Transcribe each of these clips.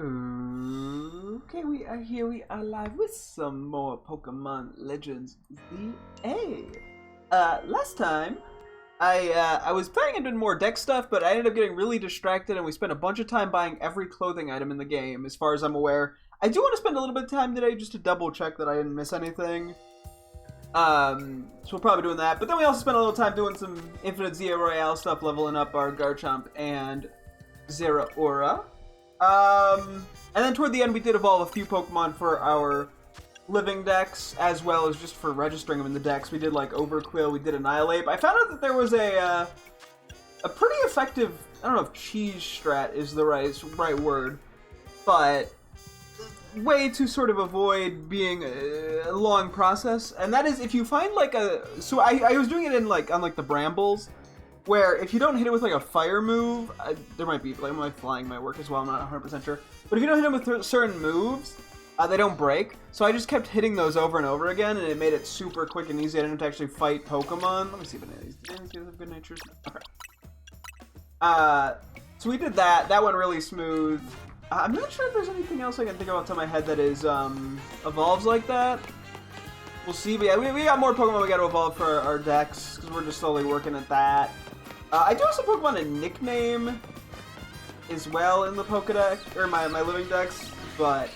Okay, we are here. We are live with some more Pokemon Legends VA. Last time I was planning on doing more deck stuff, but I ended up getting really distracted, and we spent a bunch of time buying every clothing item in the game, as far as I'm aware. I do want to spend a little bit of time today just to double check that I didn't miss anything. So we'll probably be doing that. But then we also spent a little time doing some Infinite Zia Royale stuff, leveling up our Garchomp and Zeraora. And then toward the end, we did evolve a few Pokemon for our living decks, as well as just for registering them in the decks. We did like Overquill, we did Annihilate. I found out that there was a pretty effective, I don't know if cheese strat is the right word, but way to sort of avoid being a long process. And that is if you find like so I was doing it in like on like the Brambles, where if you don't hit it with like a fire move, there might be, like my flying might work as well, I'm not 100% sure. But if you don't hit them with certain moves, they don't break. So I just kept hitting those over and over again, and it made it super quick and easy. I didn't have to actually fight Pokemon. Let me see if any of these have good natures. Okay. So we did that. That went really smooth. I'm not sure if there's anything else I can think of off the top of my head that is evolves like that. We'll see. But yeah, we got more Pokemon we got to evolve for our decks, because we're just slowly working at that. I do have some Pokemon a nickname as well in the Pokedex, or my living decks, but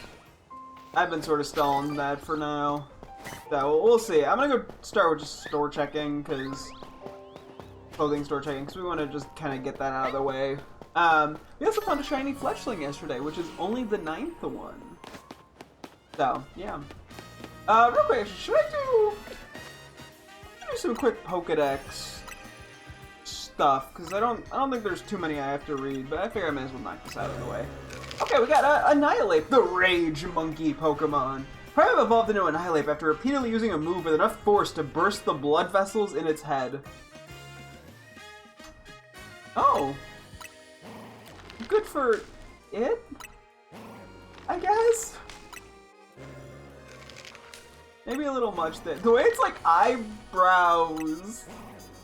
I've been sort of stalling that for now. So we'll see. I'm gonna go start with just store checking, clothing store checking, because we want to just kind of get that out of the way. We also found a shiny Fletchling yesterday, which is only the 9th one. So, yeah. Real quick, should I do some quick Pokedex stuff, because I don't think there's too many I have to read, but I figure I may as well knock this out of the way. Okay, we got Annihilate, the Rage Monkey Pokemon. Prime evolved into Annihilate after repeatedly using a move with enough force to burst the blood vessels in its head. Oh. Good for it, I guess? Maybe a little much there. The way it's like eyebrows,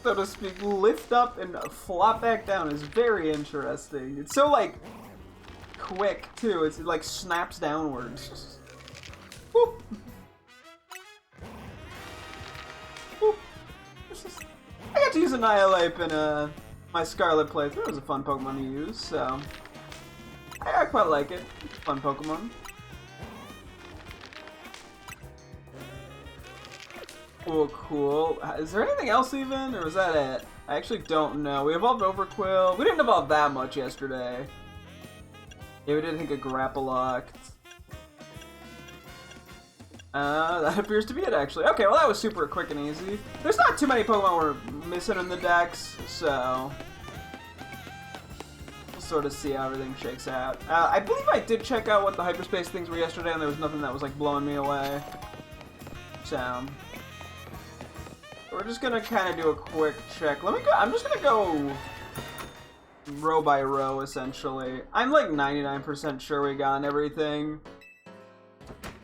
so to speak, lift up and flop back down is very interesting. It's so, like, quick, too. It like, snaps downwards. Whoop. Whoop. I got to use Annihilate in my Scarlet playthrough. It was a fun Pokemon to use, so I quite like it. It's a fun Pokemon. Oh, cool. Is there anything else even, or was that it? I actually don't know. We evolved Overquill. We didn't evolve that much yesterday. Yeah, we did think of Grapploct. That appears to be it, actually. Okay, well that was super quick and easy. There's not too many Pokemon we're missing in the decks, so we'll sort of see how everything shakes out. I believe I did check out what the hyperspace things were yesterday, and there was nothing that was like blowing me away. So we're just gonna kind of do a quick check. Let me go. I'm just gonna go row by row, essentially. I'm like 99% sure we got everything,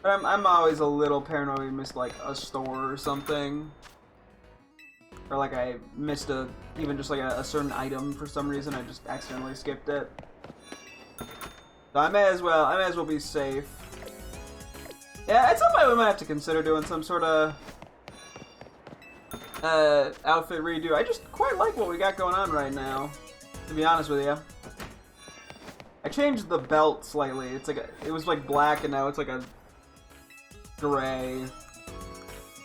but I'm always a little paranoid we missed like a store or something, or like I missed even just like a certain item for some reason. I just accidentally skipped it. So I may as well be safe. Yeah, at some point we might have to consider doing some sort of outfit redo. I just quite like what we got going on right now, to be honest with you. I changed the belt slightly. It's like it was like black, and now it's like a gray.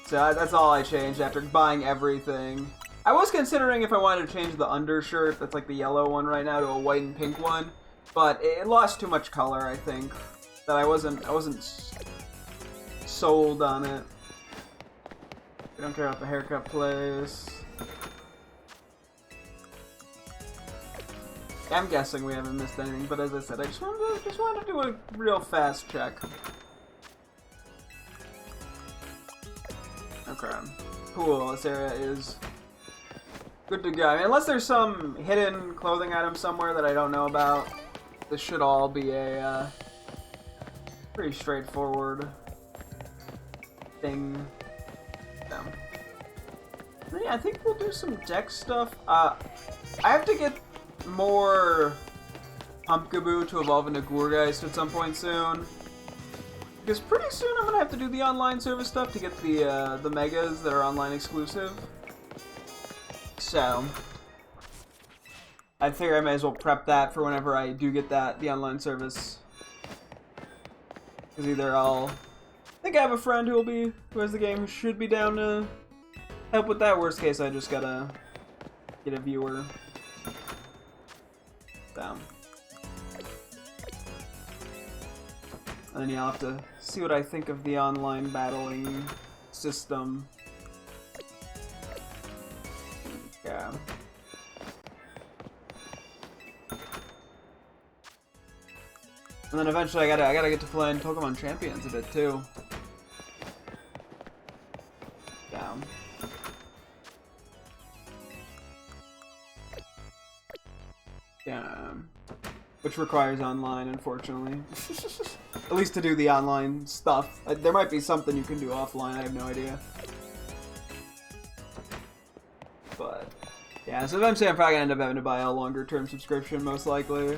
So that's all I changed after buying everything. I was considering if I wanted to change the undershirt, that's like the yellow one right now, to a white and pink one, but it lost too much color, I think, that I wasn't sold on it. We don't care about the haircut place. I'm guessing we haven't missed anything, but as I said, I just wanted to do a real fast check. Okay. Cool, this area is good to go. I mean, unless there's some hidden clothing item somewhere that I don't know about, this should all be a pretty straightforward thing. Yeah, I think we'll do some deck stuff. I have to get more Pumpkaboo to evolve into Gourgeist at some point soon. Because pretty soon I'm gonna have to do the online service stuff to get the megas that are online exclusive. So I figure I may as well prep that for whenever I do get the online service. Because either I think I have a friend who has the game who should be down to help with that. Worst case, I just gotta get a viewer. So. And then yeah, I'll have to see what I think of the online battling system. Yeah. And then eventually I gotta get to playing Pokémon Champions a bit too. Down. Yeah. Which requires online, unfortunately. At least to do the online stuff. There might be something you can do offline, I have no idea. But yeah, so eventually I'm probably gonna end up having to buy a longer term subscription, most likely.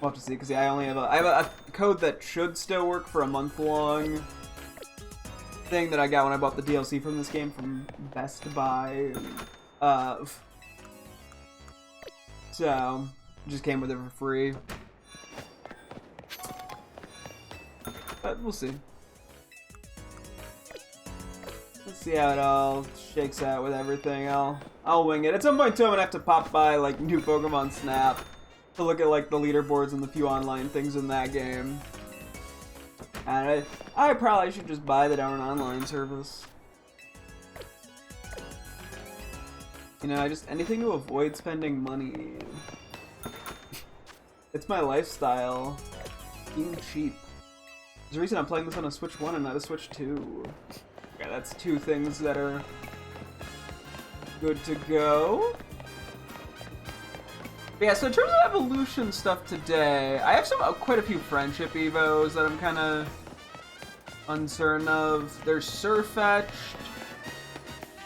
We'll have to see, because yeah, I have a code that should still work for a month-long thing that I got when I bought the DLC from this game from Best Buy. So, it just came with it for free. But we'll see. Let's see how it all shakes out with everything. I'll wing it. At some point too, I'm gonna have to pop by like new Pokemon Snap to look at like the leaderboards and the few online things in that game. And I probably should just buy the darn online service. You know, anything to avoid spending money. It's my lifestyle. Being cheap. There's a reason I'm playing this on a Switch 1 and not a Switch 2. Okay, that's two things that are good to go. But yeah, so in terms of evolution stuff today, I have quite a few friendship evos that I'm kind of uncertain of. There's Surfetched,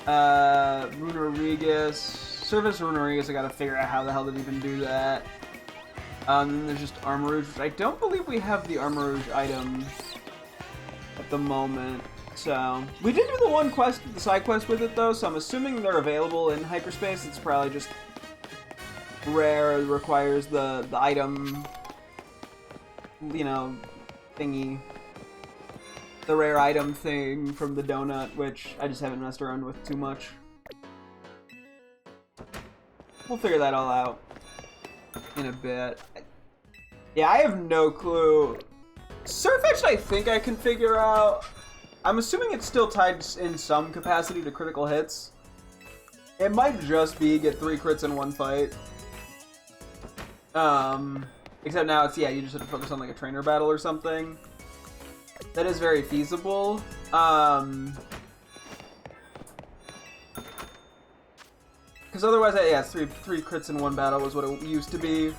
Runerigus. Surface Runerigus, I gotta figure out how the hell to even do that. Then there's just Armarouge, which I don't believe we have the Armarouge item at the moment. So, we did do the one quest, the side quest with it though, so I'm assuming they're available in hyperspace. It's probably just rare, it requires the item, you know, thingy. The rare item thing from the donut, which I just haven't messed around with too much. We'll figure that all out in a bit. Yeah, I have no clue. Surfetched, I think I can figure out. I'm assuming it's still tied in some capacity to critical hits. It might just be get 3 crits in one fight. Except now it's, yeah, you just have to focus on like a trainer battle or something. That is very feasible. Because otherwise, yeah, it's three crits in one battle was what it used to be.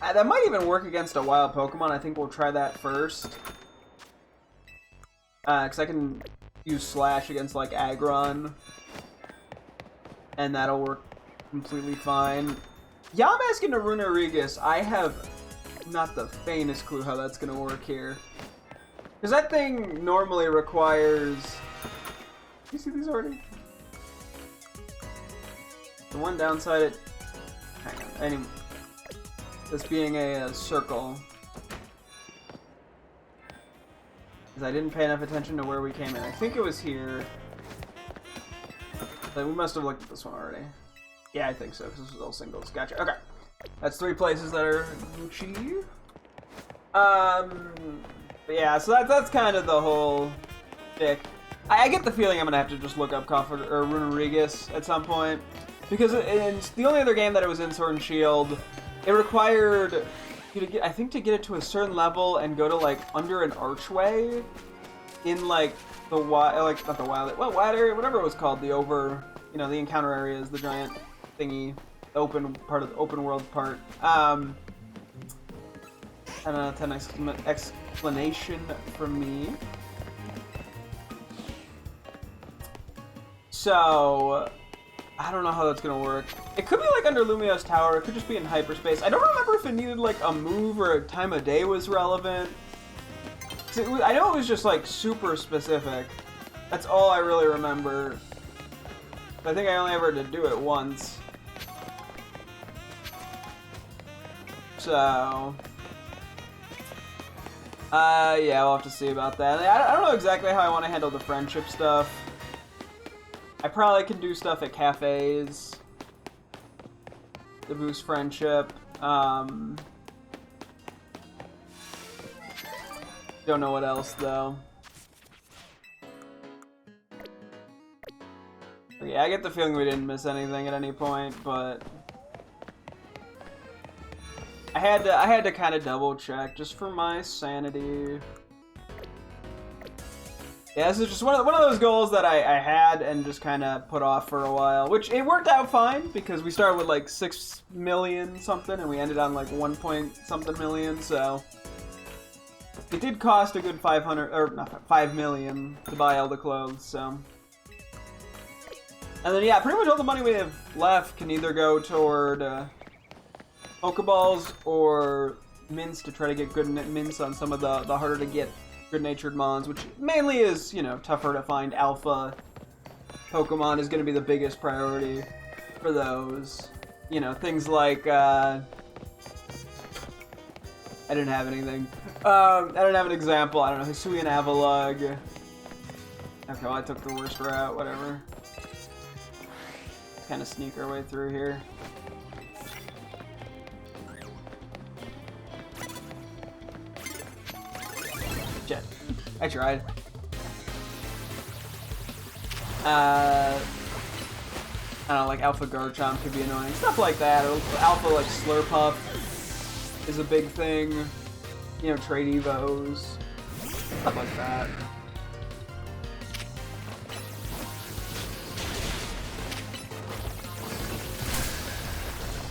That might even work against a wild Pokemon. I think we'll try that first. Because I can use Slash against, like, Aggron. And that'll work completely fine. Yeah, I'm asking to Runerigus. I have not the faintest clue how that's going to work here. Because that thing normally requires... You see these already? The one downside it... Hang on. Anyway, this being a circle. Because I didn't pay enough attention to where we came in. I think it was here. But we must have looked at this one already. Yeah, I think so, because this was all singles. Gotcha. Okay. That's 3 places that are Gucci. But yeah, so that's kind of the whole shtick. I get the feeling I'm going to have to just look up Runerigus at some point. Because in the only other game that it was in Sword and Shield, it required you to get, I think, to get it to a certain level and go to, like, under an archway in, like, the wild, like, not the wild, well, wild area, whatever it was called, the you know, the encounter areas, the giant thingy, the open part of the open world part. And that's an explanation from me. So, I don't know how that's gonna work. It could be like under Lumiose Tower, it could just be in hyperspace. I don't remember if it needed like a move or a time of day was relevant. I know it was just like super specific. That's all I really remember. I think I only ever had to do it once. So... yeah, we'll have to see about that. I don't know exactly how I want to handle the friendship stuff. I probably can do stuff at cafes to boost friendship. Don't know what else, though. Okay, I get the feeling we didn't miss anything at any point, but... I had to kind of double check just for my sanity. Yeah, this is just one of those goals that I had and just kind of put off for a while, which it worked out fine because we started with like 6 million something and we ended on like 1 point something million, so it did cost a good 500 or not 5 million to buy all the clothes, so. And then yeah, pretty much all the money we have left can either go toward Pokeballs or mints to try to get good mints on some of the harder to get good-natured mons, which mainly is, you know, tougher to find alpha Pokemon is going to be the biggest priority for those. You know, things like, I didn't have anything. I don't have an example. I don't know, Hisuian Avalugg. Okay, well, I took the worst route, whatever. Let's kind of sneak our way through here. I tried. I don't know, like Alpha Garchomp could be annoying. Stuff like that. Or Alpha, like, Slurpuff is a big thing. You know, trade Evos. Stuff like that.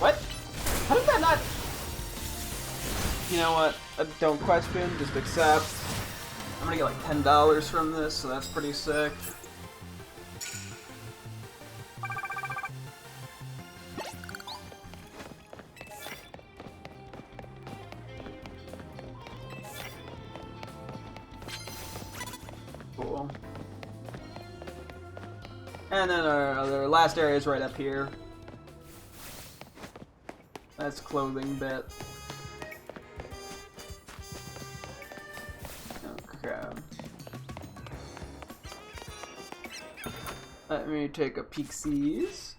What? How did that not... You know what? Don't question, just accept. I'm gonna get like $10 from this, so that's pretty sick. Cool. And then our other last area is right up here. That's clothing bit. Let me take a peek-sees.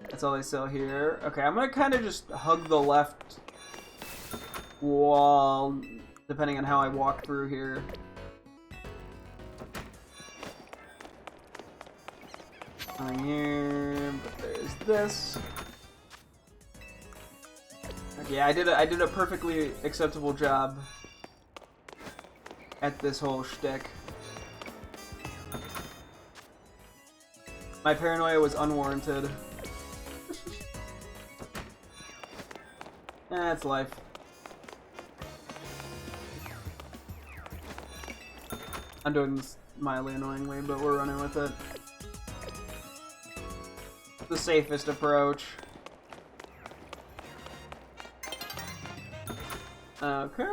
That's all they sell here. Okay, I'm gonna kind of just hug the left wall, depending on how I walk through here. Nothing here, but there's this. Okay, yeah, I did a perfectly acceptable job at this whole shtick. My paranoia was unwarranted. That's life. I'm doing this mildly annoyingly, but we're running with it. The safest approach. Okay.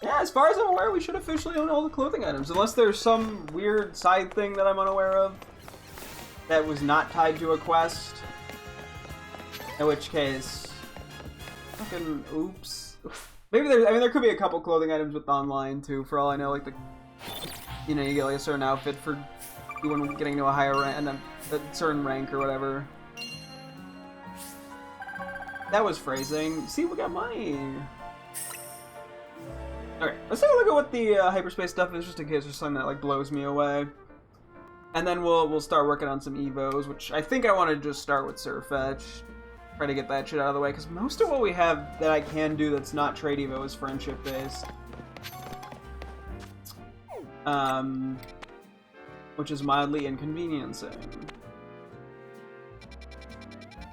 Yeah, as far as I'm aware, we should officially own all the clothing items, unless there's some weird side thing that I'm unaware of that was not tied to a quest. In which case, fucking oops. Maybe there's, I mean, there could be a couple clothing items with online too, for all I know, like the, you know, you get like a certain outfit for you getting to a higher rank, and a certain rank or whatever. That was phrasing. See, we got money. Okay, let's take a look at what the hyperspace stuff is, just in case there's something that like blows me away. And then we'll start working on some Evos, which I think I want to just start with Surfetch. Try to get that shit out of the way, because most of what we have that I can do that's not trade Evo is friendship based. Which is mildly inconveniencing.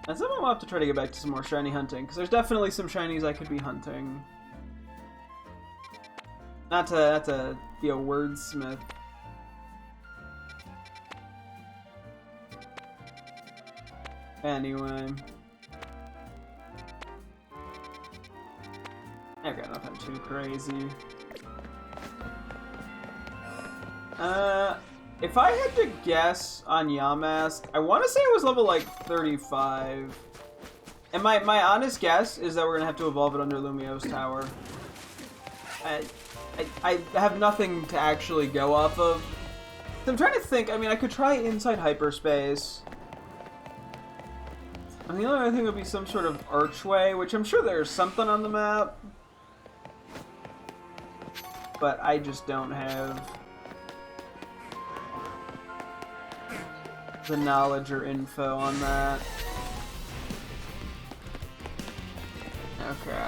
And somehow I'll have to try to get back to some more shiny hunting, because there's definitely some shinies I could be hunting. Not to be a wordsmith. Anyway. I got nothing too crazy. If I had to guess on Yamask, I want to say it was level like 35. And my honest guess is that we're gonna have to evolve it under Lumio's tower. I have nothing to actually go off of. So I'm trying to think. I mean, I could try inside hyperspace. And the only other thing would be some sort of archway, which I'm sure there's something on the map. But I just don't have the knowledge or info on that. Okay.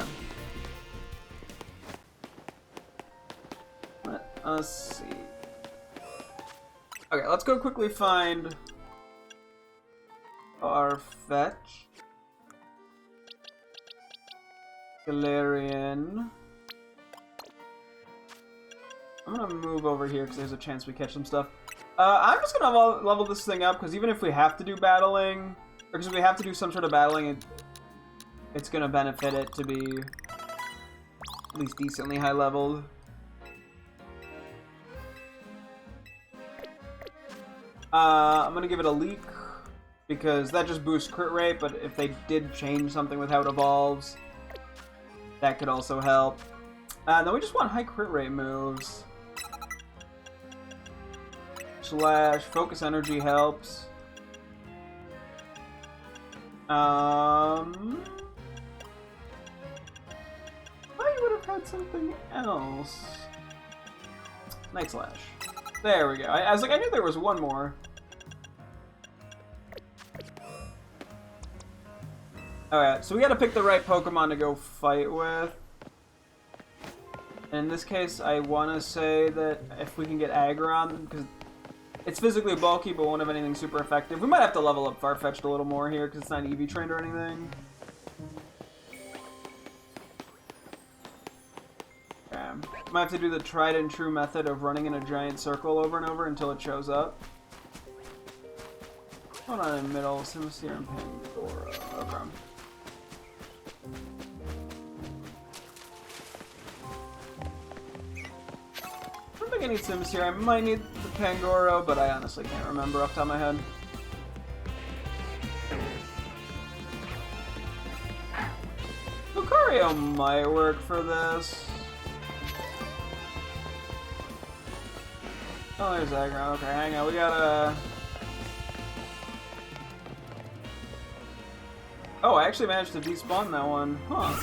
Let us see. Okay, let's go quickly find our fetch. Galarian. I'm gonna move over here because there's a chance we catch some stuff. I'm just gonna level this thing up because even if we have to do battling, or because we have to do some sort of battling, it's gonna benefit it to be at least decently high leveled. I'm gonna give it a leak because that just boosts crit rate, but if they did change something with how it evolves, that could also help. Then we just want high crit rate moves. Slash focus energy helps. I would have had something else. Night Slash. There we go. I was like, I knew there was one more. Alright, so we gotta pick the right Pokemon to go fight with. In this case, I want to say that if we can get Aggron, because it's physically bulky but won't have anything super effective. We might have to level up Farfetch'd a little more here because it's not EV trained or anything. Okay. Might have to do the tried and true method of running in a giant circle over and over until it shows up. Hold on in the middle, Simisear and Pangoro. Okay. I don't think I need Simisear. I might need the Pangoro, but I honestly can't remember off the top of my head. Lucario might work for this. Oh, there's Aggron. Okay, hang on. We gotta... Oh, I actually managed to despawn that one. Huh.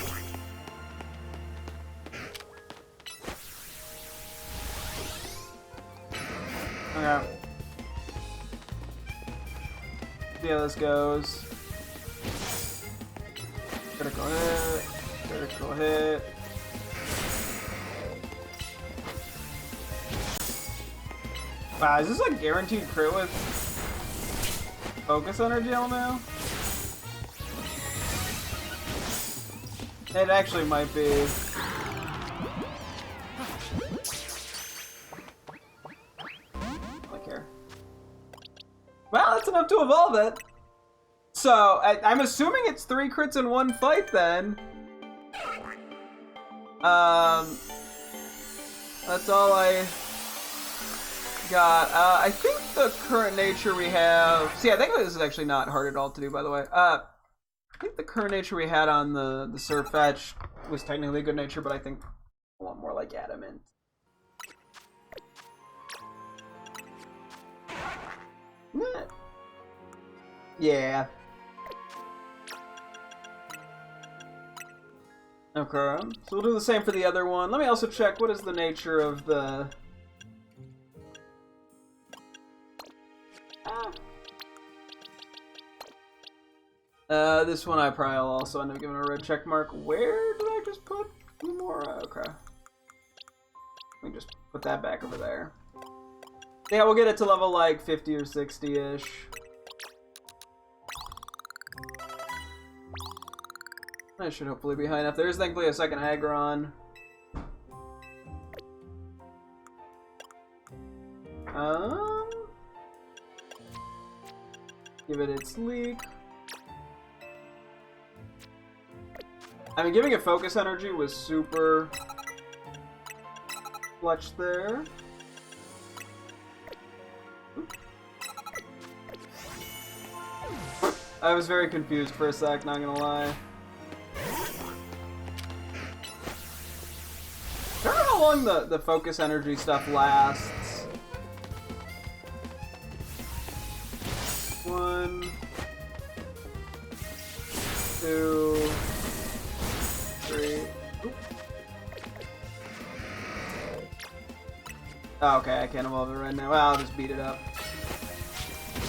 Okay. See how this goes. Critical hit. Critical hit. Wow, is this like guaranteed crit with focus energy now? It actually might be. Well, that's enough to evolve it. So, I'm assuming it's 3 crits in one fight then. That's all I got. I think the current nature we have... See, I think this is actually not hard at all to do, by the way. I think the current nature we had on the Surfetch was technically good nature, but I think I want more like Adamant. Yeah. Okay, so we'll do the same for the other one. Let me also check what is the nature of the... This one I probably will also end up giving a red check mark. Where did I just put Lumora? Okay. Let me just put that back over there. Yeah, we'll get it to level like 50 or 60-ish. I should hopefully be high enough. There is thankfully a second Aggron. Give it its leak. I mean, giving it focus energy was super clutch there. I was very confused for a sec, not gonna lie. I don't know how long the focus energy stuff lasts. 1, 2, 3. Oop. Oh, okay, I can't evolve it right now. Well, I'll just beat it up.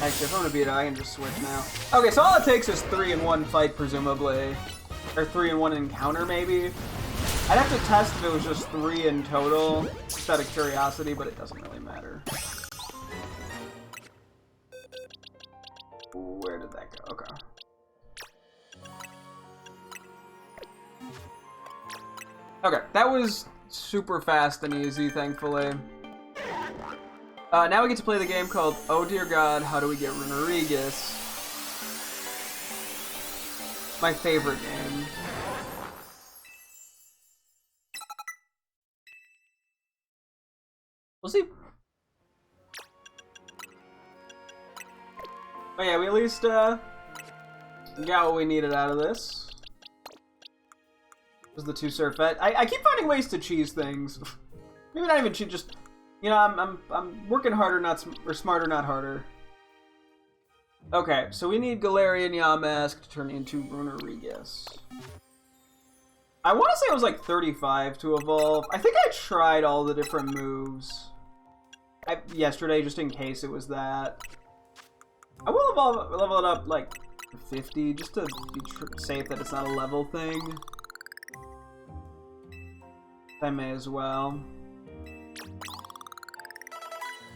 Actually, if I'm gonna beat it, I can just switch now. Okay, so all it takes is 3 in 1 fight, presumably. Or 3 in 1 encounter, maybe? I'd have to test if it was just 3 in total, just out of curiosity, but it doesn't really matter. Where did that go? Okay. Okay, that was super fast and easy, thankfully. Now we get to play the game called Oh Dear God, How Do We Get Runerigus? My favorite game. We'll see. But yeah, we at least got what we needed out of this. Was the 2 Surfette. I keep finding ways to cheese things. Maybe not even cheat, just, you know, I'm working harder, or smarter, not harder. Okay, so we need Galarian Yamask to turn into Runerigus. I want to say it was like 35 to evolve. I think I tried all the different moves yesterday, just in case it was that. I will level it up like to 50, just to be safe that it's not a level thing. I may as well.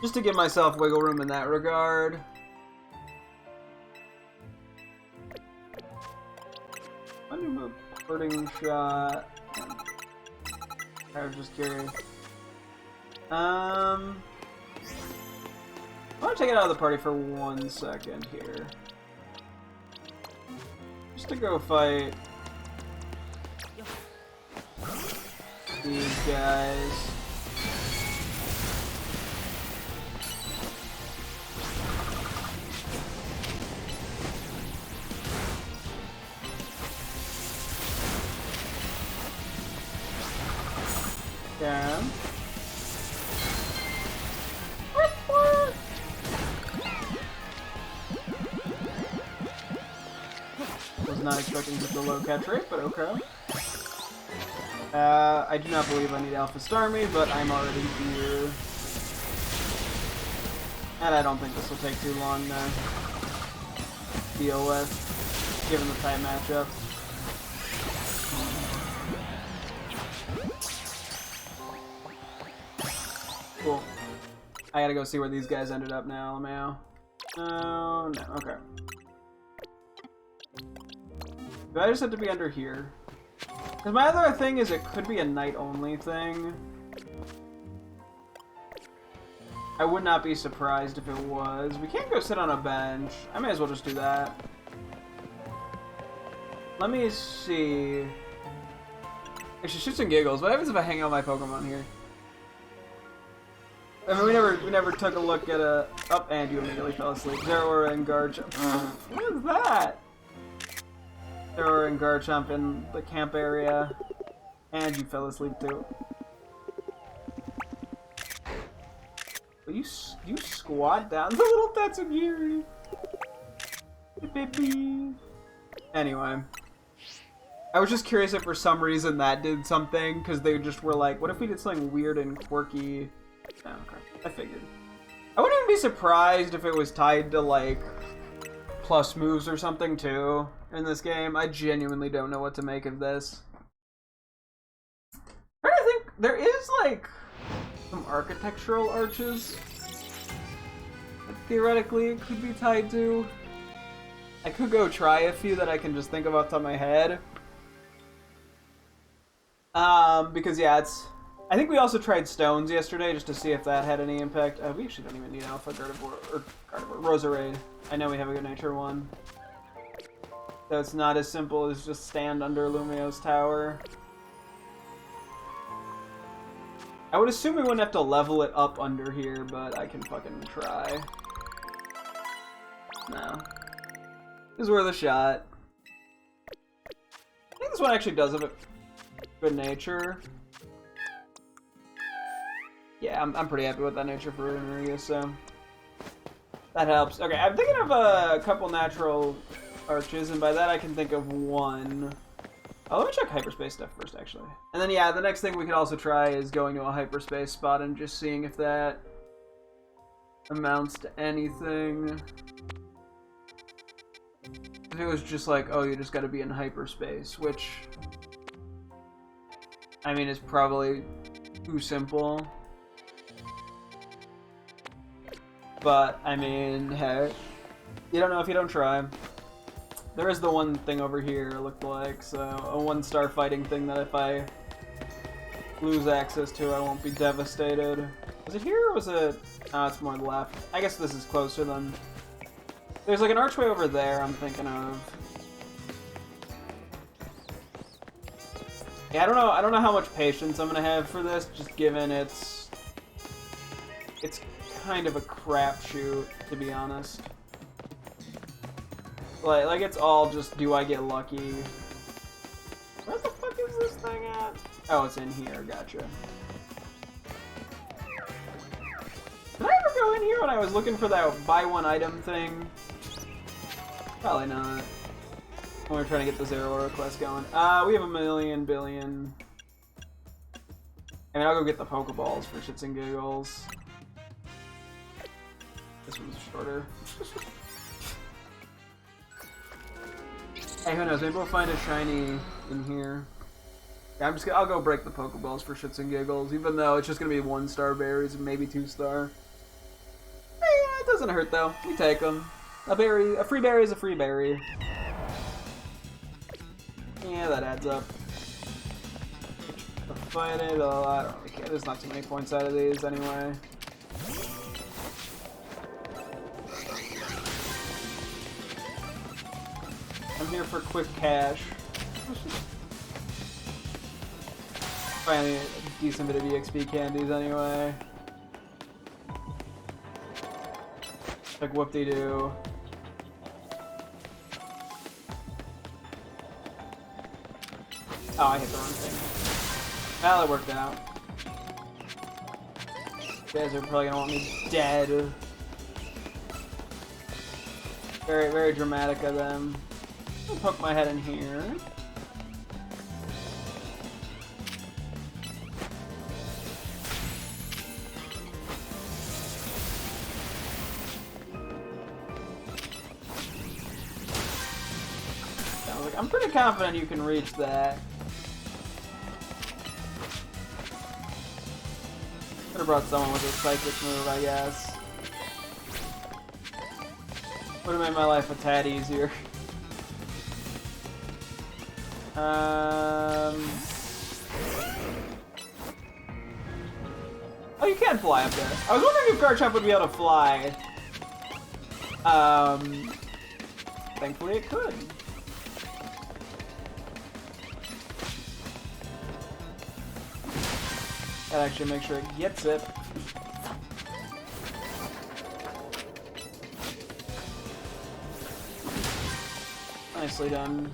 Just to give myself wiggle room in that regard. I do move Parting Shot. I was just curious. I want to take it out of the party for 1 second here. Just to go fight these guys. Yeah. Was not expecting such a low catch rate, but okay. I do not believe I need Alpha Star me, but I'm already here. And I don't think this will take too long to deal with, given the tight matchup. Cool. I gotta go see where these guys ended up now, Lamau. Oh, no, okay. Do I just have to be under here? Because my other thing is it could be a night-only thing. I would not be surprised if it was. We can't go sit on a bench. I may as well just do that. Let me see. Actually, shits and giggles. What happens if I hang out my Pokemon here? I mean, we never took a look at a... Oh, and you immediately fell asleep. Zeraora and Garchomp. What is that? Zeraora and Garchomp in the camp area. And you fell asleep too. But you squat down the little Tatsugiri. Baby. Anyway. I was just curious if for some reason that did something, because they just were like, what if we did something weird and quirky? Oh, okay. I figured. I wouldn't even be surprised if it was tied to, like, plus moves or something, too, in this game. I genuinely don't know what to make of this. I think there is, like, some architectural arches that theoretically it could be tied to. I could go try a few that I can just think of off the top of my head. Because, yeah, it's... I think we also tried stones yesterday just to see if that had any impact. We actually don't even need Alpha Gardevoir, or Roserade. I know we have a good nature one. So it's not as simple as just stand under Lumio's tower. I would assume we wouldn't have to level it up under here, but I can fucking try. No. This is worth a shot. I think this one actually does have a good nature. Yeah, I'm pretty happy with that nature for Runeriga, so that helps. Okay, I'm thinking of a couple natural arches, and by that I can think of one. Oh, let me check hyperspace stuff first, actually. And then, yeah, the next thing we could also try is going to a hyperspace spot and just seeing if that amounts to anything. If it was just like, oh, you just gotta be in hyperspace, which, I mean, is probably too simple. But, I mean, hey, you don't know if you don't try. There is the one thing over here, it looked like, so a 1-star fighting thing that if I lose access to, I won't be devastated. Was it here or was it... Oh, it's more left. I guess this is closer than... There's like an archway over there I'm thinking of. Yeah, I don't know how much patience I'm gonna have for this, just given it's kind of a crapshoot, to be honest. Like it's all just, do I get lucky? Where the fuck is this thing at? Oh, it's in here, gotcha. Did I ever go in here when I was looking for that buy one item thing? Probably not. When we're trying to get the Zero Aura quest going. We have a million billion. I mean, I'll go get the Pokeballs for shits and giggles. This one's shorter. Hey, who knows? Maybe we'll find a shiny in here. Yeah, I'll go break the Pokeballs for shits and giggles, even though it's just gonna be 1-star berries and maybe 2-star. Yeah, it doesn't hurt though. We take them. A free berry is a free berry. Yeah, that adds up. Fight it. Oh, I don't really care. There's not too many points out of these anyway. I'm here for quick cash. Finding a decent bit of EXP candies anyway. Like whoop-de-doo. Oh, I hit the wrong thing. Well, it worked out. You guys are probably gonna want me dead. Very, very dramatic of them. I'll poke my head in here. I'm pretty confident you can reach that. Could have brought someone with a psychic move, I guess. Would have made my life a tad easier. Oh, you can fly up there. I was wondering if Garchomp would be able to fly. Thankfully it could. Gotta actually make sure it gets it. Nicely done.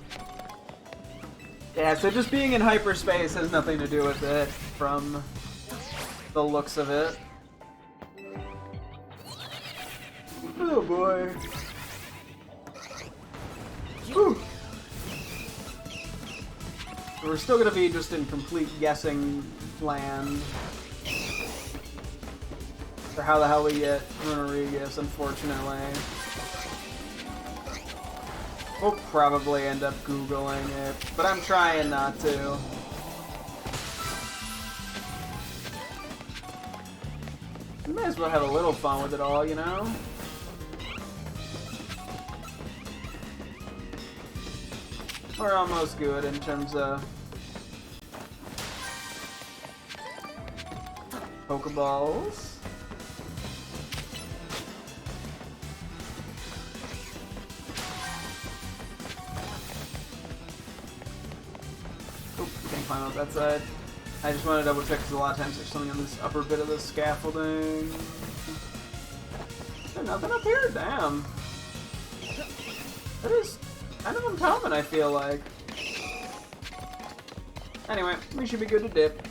Yeah, so just being in hyperspace has nothing to do with it, from the looks of it. Oh boy. Whew. We're still gonna be just in complete guessing land for how the hell we get Runerigus, unfortunately. We'll probably end up Googling it, but I'm trying not to. You might as well have a little fun with it all, you know? We're almost good in terms of Pokeballs. climb up that side. I just want to double check because a lot of times there's something on this upper bit of the scaffolding. There's nothing up here? Damn. That is kind of uncommon, I feel like. Anyway, we should be good to dip.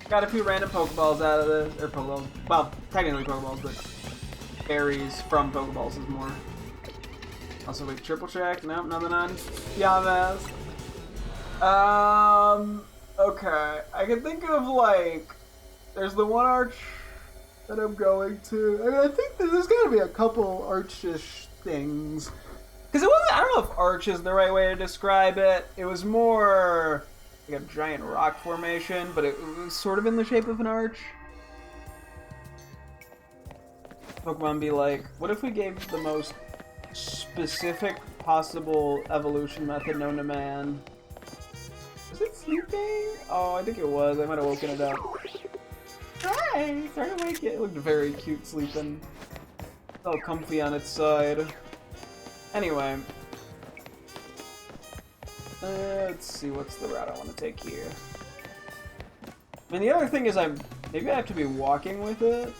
Got a few random Pokeballs out of this. Or Pokeballs. Well, technically Pokeballs, but berries from Pokeballs is more. Also, wait, triple check. Nope, nothing on Yamas. Okay. I can think of, like, there's the one arch that I'm going to. I mean, I think there's gotta be a couple arch-ish things. Because it wasn't, I don't know if arch is the right way to describe it. It was more like a giant rock formation, but it was sort of in the shape of an arch. Pokemon be like, what if we gave the most specific possible evolution method known to man? Was it sleeping? Oh, I think it was. I might have woken it up. Hi! Trying to wake it. It looked very cute sleeping. It's all comfy on its side. Anyway. Let's see, what's the route I want to take here? I mean, the other thing is maybe I have to be walking with it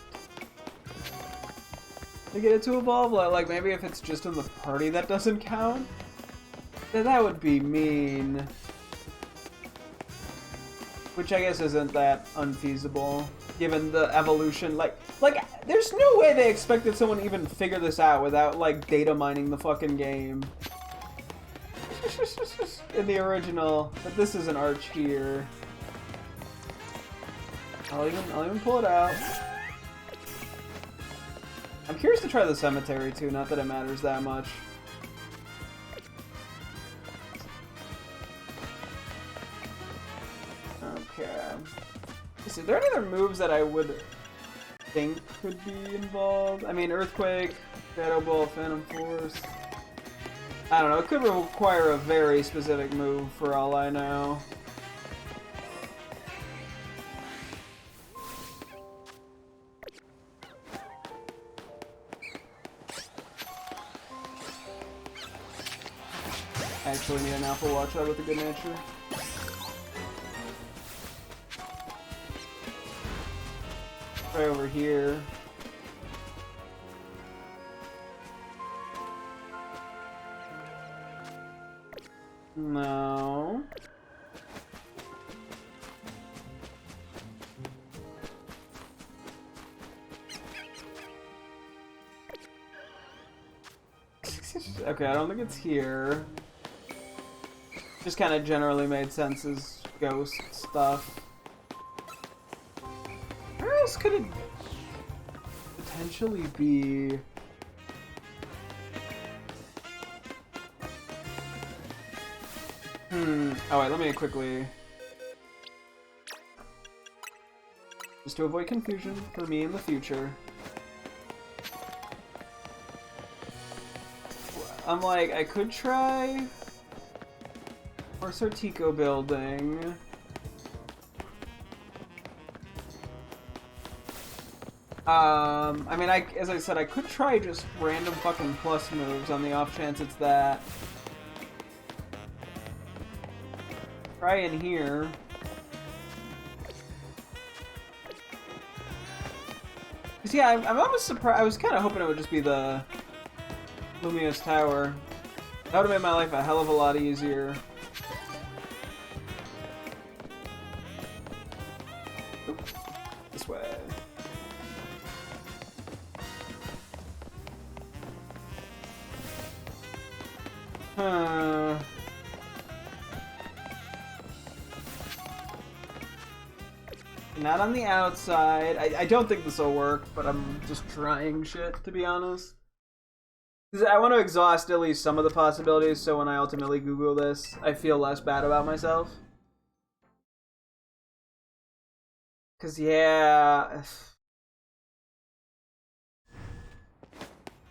to get it to evolve. Like maybe if it's just in the party that doesn't count, then that would be mean. Which I guess isn't that unfeasible, given the evolution. Like, there's no way they expected someone to even figure this out without, like, data mining the fucking game. In the original, but this is an arch here. I'll even pull it out. I'm curious to try the cemetery too, not that it matters that much. Okay. Is there any other moves that I would think could be involved? I mean, Earthquake, Shadow Ball, Phantom Force. I don't know, it could require a very specific move for all I know. I actually need an Apple Watch out with a good nature. Right over here. No. Okay, I don't think it's here. Just kind of generally made sense as ghost stuff. Where else could it potentially be? Oh wait, let me quickly... Just to avoid confusion for me in the future. I'm like, I could try... Or Sortico building. I mean, as I said, I could try just random fucking plus moves on the off chance it's that. Try in here. Cause yeah, I'm almost surprised. I was kind of hoping it would just be the Lumiose Tower. That would have made my life a hell of a lot easier. Oops. This way. Huh. Not on the outside. I don't think this will work, but I'm just trying shit, to be honest. I want to exhaust at least some of the possibilities, so when I ultimately Google this, I feel less bad about myself. Cause yeah...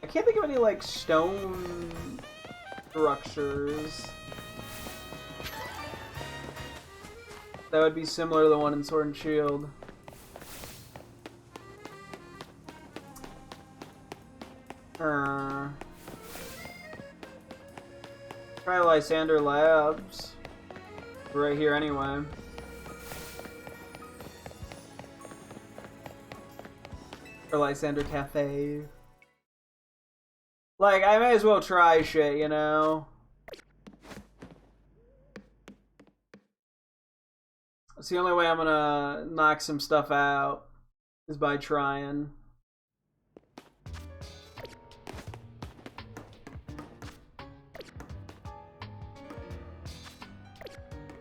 I can't think of any, like, stone structures that would be similar to the one in Sword and Shield. Try Lysander Labs. We're right here anyway. Or Lysander Cafe. Like, I may as well try shit, you know? It's the only way I'm gonna knock some stuff out is by trying.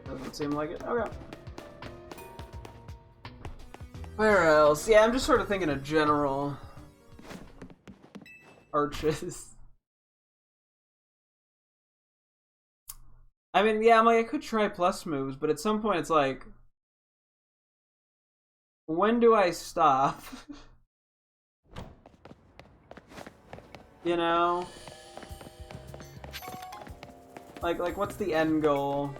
Doesn't seem like it. Okay. Where else? Yeah, I'm just sort of thinking of general arches. I mean, yeah, I'm like, I could try plus moves, but at some point it's like, when do I stop? You know? Like, what's the end goal?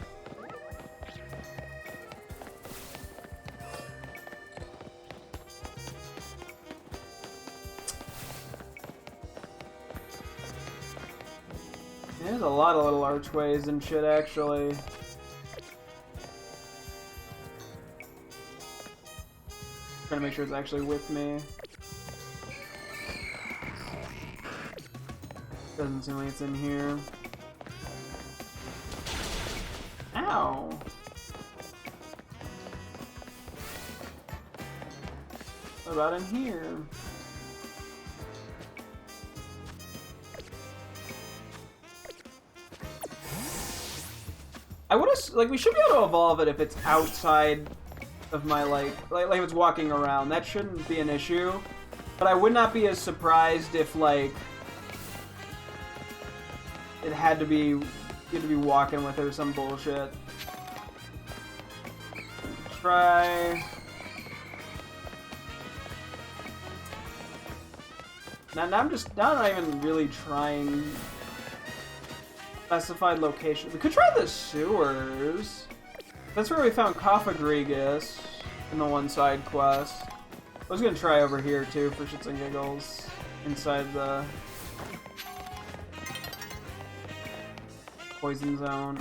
There's a lot of little archways and shit, actually. Trying to make sure it's actually with me. Doesn't seem like it's in here. Ow! What about in here? I would have, like, we should be able to evolve it if it's outside of my, like if it's walking around. That shouldn't be an issue. But I would not be as surprised if, like, it had to be, you had to be walking with it or some bullshit. Try. Now I'm not even really trying specified location. We could try the sewers. That's where we found Cophagregus in the one side quest. I was gonna try over here too for shits and giggles inside the poison zone.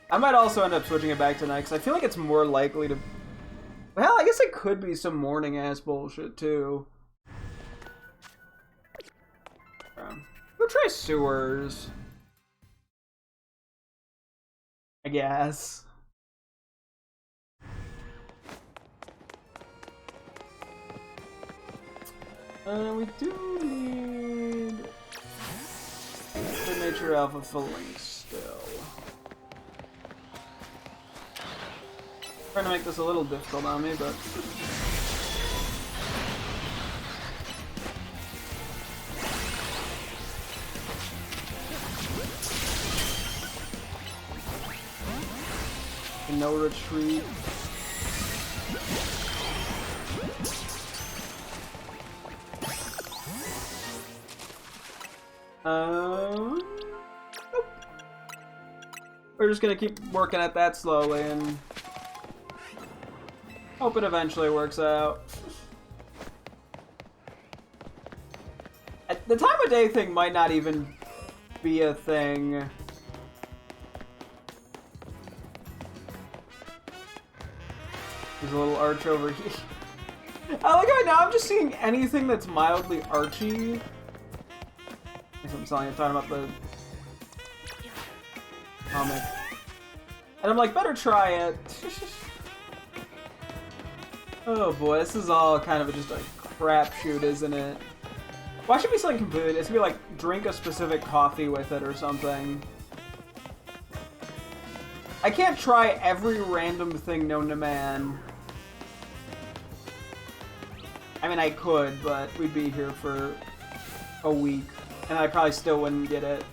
I might also end up switching it back tonight because I feel like it's more likely to. Well, I guess it could be some morning ass bullshit too. We'll try sewers, I guess. We do need the Nature Alpha filling still. Trying to make this a little difficult on me, but. No retreat. Nope. We're just gonna keep working at that slowly and hope it eventually works out. The time of day thing might not even be a thing. There's a little arch over here. I like how now I'm just seeing anything that's mildly archy. I'm talking about the comic. And I'm like, better try it. Oh boy, this is all kind of just a crapshoot, isn't it? Why should it be something completely? It should be like, drink a specific coffee with it or something. I can't try every random thing known to man. I mean, I could, but we'd be here for a week, and I probably still wouldn't get it.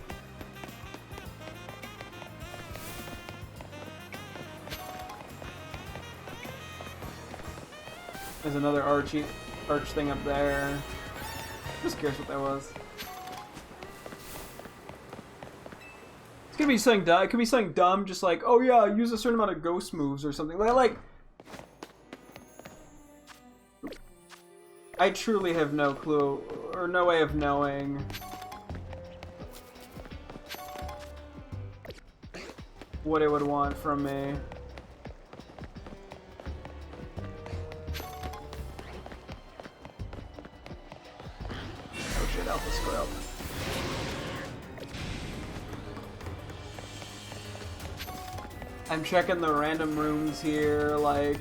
There's another arch thing up there. Just curious what that was. It's gonna be something dumb. It could be something dumb, just like, oh yeah, use a certain amount of ghost moves or something. Like, I truly have no clue, or no way of knowing what it would want from me. weird alpha scrub. I'm checking the random rooms here, like...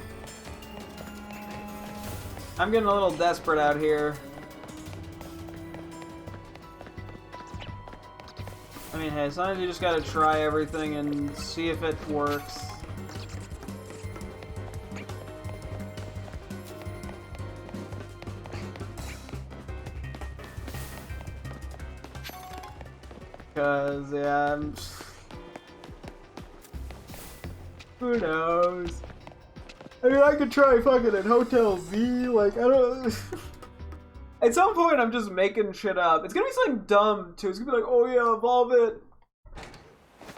I'm getting a little desperate out here. I mean, hey, sometimes you just gotta try everything and see if it works. Cause, yeah, who knows? I mean, I could try fucking at Hotel Z, like, I don't... At some point, I'm just making shit up. It's gonna be something dumb, too. It's gonna be like, oh yeah, evolve it.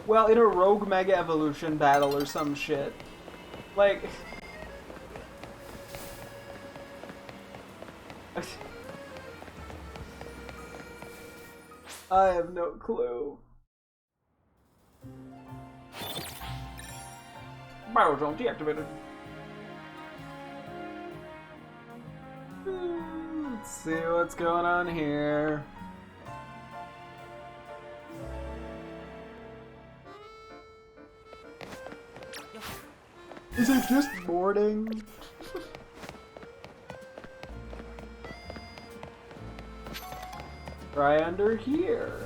Well, in a Rogue Mega Evolution battle or some shit. Like... I have no clue. Battle zone deactivated. Let's see what's going on here. Is it just morning? Try under here.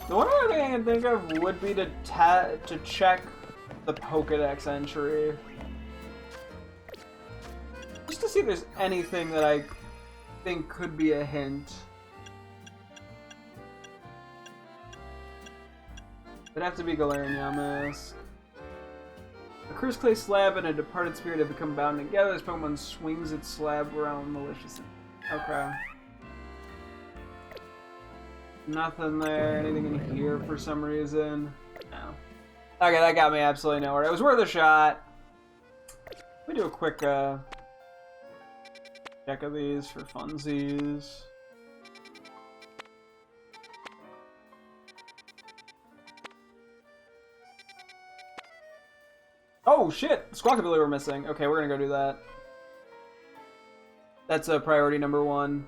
The one other thing I can think of would be to check the Pokédex entry. Just to see if there's anything that I think could be a hint. It'd have to be Galarian Yamask. A cursed clay slab and a departed spirit have become bound together. This Pokemon swings its slab around maliciously. Okay. Nothing there. Anything in here for some reason? No. Okay, that got me absolutely nowhere. It was worth a shot. Let me do a quick check of these for funsies. Oh shit! Squawkabilly we're missing. Okay, we're gonna go do that. That's a priority number 1.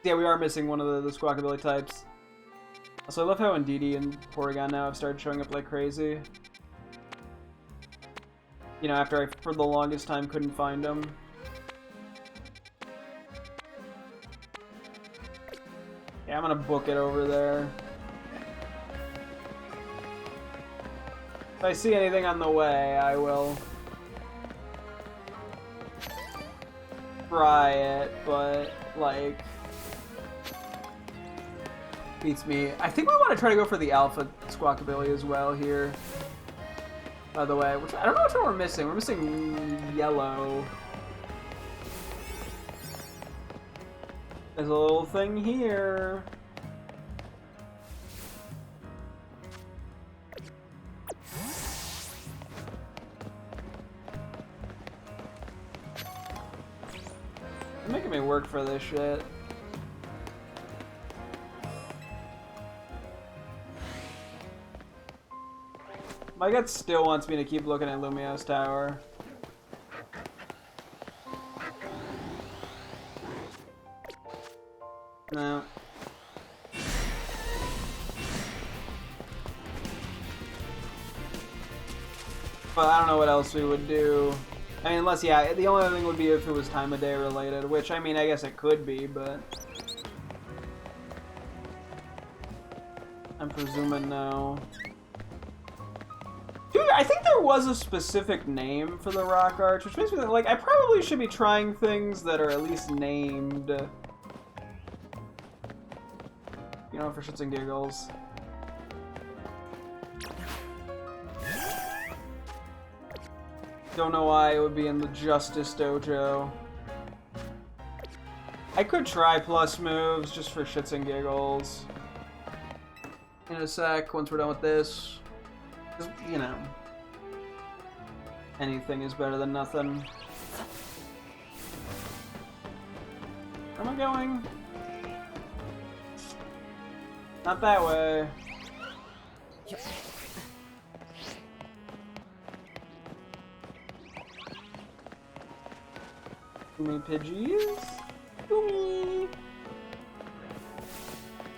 Yeah, we are missing one of the Squawkabilly types. Also, I love how Indeedee and Porygon now have started showing up like crazy. You know, after I, for the longest time, couldn't find them. Yeah, I'm gonna book it over there. If I see anything on the way, I will try it, but, like, beats me. I think we want to try to go for the Alpha Squawkabilly as well here, by the way. Which, I don't know which one we're missing. We're missing yellow. There's a little thing here. You're making me work for this shit. My gut still wants me to keep looking at Lumiose Tower. No. But I don't know what else we would do. I mean, unless, yeah, the only other thing would be if it was time of day related, which, I mean, I guess it could be, but I'm presuming no. Dude, I think there was a specific name for the Rock Arch, which makes me think, like, I probably should be trying things that are at least named. You know, for shits and giggles. Don't know why it would be in the Justice Dojo. I could try plus moves just for shits and giggles. In a sec, once we're done with this. You know. Anything is better than nothing. Where am I going? Not that way. Yumi Pidgeys. Yumi.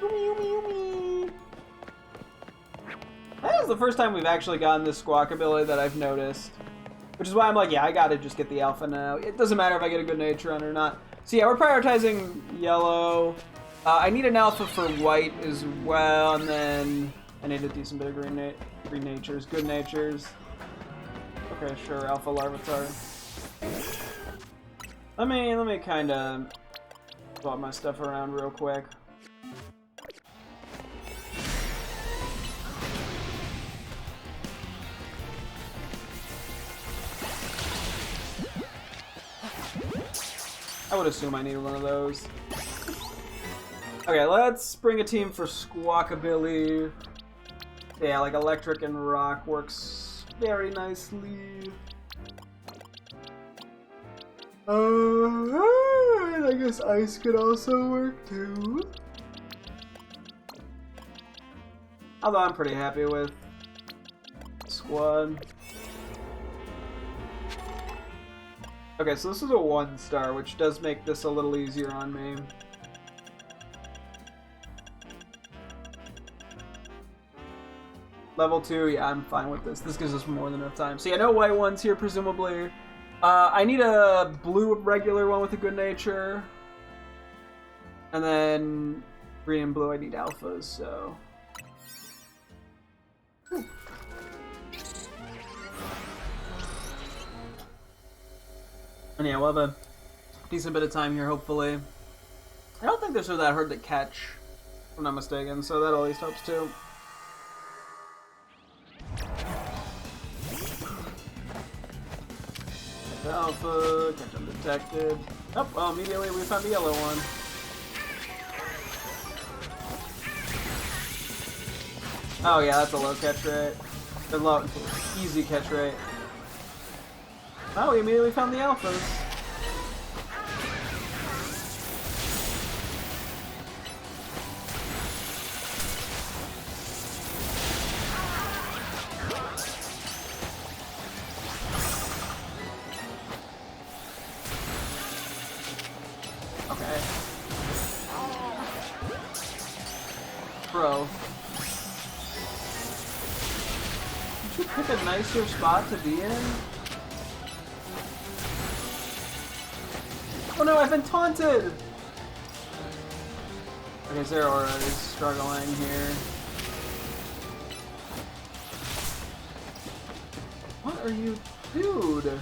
Yumi. That is the first time we've actually gotten this squawk ability that I've noticed. Which is why I'm like, yeah, I gotta just get the alpha now. It doesn't matter if I get a good nature on it or not. So yeah, we're prioritizing yellow. I need an alpha for white as well, and then I need a decent bit of green natures, good natures. Okay, sure, alpha Larvitar. Let me kind of swap my stuff around real quick. I would assume I need one of those. Okay, let's bring a team for Squawkabilly. Yeah, like electric and rock works very nicely. I guess ice could also work too. Although I'm pretty happy with squad. Okay, so this is a 1-star, which does make this a little easier on me. Level 2, yeah, I'm fine with this. This gives us more than enough time. So yeah, no white ones here, presumably. I need a blue regular one with a good nature. And then green and blue, I need alphas, so... And yeah, we'll have a decent bit of time here, hopefully. I don't think they're so that hard to catch, if I'm not mistaken, so that always helps too. Alpha, catch undetected. Oh, well, immediately we found the yellow one. Oh yeah, that's a low catch rate. A low, easy catch rate. Oh, we immediately found the alphas. Okay. Bro. Did you pick a nicer spot to be in? Oh no, I've been taunted! Okay, Zeraora is struggling here. What are you... Dude!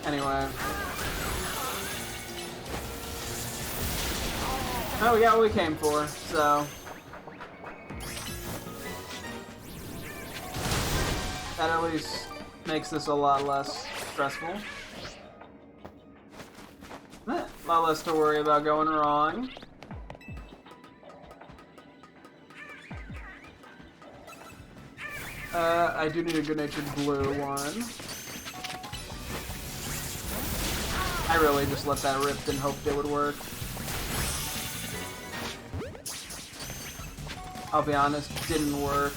Anyway. Oh, we got what we came for, so... That at least makes this a lot less stressful. A lot less to worry about going wrong. I do need a good-natured blue one. I really just let that rip and hoped it would work. I'll be honest, didn't work.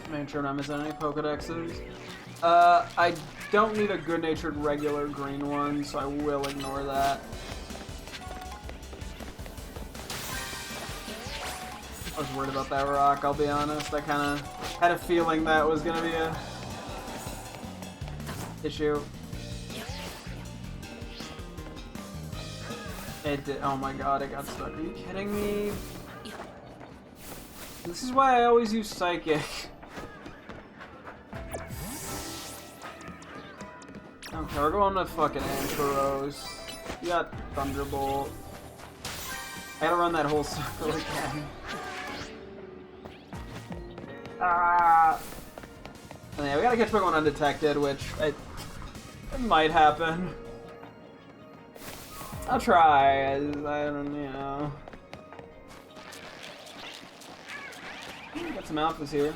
Make sure I'm not missing any Pokedexes. I don't need a good-natured regular green one, so I will ignore that. I was worried about that rock, I'll be honest. I kind of had a feeling that was going to be a issue. It did. Oh my god, it got stuck. Are you kidding me? This is why I always use Psychic. Okay, we're going to fucking Ampharos. You got Thunderbolt. I gotta run that whole circle again. Ah! And yeah, we gotta catch Pokemon undetected, which it might happen. I'll try. I don't, you know. Got some alphas here.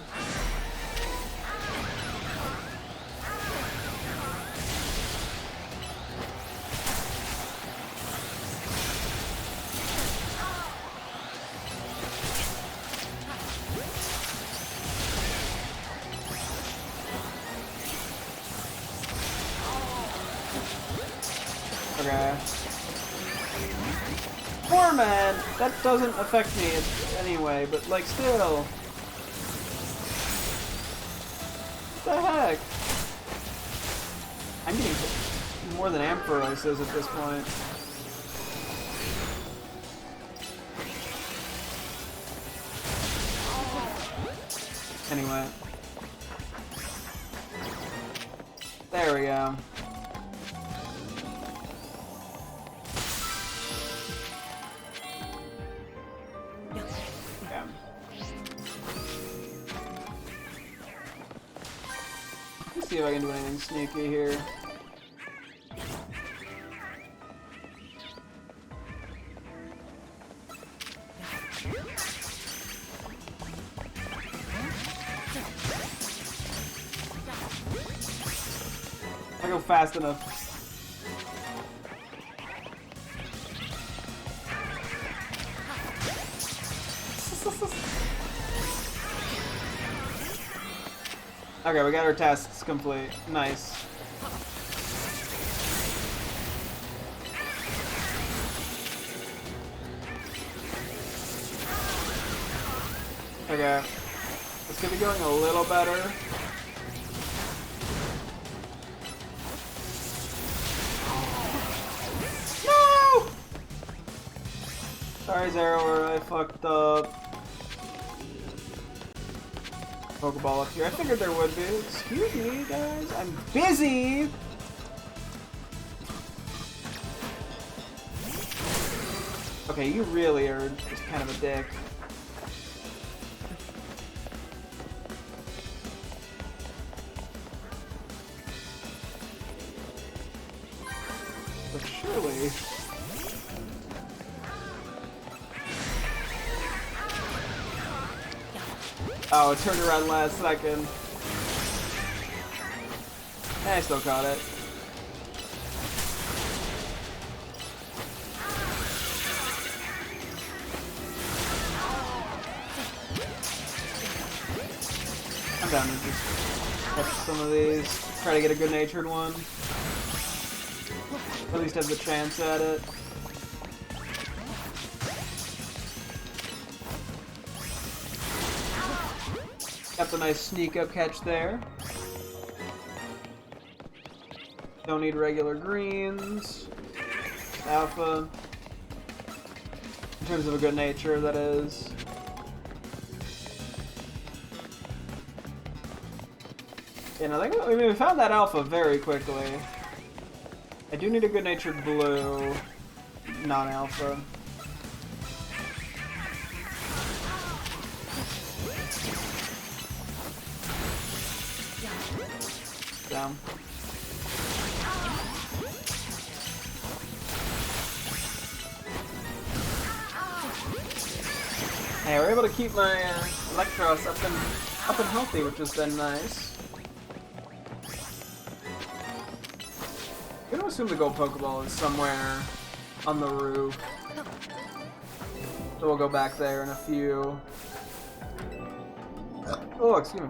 Okay. Poor man! That doesn't affect me anyway, but like still. What the heck? I'm getting more than Ampharos is at this point. Anyway. There we go. Yeah. Let's see if I can do anything sneaky here. I go fast enough. Okay, we got our tasks complete. Nice. Okay. This could be going a little better. No! Sorry, Zero, I fucked up. Pokeball up here. I figured there would be. Excuse me, guys. I'm busy! Okay, you really are just kind of a dick. But surely... Oh, it turned around last second. I still caught it. I'm down to just catch some of these. Try to get a good-natured one. At least have the chance at it. Got the nice sneak up catch there. Don't need regular greens. Alpha. In terms of a good nature, that is. And I think we found that alpha very quickly. I do need a good natured blue, non-alpha. Down. Hey, we're able to keep my Electros up and healthy, which has been nice. I'm gonna assume the gold Pokeball is somewhere on the roof. So we'll go back there in a few. Oh, excuse me.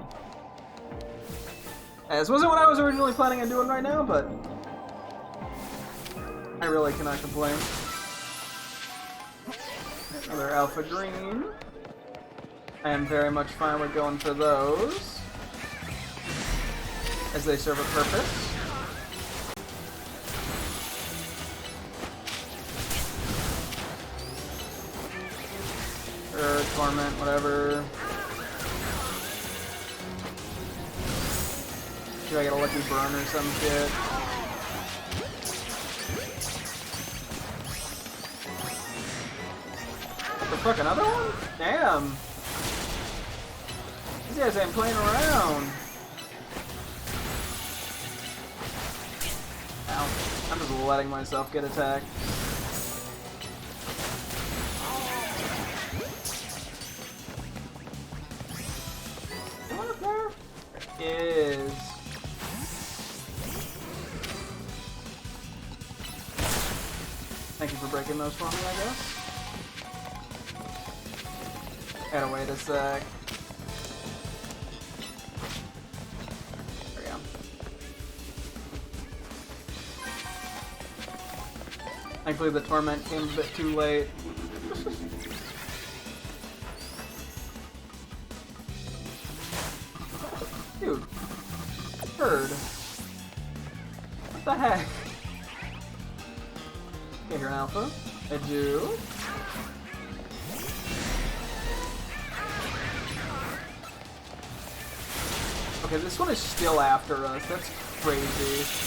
This wasn't what I was originally planning on doing right now, but I really cannot complain. Another Alpha Green. I am very much fine with going for those, as they serve a purpose. Or Torment, whatever. Do I get a lucky burn or some shit? What the fuck, another one? Damn! These guys ain't playing around. Ow. I'm just letting myself get attacked. What up there? Is... Thank you for breaking those for me, I guess. Gotta wait a sec. There we go. Thankfully the torment came a bit too late. Dude. Bird. What the heck? Okay, you're an alpha. I do. Okay, this one is still after us. That's crazy.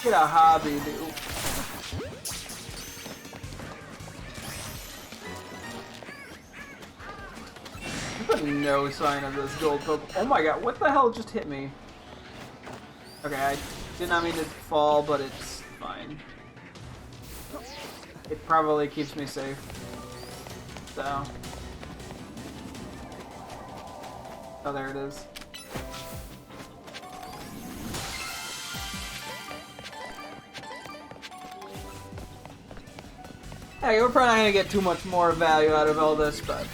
Get a hobby, dude. No sign of this gold Poke. Oh my god, what the hell just hit me? Okay, I did not mean to fall, but it's fine. It probably keeps me safe. So. Oh, there it is. Hey, we're probably not gonna get too much more value out of all this, but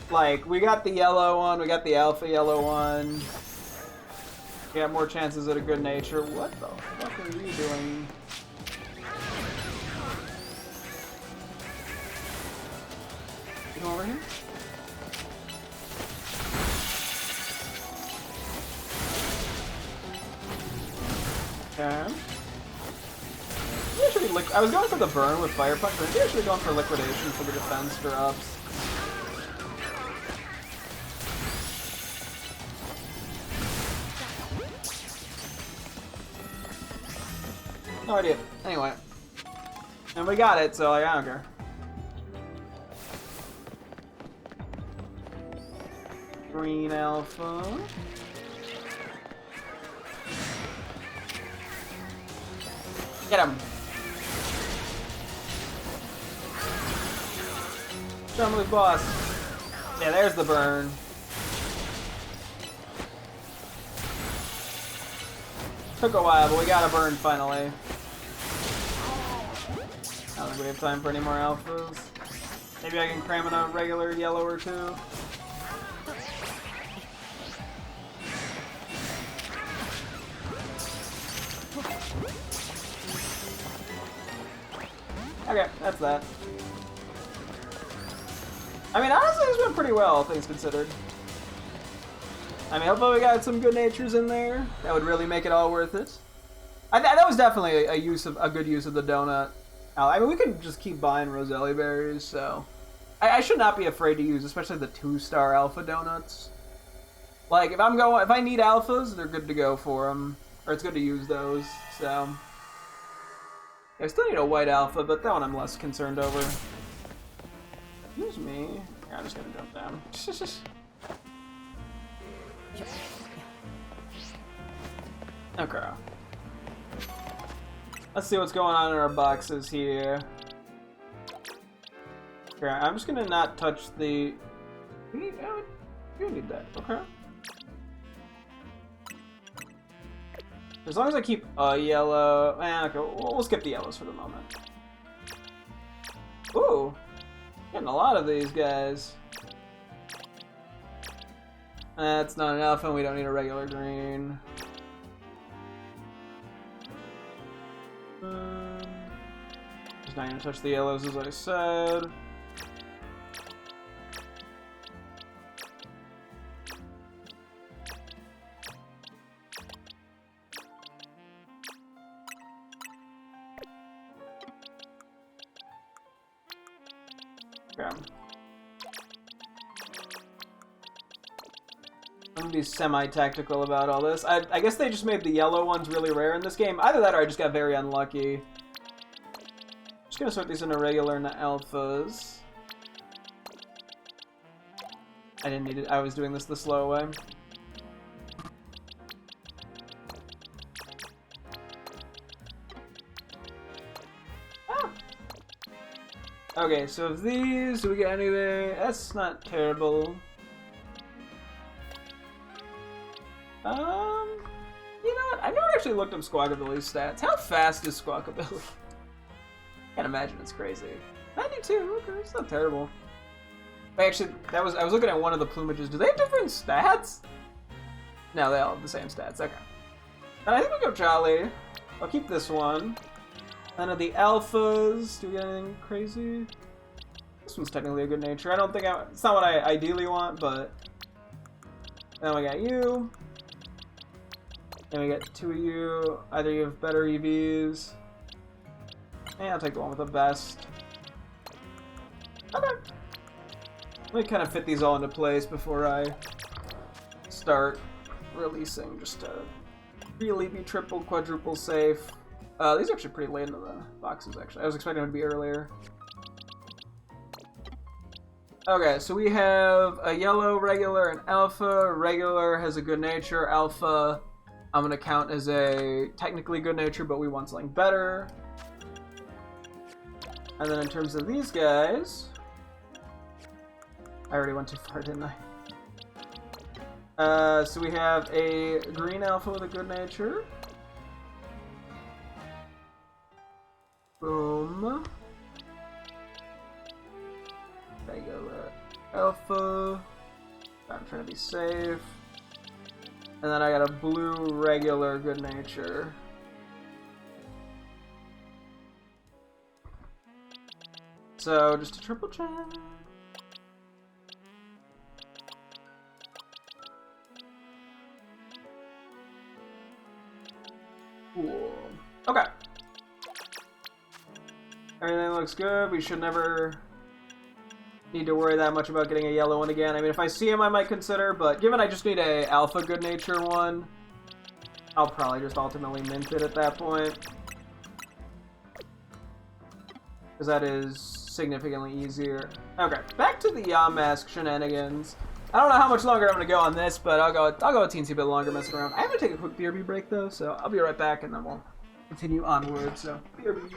like, we got the yellow one, we got the alpha yellow one. We got more chances at a good nature. What the fuck are you doing? You come over here? Okay. I was going for the burn with Fire Punch, but I'm actually going for Liquidation for the defense drops. No idea. Anyway. And we got it, so like, I don't care. Green alpha. Get him. Show me, boss. Yeah, there's the burn. Took a while, but we got a burn finally. I don't think we have time for any more alphas. Maybe I can cram in a regular yellow or two. Okay, that's that. I mean, honestly, this went pretty well, all things considered. I mean, hopefully we got some good natures in there. That would really make it all worth it. That was definitely a good use of the donut. I mean, we could just keep buying Roselli berries, so I should not be afraid to use, especially the 2-star alpha donuts. Like, if I need alphas, they're good to go for them, or it's good to use those. So yeah, I still need a white alpha, but that one I'm less concerned over. Excuse me. Yeah, I'm just gonna jump down. Okay. Let's see what's going on in our boxes here. Okay, I'm just gonna not touch the... You need that, okay. As long as I keep a yellow... okay, we'll skip the yellows for the moment. Ooh! Getting a lot of these guys. That's not enough, and we don't need a regular green. Just not gonna touch the yellows, as I said. Okay. I'm gonna be semi-tactical about all this. I guess they just made the yellow ones really rare in this game. Either that or I just got very unlucky. Just gonna sort these into regular and alphas. I didn't need it. I was doing this the slow way. Ah. Okay, so of these, do we get anything? That's not terrible. You know what? I've never actually looked up Squawkabilly's stats. How fast is Squawkabilly? Can't imagine, it's crazy. 92, okay, it's not terrible. Actually, I was looking at one of the plumages. Do they have different stats? No, they all have the same stats, okay. And I think we'll go Jolly. I'll keep this one. And of the alphas, do we get anything crazy? This one's technically a good nature. I don't think it's not what I ideally want, but then we got you. Then we get 2 of you. Either you have better EVs. And I'll take the one with the best. Okay. Let me kind of fit these all into place before I start releasing, just to really be triple, quadruple safe. These are actually pretty late into the boxes, actually. I was expecting them to be earlier. Okay, so we have a yellow, regular, and alpha. Regular has a good nature. Alpha, I'm going to count as a technically good nature, but we want something better. And then in terms of these guys, I already went too far, didn't I? So we have a green alpha with a good nature. Boom. Regular alpha. I'm trying to be safe. And then I got a blue regular good nature. So just a triple check. Cool. Okay. Everything looks good. We should never need to worry that much about getting a yellow one again. I mean, if I see him, I might consider, but given I just need a alpha good nature one, I'll probably just ultimately mint it at that point. Because that is significantly easier. Okay, back to the Yamask shenanigans. I don't know how much longer I'm going to go on this, but I'll go a teensy bit longer messing around. I have to take a quick BRB break, though, so I'll be right back, and then we'll continue onward, so BRB.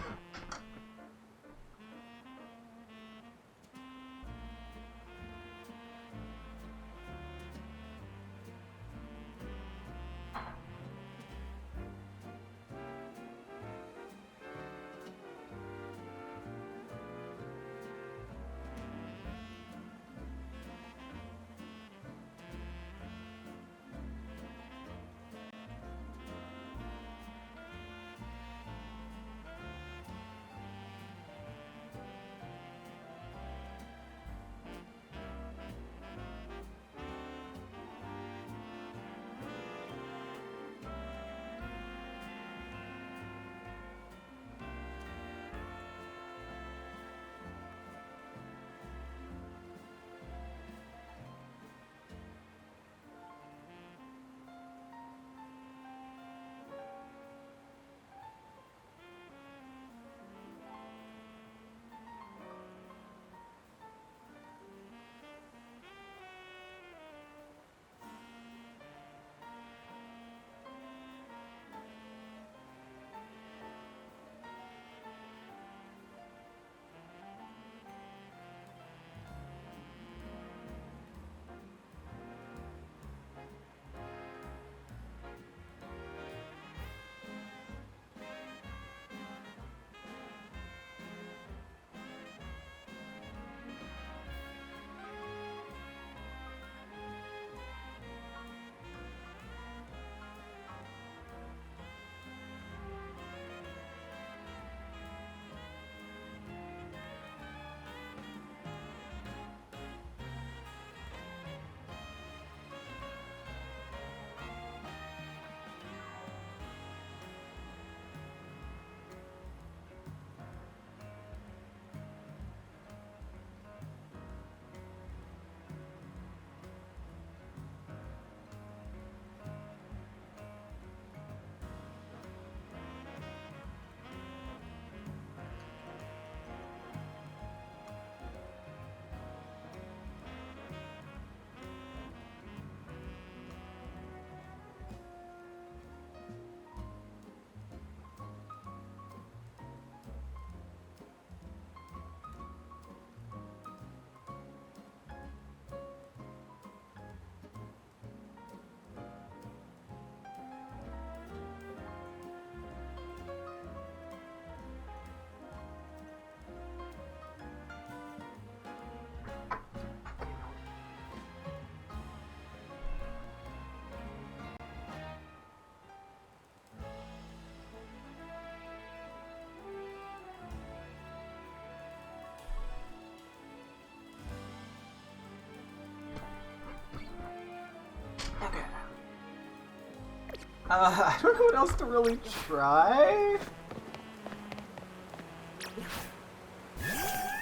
I don't know what else to really try.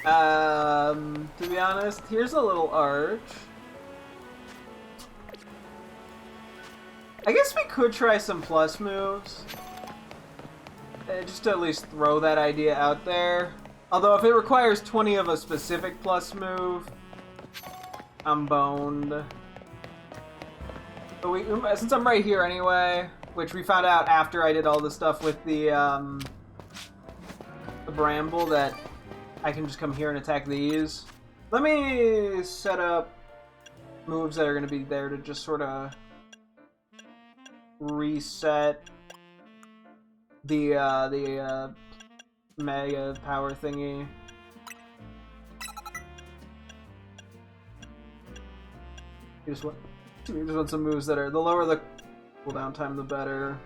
To be honest, here's a little arch. I guess we could try some plus moves. Just to at least throw that idea out there. Although if it requires 20 of a specific plus move, I'm boned. But since I'm right here anyway, which we found out after I did all the stuff with the bramble, that I can just come here and attack these. Let me set up moves that are going to be there to just sort of reset the mega power thingy. You just want some moves that are, the lower the cooldown time, the better.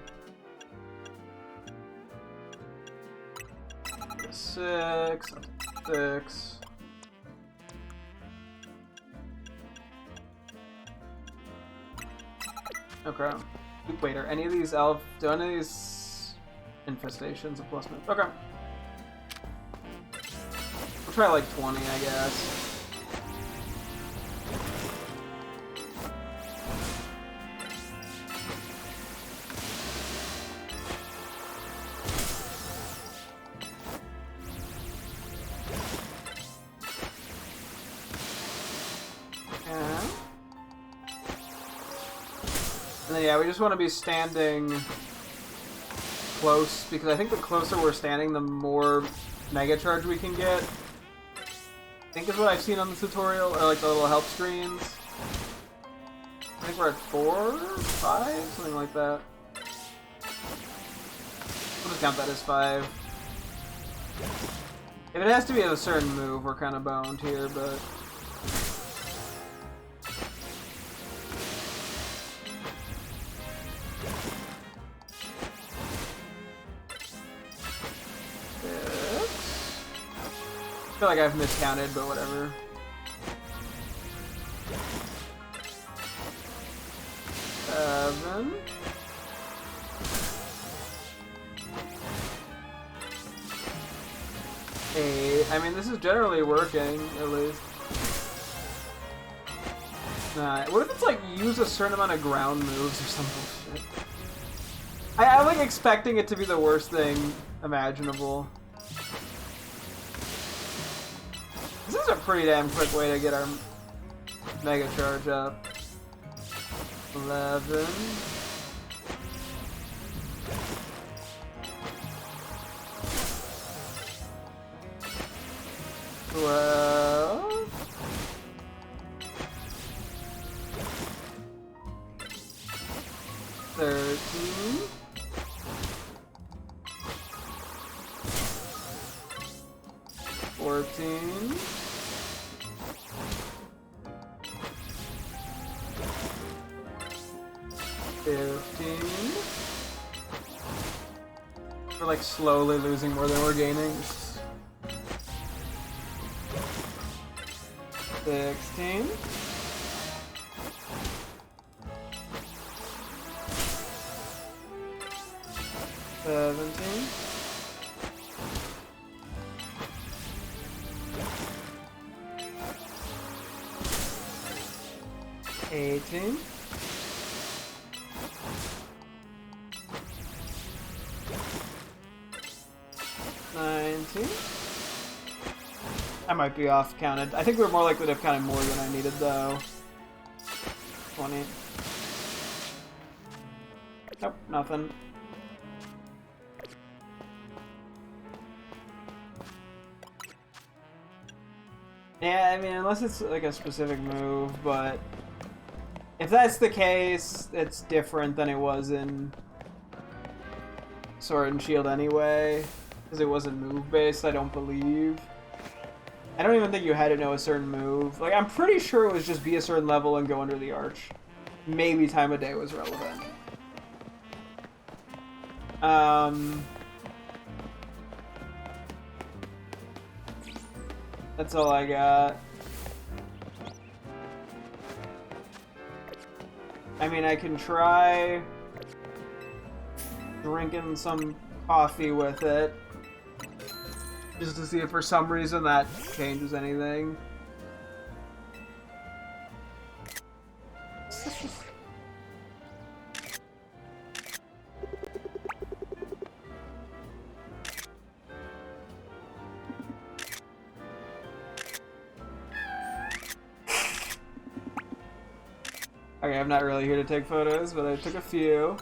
6, 6. Okay. Wait, are any of these do any of these infestations a plus move? Okay. We'll try like 20, I guess. Yeah, we just want to be standing close, because I think the closer we're standing, the more Mega Charge we can get. I think is what I've seen on the tutorial, or like the little help screens. I think we're at 4, 5, something like that. We'll just count that as 5. If it has to be a certain move, we're kind of boned here, but... I feel like I've miscounted, but whatever. Seven. 8. I mean, this is generally working, at least. 9. What if it's like use a certain amount of ground moves or some bullshit? I'm like expecting it to be the worst thing imaginable. This is a pretty damn quick way to get our Mega Charge up. 11. 12. 13. 14. 15. We're like slowly losing more than we're gaining. 16. 17. 18. 19. I might be off counted. I think we're more likely to have counted more than I needed, though. 20. Nope, nothing. Yeah, I mean, unless it's like a specific move, but if that's the case, it's different than it was in Sword and Shield anyway, because it wasn't move-based, I don't believe. I don't even think you had to know a certain move. Like, I'm pretty sure it was just be a certain level and go under the arch. Maybe time of day was relevant. That's all I got. I mean, I can try drinking some coffee with it. Just to see if for some reason that changes anything. Okay, I'm not really here to take photos, but I took a few.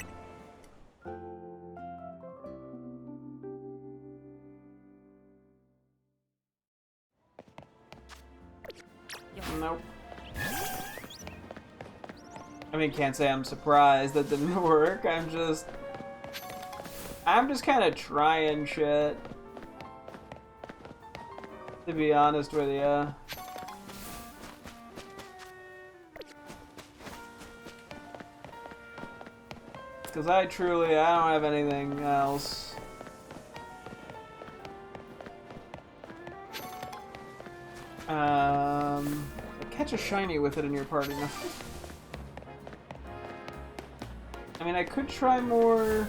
Nope. I mean, can't say I'm surprised that didn't work. I'm just kind of trying shit. To be honest with you. Because I don't have anything else. Catch a shiny with it in your party. No. I mean, I could try more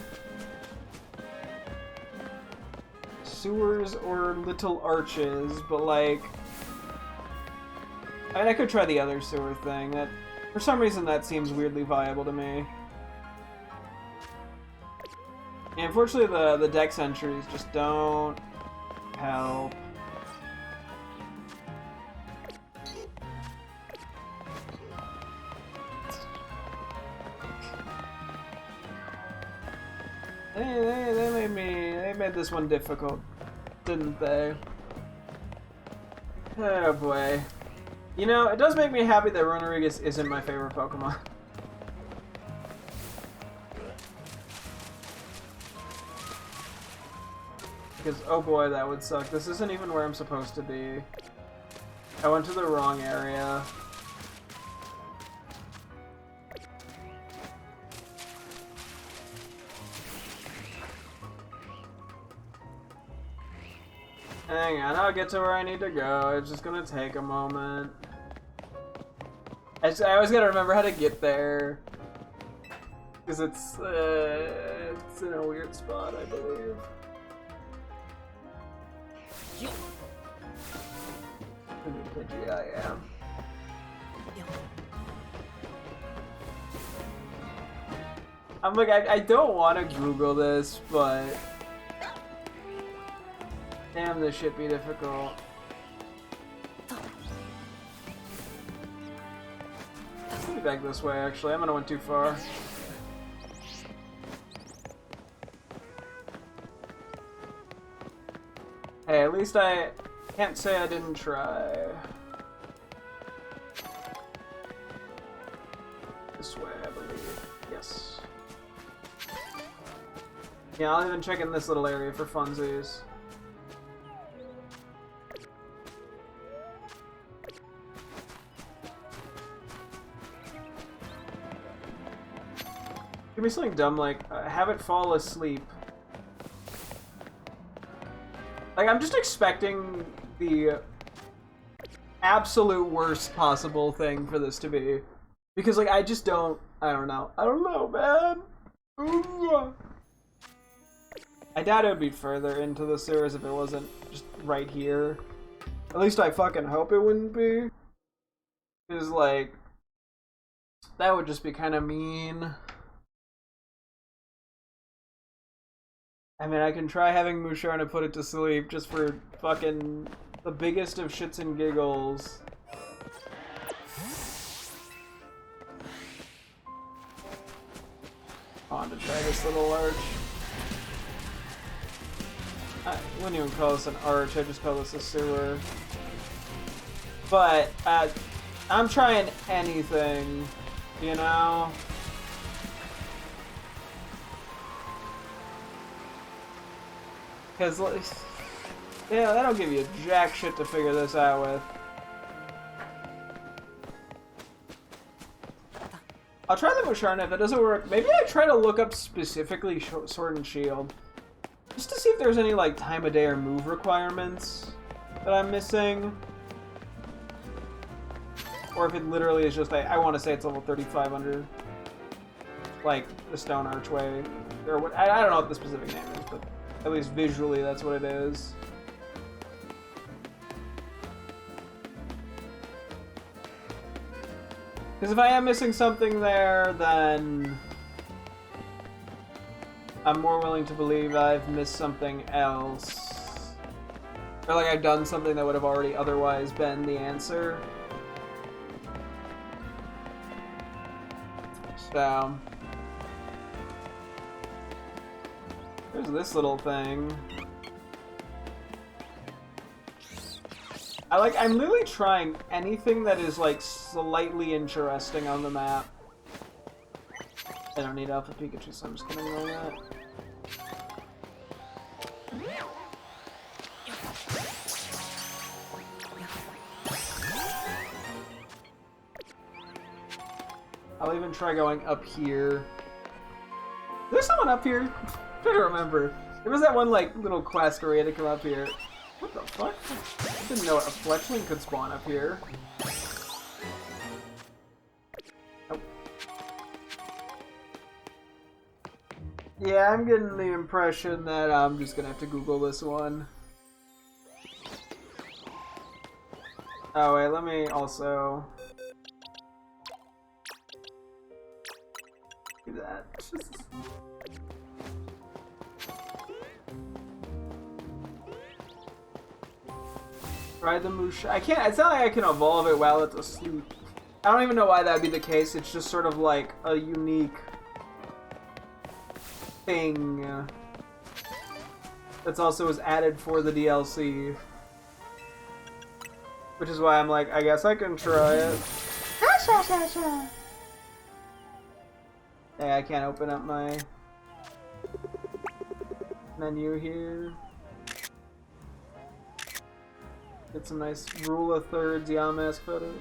sewers or little arches, but like, I mean, I could try the other sewer thing. That, for some reason, that seems weirdly viable to me. And unfortunately, the dex entries just don't help. They made this one difficult, didn't they? Oh boy. You know, it does make me happy that Runerigus isn't my favorite Pokemon. Because, oh boy, that would suck. This isn't even where I'm supposed to be. I went to the wrong area. Hang on, I'll get to where I need to go. It's just gonna take a moment. I always gotta remember how to get there. Because it's in a weird spot, I believe. Pidgey I am. I'm like, I don't want to Google this, but damn, this shit be difficult. Let me back this way, actually. I'm gonna went too far. Hey, at least I can't say I didn't try. This way, I believe. Yes. Yeah, I'll even check in this little area for funsies. Give me something dumb like, have it fall asleep. Like, I'm just expecting the absolute worst possible thing for this to be. Because, like, I don't know, man. Ooh. I doubt it would be further into the sewers if it wasn't just right here. At least I fucking hope it wouldn't be. Because, like, that would just be kind of mean. I mean, I can try having Musharna put it to sleep just for fucking the biggest of shits and giggles. On to try this little arch. I wouldn't even call this an arch, I just call this a sewer. But, I'm trying anything, you know? Because, yeah, that'll give you jack shit to figure this out with. I'll try the Musharna. If it doesn't work, maybe I try to look up specifically Sword and Shield. Just to see if there's any, like, time of day or move requirements that I'm missing. Or if it literally is just, I want to say it's level 3500. like the stone archway, or what? I don't know what the specific name is, but at least visually, that's what it is. Because if I am missing something there, then I'm more willing to believe I've missed something else. Or like I've done something that would have already otherwise been the answer. So there's this little thing. I'm literally trying anything that is like slightly interesting on the map. I don't need Alpha Pikachu, so I'm just gonna ignore that. I'll even try going up here. There's someone up here? I don't remember. There was that one like little quest where we had to come up here. What the fuck? I didn't know a fletchling could spawn up here. Oh. Yeah, I'm getting the impression that I'm just gonna have to Google this one. Oh wait, let me also do that. Ride the Musha. I can't. It's not like I can evolve it while it's asleep. I don't even know why that would be the case. It's just sort of like a unique thing that's also was added for the DLC, which is why I'm like, I guess I can try it. Hey, I can't open up my menu here. Get some nice rule of thirds Yamask photos.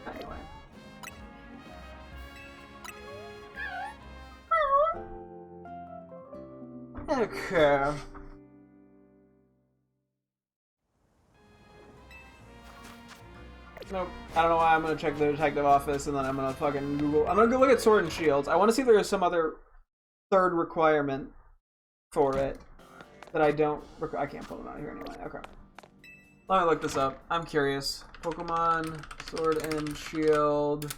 Anyway. Okay. Nope. I don't know why I'm gonna check the detective office and then I'm gonna fucking Google. I'm gonna go look at Sword and Shields. I want to see if there's some other third requirement for it that I don't. I can't pull them out here anyway. Okay. Let me look this up. I'm curious. Pokemon Sword and Shield.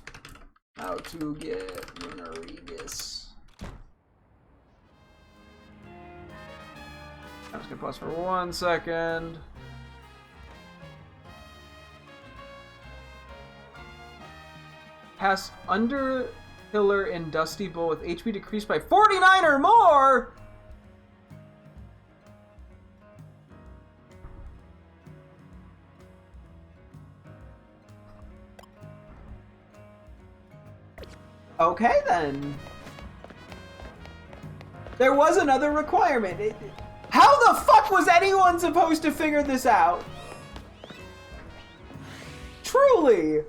How to get Lunarigus. I'm just gonna pause for 1 second. Pass under Pillar in Dusty Bowl with HP decreased by 49 or more! Okay then. There was another requirement. How the fuck was anyone supposed to figure this out? Truly.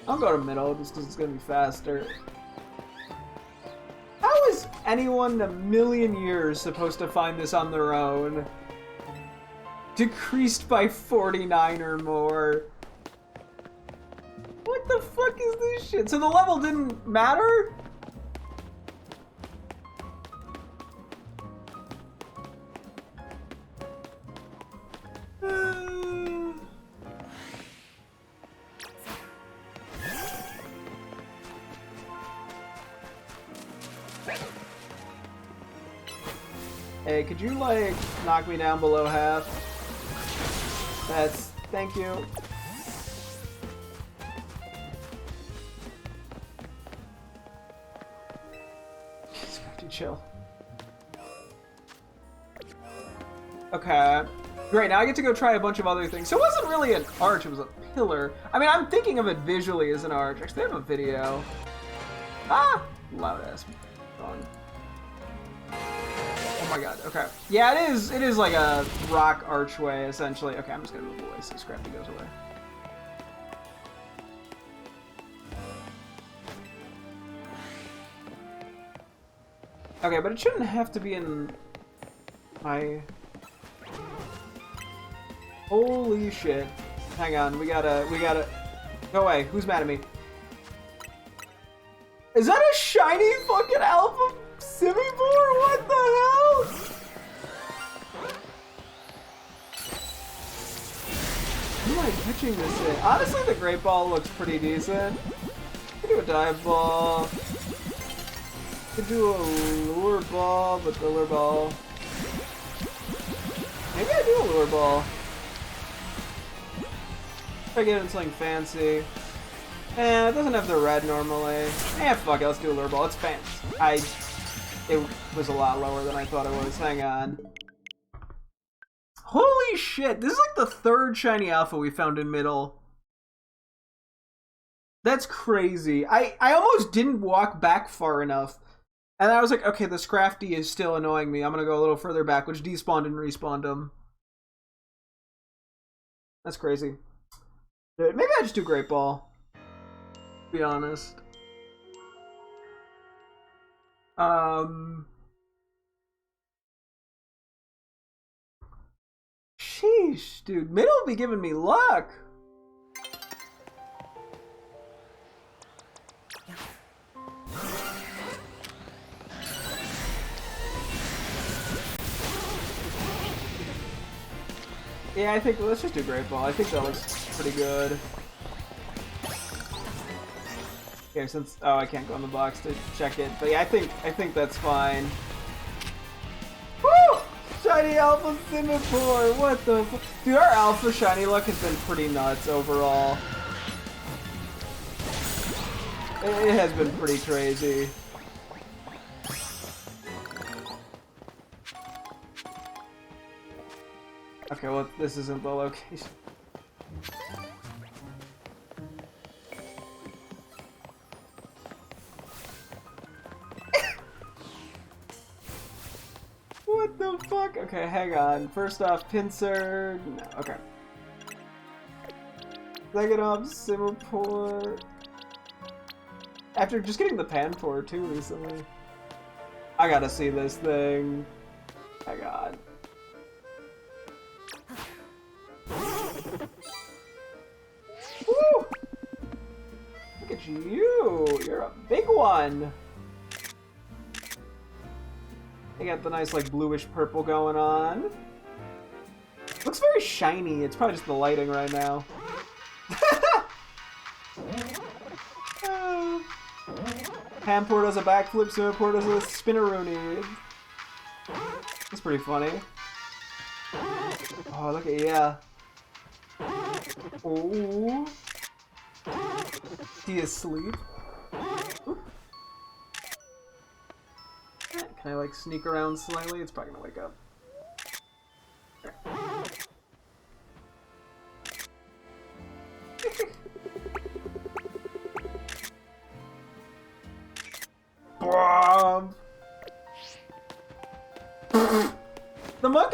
I'll go to middle just because it's going to be faster. How is anyone in a million years supposed to find this on their own? Decreased by 49 or more. What the fuck is this shit? So the level didn't matter? Hey, could you, like, knock me down below half? Thank you. Chill. Okay. Great, now I get to go try a bunch of other things. So it wasn't really an arch, it was a pillar. I mean, I'm thinking of it visually as an arch. Actually, they have a video. Ah! Loud ass phone. Oh my god, okay. Yeah, it is like a rock archway, essentially. Okay, I'm just gonna move away so Scrappy goes away. Okay, but it shouldn't have to be in my... Holy shit. Hang on, we gotta... Go away. Who's mad at me? Is that a shiny fucking alpha Simipour? What the hell? Who am I catching this in? Honestly, the Great Ball looks pretty decent. I could do a Dive Ball. I could do a Lure Ball, but the Lure Ball... Maybe I do a Lure Ball. If I get into something fancy. It doesn't have the red normally. Fuck it, let's do a Lure Ball. It's fancy. It was a lot lower than I thought it was. Hang on. Holy shit, this is like the third shiny alpha we found in middle. That's crazy. I almost didn't walk back far enough. And I was like, okay, the Scrafty is still annoying me. I'm gonna go a little further back, which despawned and respawned him. That's crazy. Dude, maybe I just do Great Ball. To be honest. Sheesh, dude. Middle will be giving me luck. Yeah, I think let's just do Great Ball. I think that looks pretty good. Okay, since I can't go in the box to check it, but yeah, I think that's fine. Woo! Shiny Alpha Simipour, what the fuck? Dude, our Alpha Shiny luck has been pretty nuts overall. It has been pretty crazy. Okay, well, this isn't the location. What the fuck? Okay, hang on. First off, Pinsir. No, okay. Second off, Simipour. After just getting the Panpour too recently. I gotta see this thing. My god. Woo! Look at you! You're a big one! You got the nice, like, bluish purple going on. Looks very shiny. It's probably just the lighting right now. Panpour does a backflip, Simipour does a spinneroonie. That's pretty funny. Oh, look at yeah. Oh. He is asleep. Ooh. Can I like sneak around slightly? It's probably gonna wake up.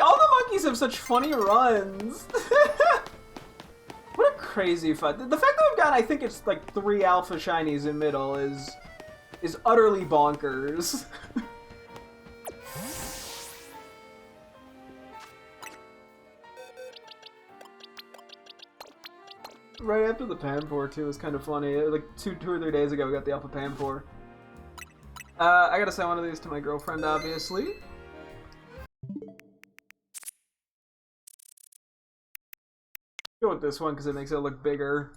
All the monkeys have such funny runs. What a crazy fight. The fact that we've got, I think it's like 3 alpha shinies in middle is utterly bonkers. Right after the Panpour too is kind of funny. Like two or 3 days ago we got the alpha Panpour. I gotta send one of these to my girlfriend, obviously. Go with this one because it makes it look bigger.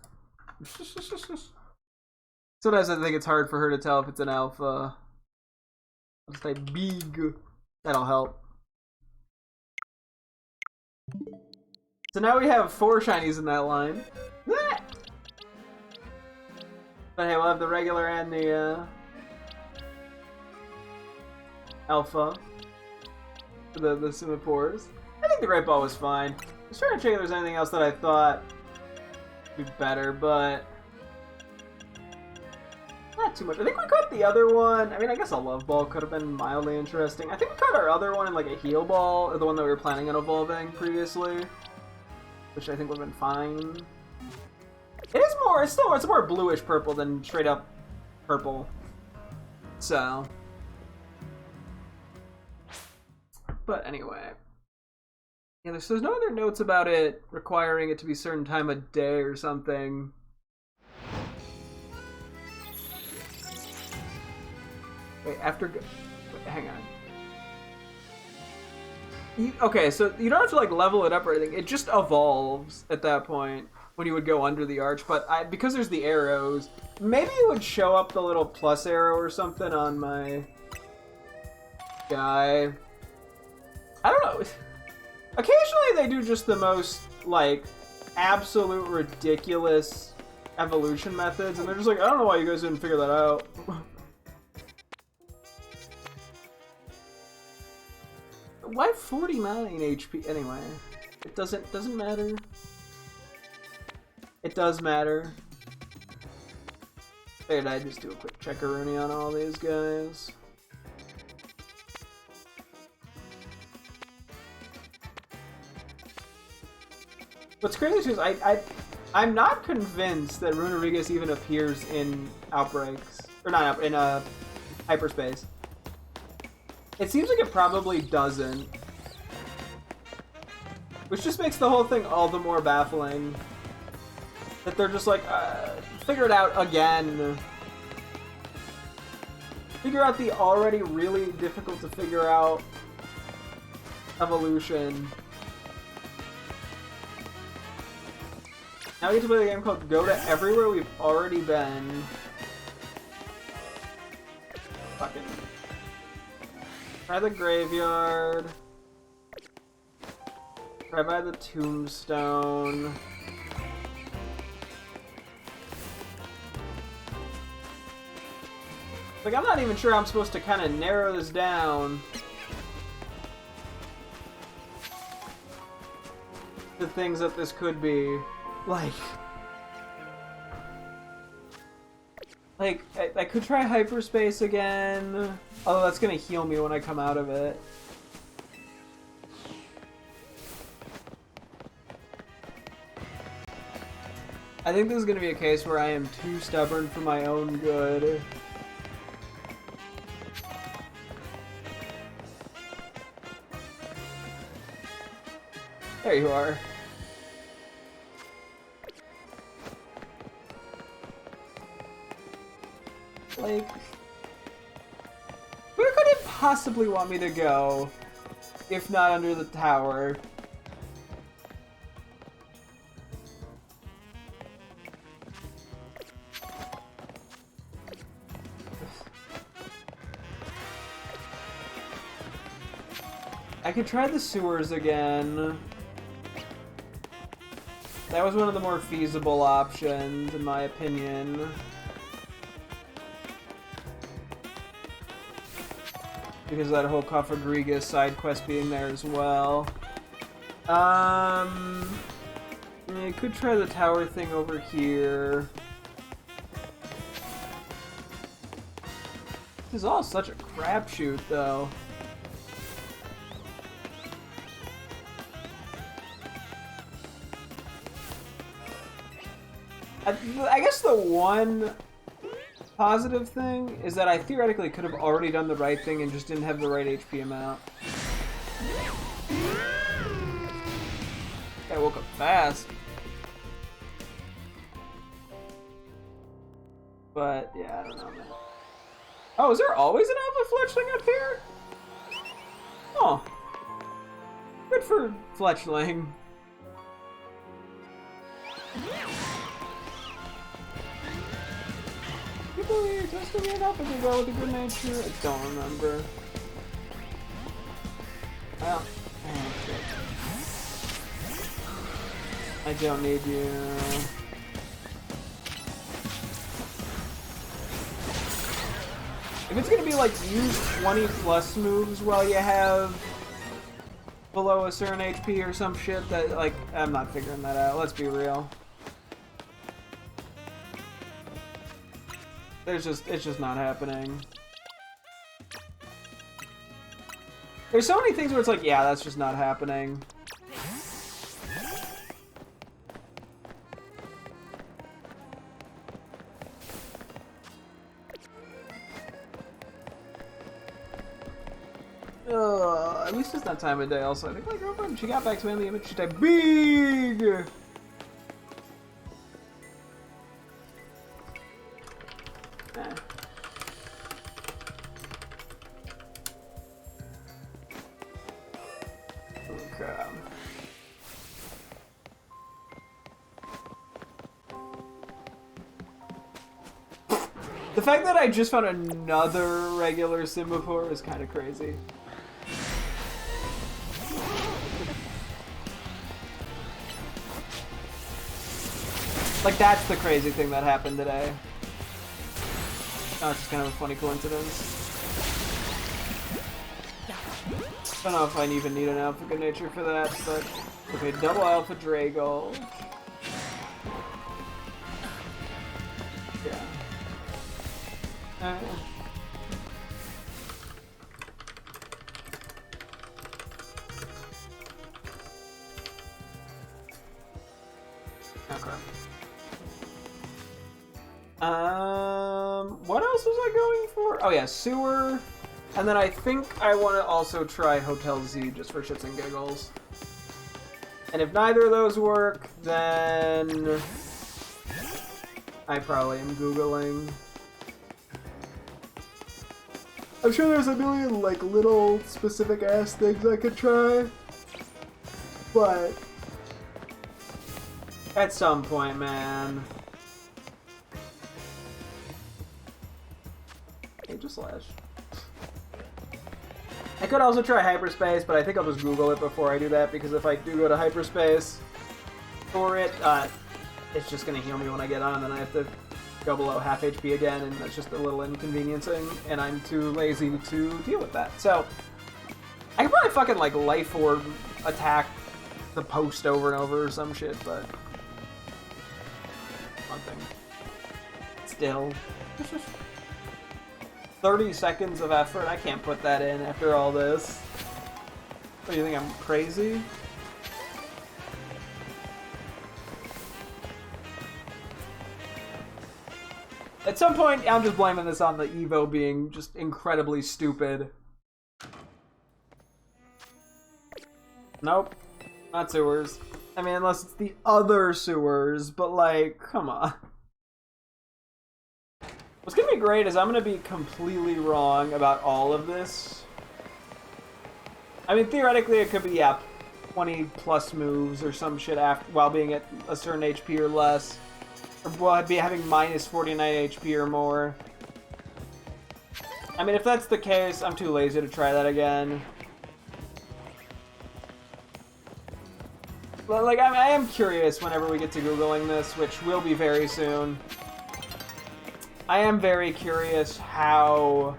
Sometimes I think it's hard for her to tell if it's an alpha. I'll just type big. That'll help. So now we have 4 shinies in that line. But hey, we'll have the regular and the alpha. The Simipours. I think the Great Ball was fine. I was trying to check if there's anything else that I thought would be better, but not too much. I think we caught the other one. I mean, I guess a Love Ball could have been mildly interesting. I think we caught our other one in like a Heal Ball, or the one that we were planning on evolving previously, which I think would have been fine. It is more, it's more bluish purple than straight up purple. So. But anyway. Yeah, there's no other notes about it requiring it to be a certain time of day or something. Wait, wait, hang on. Okay, so you don't have to like level it up or anything. It just evolves at that point when you would go under the arch. But because there's the arrows, maybe it would show up the little plus arrow or something on my guy. I don't know. Occasionally they do just the most like absolute ridiculous evolution methods, and they're just like, I don't know why you guys didn't figure that out. Why 49 HP anyway? It doesn't matter. It does matter. Figured I'd just do a quick checkaroonie on all these guys. What's crazy too is I'm not convinced that Runerigus even appears in Outbreaks. Or not in Hyperspace. It seems like it probably doesn't. Which just makes the whole thing all the more baffling. That they're just like, figure it out again. Figure out the already really difficult to figure out evolution. Now we get to play the game called Go to Everywhere We've Already Been. Fucking. Try the graveyard. Try by the tombstone. Like, I'm not even sure I'm supposed to kind of narrow this down. The things that this could be. Like, I could try Hyperspace again. Although that's gonna heal me when I come out of it. I think this is gonna be a case where I am too stubborn for my own good. There you are. Like, where could it possibly want me to go, if not under the tower? I could try the sewers again. That was one of the more feasible options, in my opinion. Because of that whole Cofagrigus side quest being there as well. You could try the tower thing over here. This is all such a crapshoot, though. I guess the one positive thing is that I theoretically could have already done the right thing and just didn't have the right HP amount. I woke up fast. But, yeah, I don't know, man. Oh, is there always an Alpha Fletchling up here? Oh. Good for Fletchling. People here testing it up as well with a good nature. I don't remember. Well, oh shit. I don't need you. If it's gonna be like use 20 plus moves while you have below a certain HP or some shit, that like I'm not figuring that out. Let's be real. It's just not happening. There's so many things where it's like, yeah, that's just not happening. At least it's that time of day also. I think my girlfriend, she got back to me in the image, she typed big! Okay. The fact that I just found another regular Semaphore is kind of crazy. Like, that's the crazy thing that happened today. Oh, it's just kind of a funny coincidence. I don't know if I even need an Alpha Good Nature for that, but... Okay, double Alpha Drago. Yeah. Okay. What else was I going for? Oh yeah, sewer. And then I think I want to also try Hotel Z just for shits and giggles. And if neither of those work, then I probably am Googling. I'm sure there's a million like little specific ass things I could try. But at some point, man. Slash. I could also try hyperspace, but I think I'll just Google it before I do that, because if I do go to hyperspace for it, it's just going to heal me when I get on, and then I have to go below half HP again, and that's just a little inconveniencing, and I'm too lazy to deal with that. So, I could probably fucking, like, Life Orb attack the post over and over or some shit, but... one thing. Still. 30 seconds of effort? I can't put that in after all this. What, do you think I'm crazy? At some point, I'm just blaming this on the Evo being just incredibly stupid. Nope. Not sewers. I mean, unless it's the other sewers, but like, come on. What's gonna be great is I'm gonna be completely wrong about all of this. I mean, theoretically, it could be, yeah, 20 plus moves or some shit after, while being at a certain HP or less. Or while I'd be having minus 49 HP or more. I mean, if that's the case, I'm too lazy to try that again. But, like, I am curious whenever we get to Googling this, which will be very soon. I am very curious how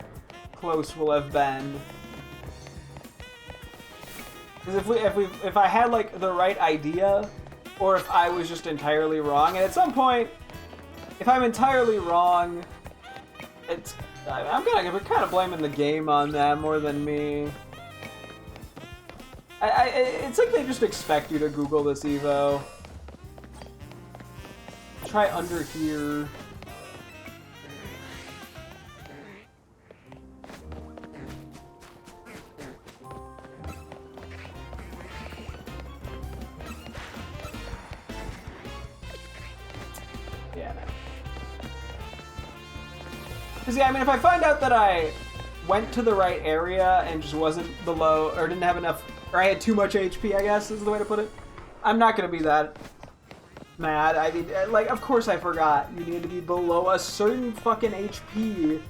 close we'll have been. Because if I had like the right idea, or if I was just entirely wrong, and at some point, if I'm entirely wrong, I'm kind of blaming the game on that more than me. It's like they just expect you to Google this Evo. Try under here. Because, yeah, I mean, if I find out that I went to the right area and just wasn't below, or didn't have enough, or I had too much HP, I guess, is the way to put it, I'm not going to be that mad. I mean, like, of course I forgot. You need to be below a certain fucking HP.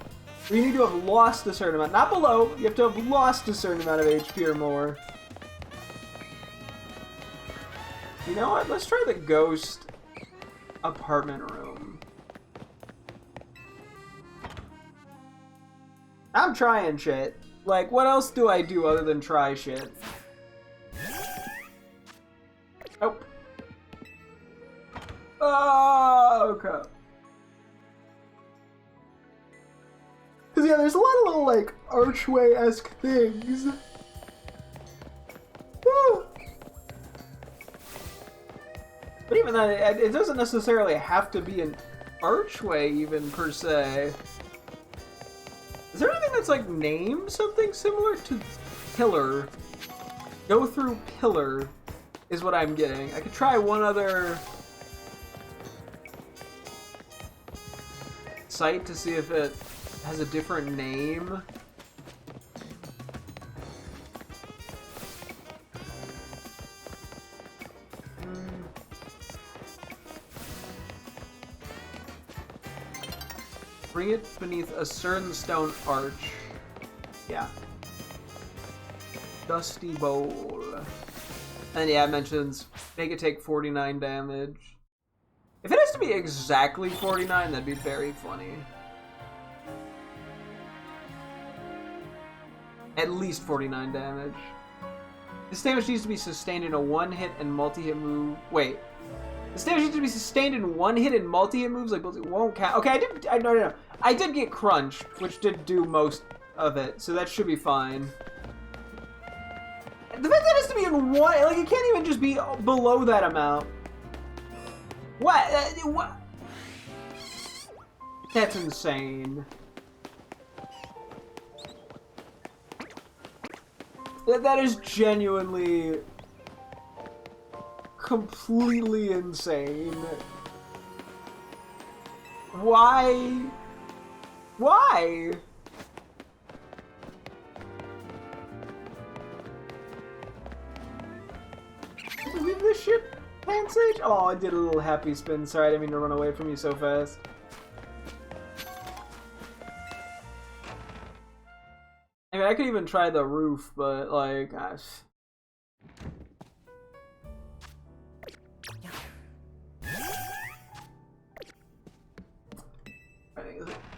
Or you need to have lost a certain amount. Not below, you have to have lost a certain amount of HP or more. You know what? Let's try the ghost apartment room. I'm trying shit. Like, what else do I do other than try shit? Oh. Oh, okay. Because, yeah, there's a lot of little, like, archway-esque things. Woo. But even then, it doesn't necessarily have to be an archway, even, per se. Is there anything that's, like, named something similar to Pillar? Go through Pillar is what I'm getting. I could try one other site to see if it has a different name. Bring it beneath a certain stone arch. Yeah. Dusty Bowl. And yeah, it mentions make it take 49 damage. If it has to be exactly 49, that'd be very funny. At least 49 damage. This damage needs to be sustained in a one-hit and multi-hit move. Wait. This damage needs to be sustained in one hit and multi-hit moves, like it won't count. Okay, no. I did get crunch, which did do most of it, so that should be fine. The fact that it has to be in one, like it can't even just be below that amount. What? What? That's insane. That is genuinely completely insane. Why? Why? Leave this shit, Pansage? Oh, I did a little happy spin. Sorry, I didn't mean to run away from you so fast. I mean, I could even try the roof, but like, gosh.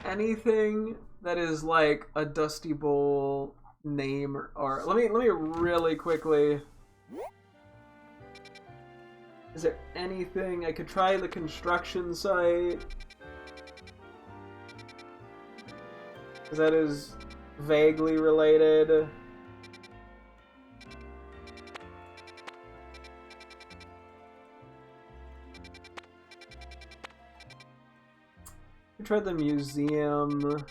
Anything that is like a Dusty Bowl name or let me really quickly. Is there anything I could try the construction site? Because that is vaguely related. I tried the museum.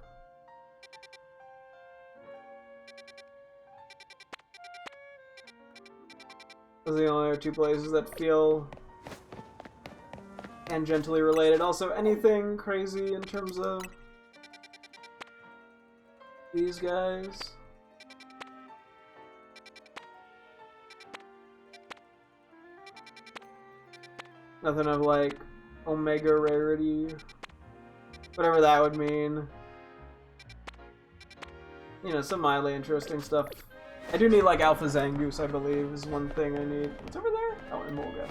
Those are the only two places that feel tangentially related. Also, anything crazy in terms of these guys? Nothing of like Omega rarity. Whatever that would mean. You know, some mildly interesting stuff. I do need like Alpha Zangoose, I believe, is one thing I need. What's over there? Oh, Emolga.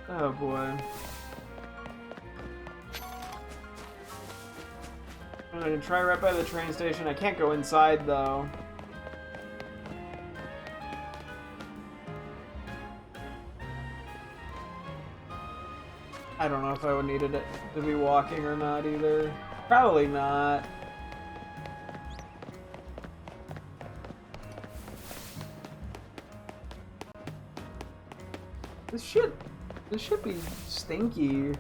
Oh boy. I'm gonna try right by the train station. I can't go inside though. I don't know if I would needed it to be walking or not either. Probably not. This should be stinky.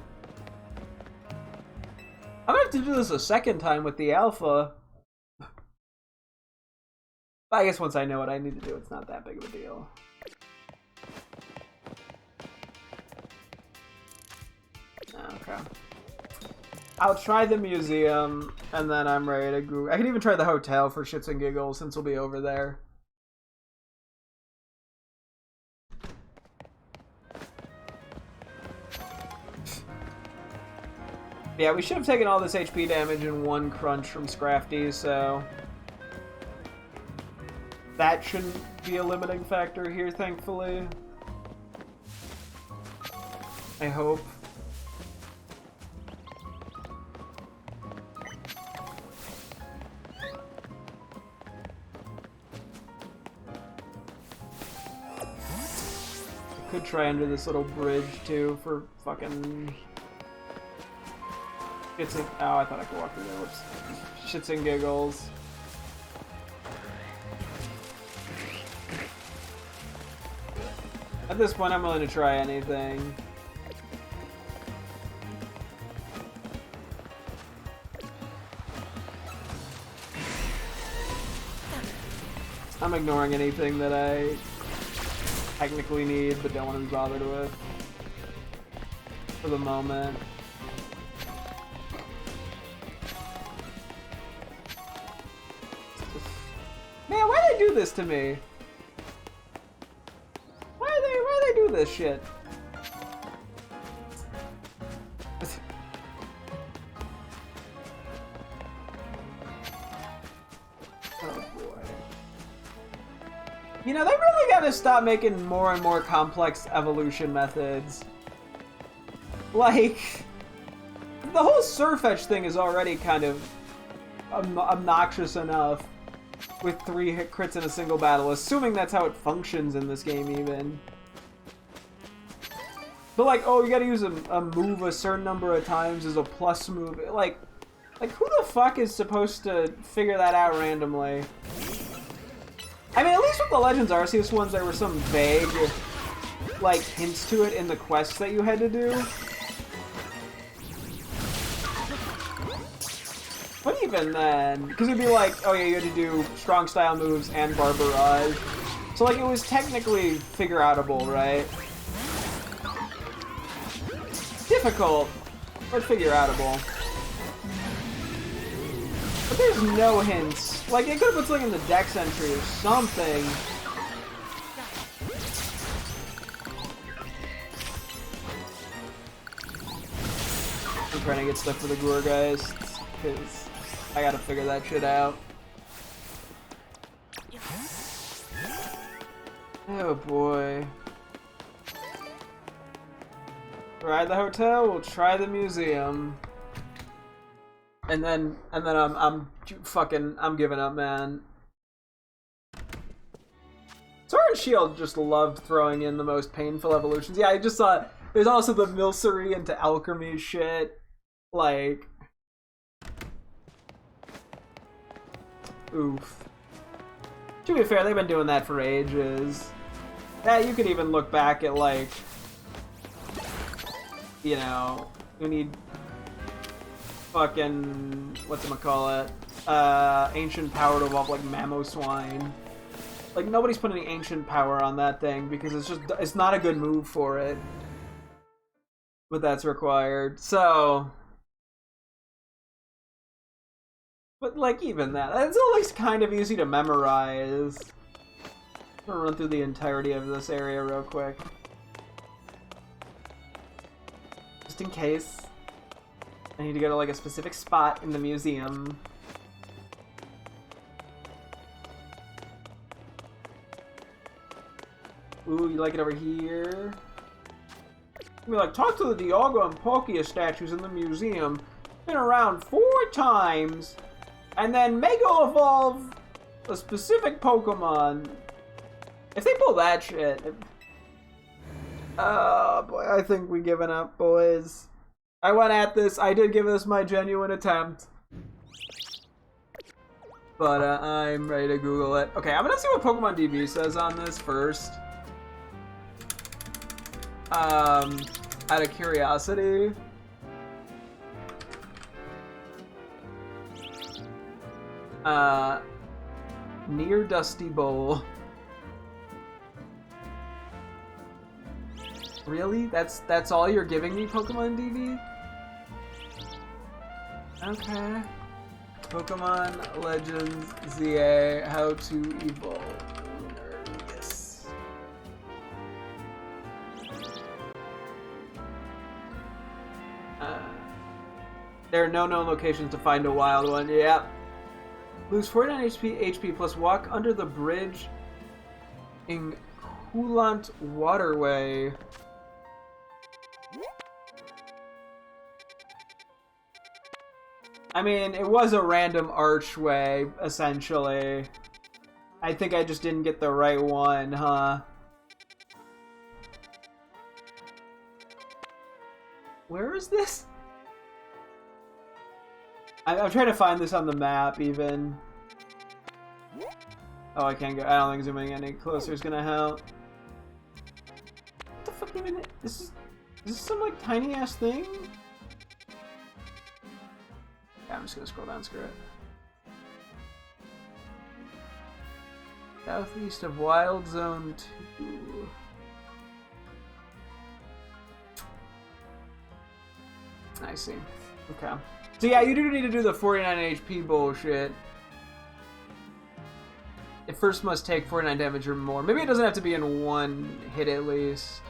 I'm gonna have to do this a second time with the alpha. I guess once I know what I need to do, it's not that big of a deal. Okay. I'll try the museum, and then I'm ready to go. I can even try the hotel for shits and giggles, since we'll be over there. Yeah, we should have taken all this HP damage in one crunch from Scrafty, so that shouldn't be a limiting factor here, thankfully. I hope. Could try under this little bridge too for fucking shits and oh, I thought I could walk through there. Whoops. Shits and giggles. At this point, I'm willing to try anything. I'm ignoring anything that I technically need, but don't want to be bothered with for the moment. Man, why do they do this to me? Why do they do this shit? You know, they really gotta stop making more and more complex evolution methods. Like, the whole Surfetch thing is already kind of obnoxious enough with 3 hit crits in a single battle, assuming that's how it functions in this game even. But like, oh, you gotta use a move a certain number of times as a plus move. Like who the fuck is supposed to figure that out randomly? I mean, at least with the Legends Arceus ones, there were some vague, like, hints to it in the quests that you had to do. But even then, because it'd be like, oh yeah, you had to do strong style moves and Barbarage. So like, it was technically figure-outable, right? Difficult, but figure-outable. But there's no hints. Like, it could have put something in the Dex entry or something. I'm trying to get stuff for the Gourgeist, because I gotta figure that shit out. Oh boy. Ride the hotel, we'll try the museum. And then I'm giving up, man. Sword and Shield just loved throwing in the most painful evolutions. Yeah, I just saw there's also the Milcery into Alchemy shit. Like, oof. To be fair, they've been doing that for ages. Yeah, you could even look back at, like, you know, you need fucking, whatchamacallit, ancient power to evolve, like, Mamoswine. Like, nobody's put any ancient power on that thing because it's not a good move for it. But that's required, so... But, like, even that, it's at least kind of easy to memorize. I'm gonna run through the entirety of this area real quick. Just in case. I need to go to, like, a specific spot in the museum. Ooh, you like it over here? Be like, talk to the Dialga and Palkia statues in the museum. Been around 4 times. And then Mega Evolve a specific Pokemon. If they pull that shit... Oh, boy, I think we've given up, boys. I went at this. I did give this my genuine attempt. But I'm ready to Google it. Okay, I'm gonna see what Pokemon DB says on this first. Out of curiosity. Near Dusty Bowl. Really? That's all you're giving me, Pokemon DB? Okay. Pokemon Legends ZA, how to evolve. Yes. There are no known locations to find a wild one. Yep. Lose 49 HP plus walk under the bridge in Coolant Waterway. I mean, it was a random archway, essentially. I think I just didn't get the right one, huh? Where is this? I'm trying to find this on the map, even. Oh, I can't go. I don't think zooming any closer is gonna help. What the fuck even? Is this some, like, tiny-ass thing? Yeah, I'm just gonna scroll down, screw it. Southeast of Wild Zone 2. I see. Okay. So yeah, you do need to do the 49 HP bullshit. It first must take 49 damage or more. Maybe it doesn't have to be in one hit at least.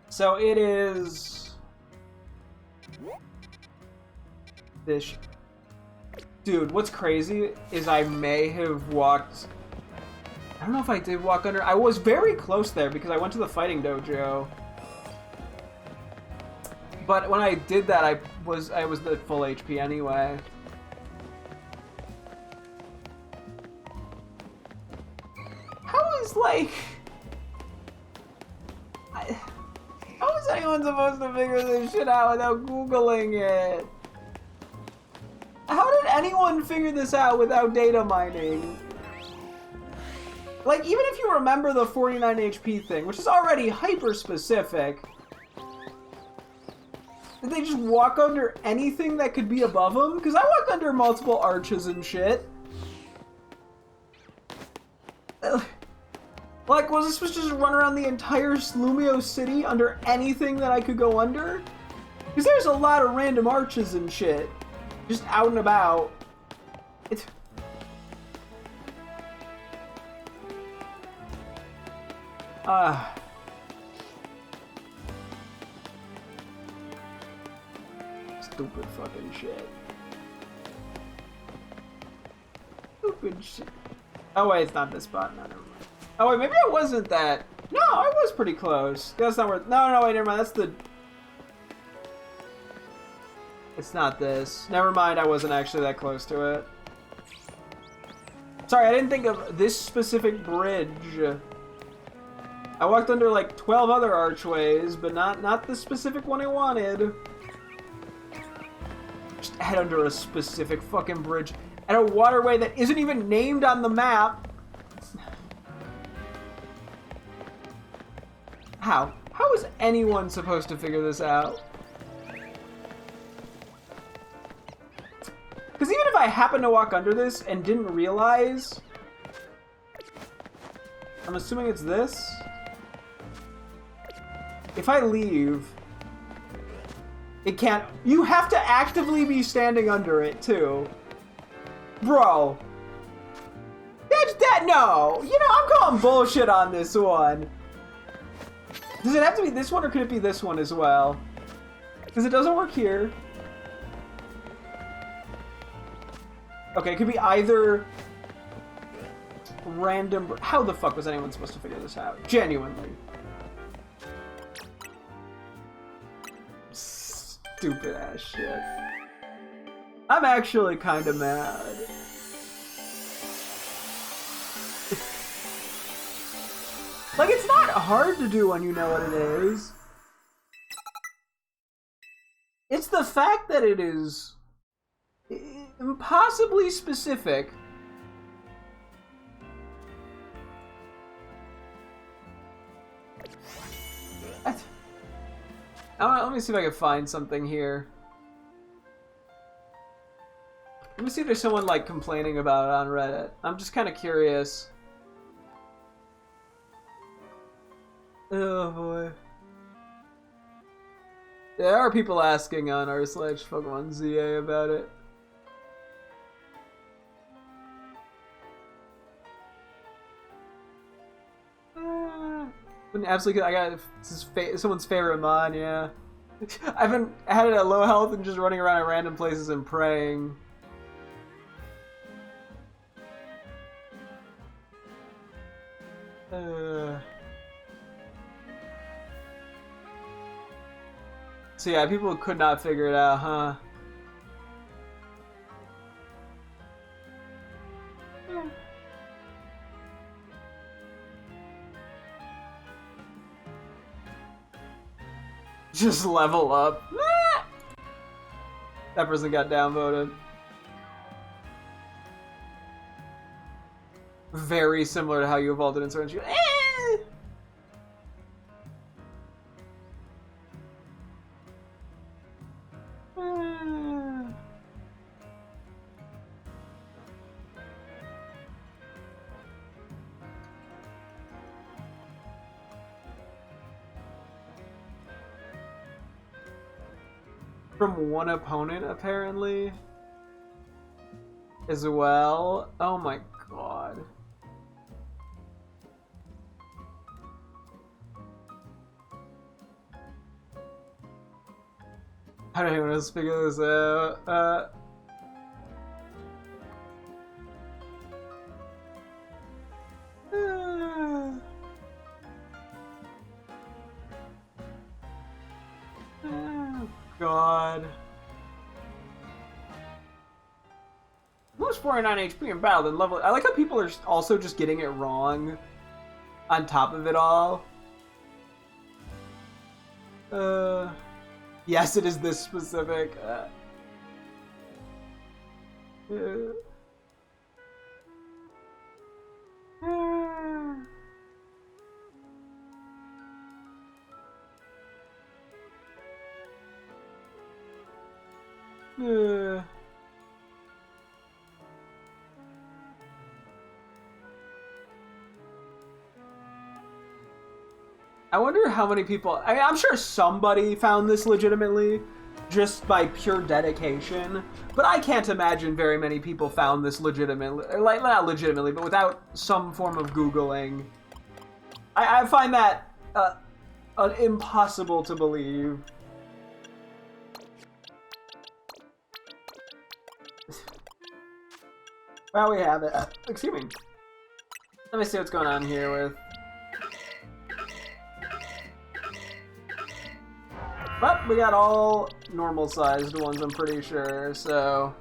So it is this. Dude, what's crazy is I may have walked... I don't know if I did walk under... I was very close there because I went to the fighting dojo. But when I did that, I was at full HP anyway. How is, like... How is anyone supposed to figure this shit out without Googling it? How did anyone figure this out without data mining? Like, even if you remember the 49 HP thing, which is already hyper-specific, did they just walk under anything that could be above them? Because I walked under multiple arches and shit. Like, was I supposed to just run around the entire Slumio city under anything that I could go under? Because there's a lot of random arches and shit. Just out and about. It's... Stupid fucking shit. Stupid shit. Oh wait, it's not this spot. No, never mind. Oh wait, maybe I wasn't that. No, I was pretty close. That's not where... No, wait, never mind. That's the... It's not this. Never mind, I wasn't actually that close to it. Sorry, I didn't think of this specific bridge. I walked under like 12 other archways, but not the specific one I wanted. Just head under a specific fucking bridge and a waterway that isn't even named on the map. How? How is anyone supposed to figure this out? Because even if I happened to walk under this and didn't realize... I'm assuming it's this. If I leave... It can't... You have to actively be standing under it, too. Bro. That's that... No! You know, I'm calling bullshit on this one. Does it have to be this one, or could it be this one as well? Because it doesn't work here. Okay, it could be either random... How the fuck was anyone supposed to figure this out? Genuinely. Stupid ass shit. I'm actually kind of mad. Like, it's not hard to do when you know what it is. It's the fact that it is impossibly specific. Let me see if I can find something here. Let me see if there's someone, like, complaining about it on Reddit. I'm just kind of curious. Oh, boy. There are people asking on r/Pokemon ZA about it. Absolutely, I got someone's favorite mod, yeah. I've been had it at low health and just running around at random places and praying. So yeah, people could not figure it out, huh? Just level up. That person got downvoted. Very similar to how you evolved it in Sword and Shield. From one opponent, apparently, as well. Oh my god. How did anyone else figure this out? God. Most 49 HP in battle, then level. I like how people are also just getting it wrong on top of it all. Yes, it is this specific. I wonder how many people. I'm sure somebody found this legitimately, just by pure dedication. But I can't imagine very many people found this legitimately, like not legitimately, but without some form of Googling. I find that impossible to believe. Well, we have it. Excuse me. Let me see what's going on here with. But we got all normal-sized ones, I'm pretty sure, so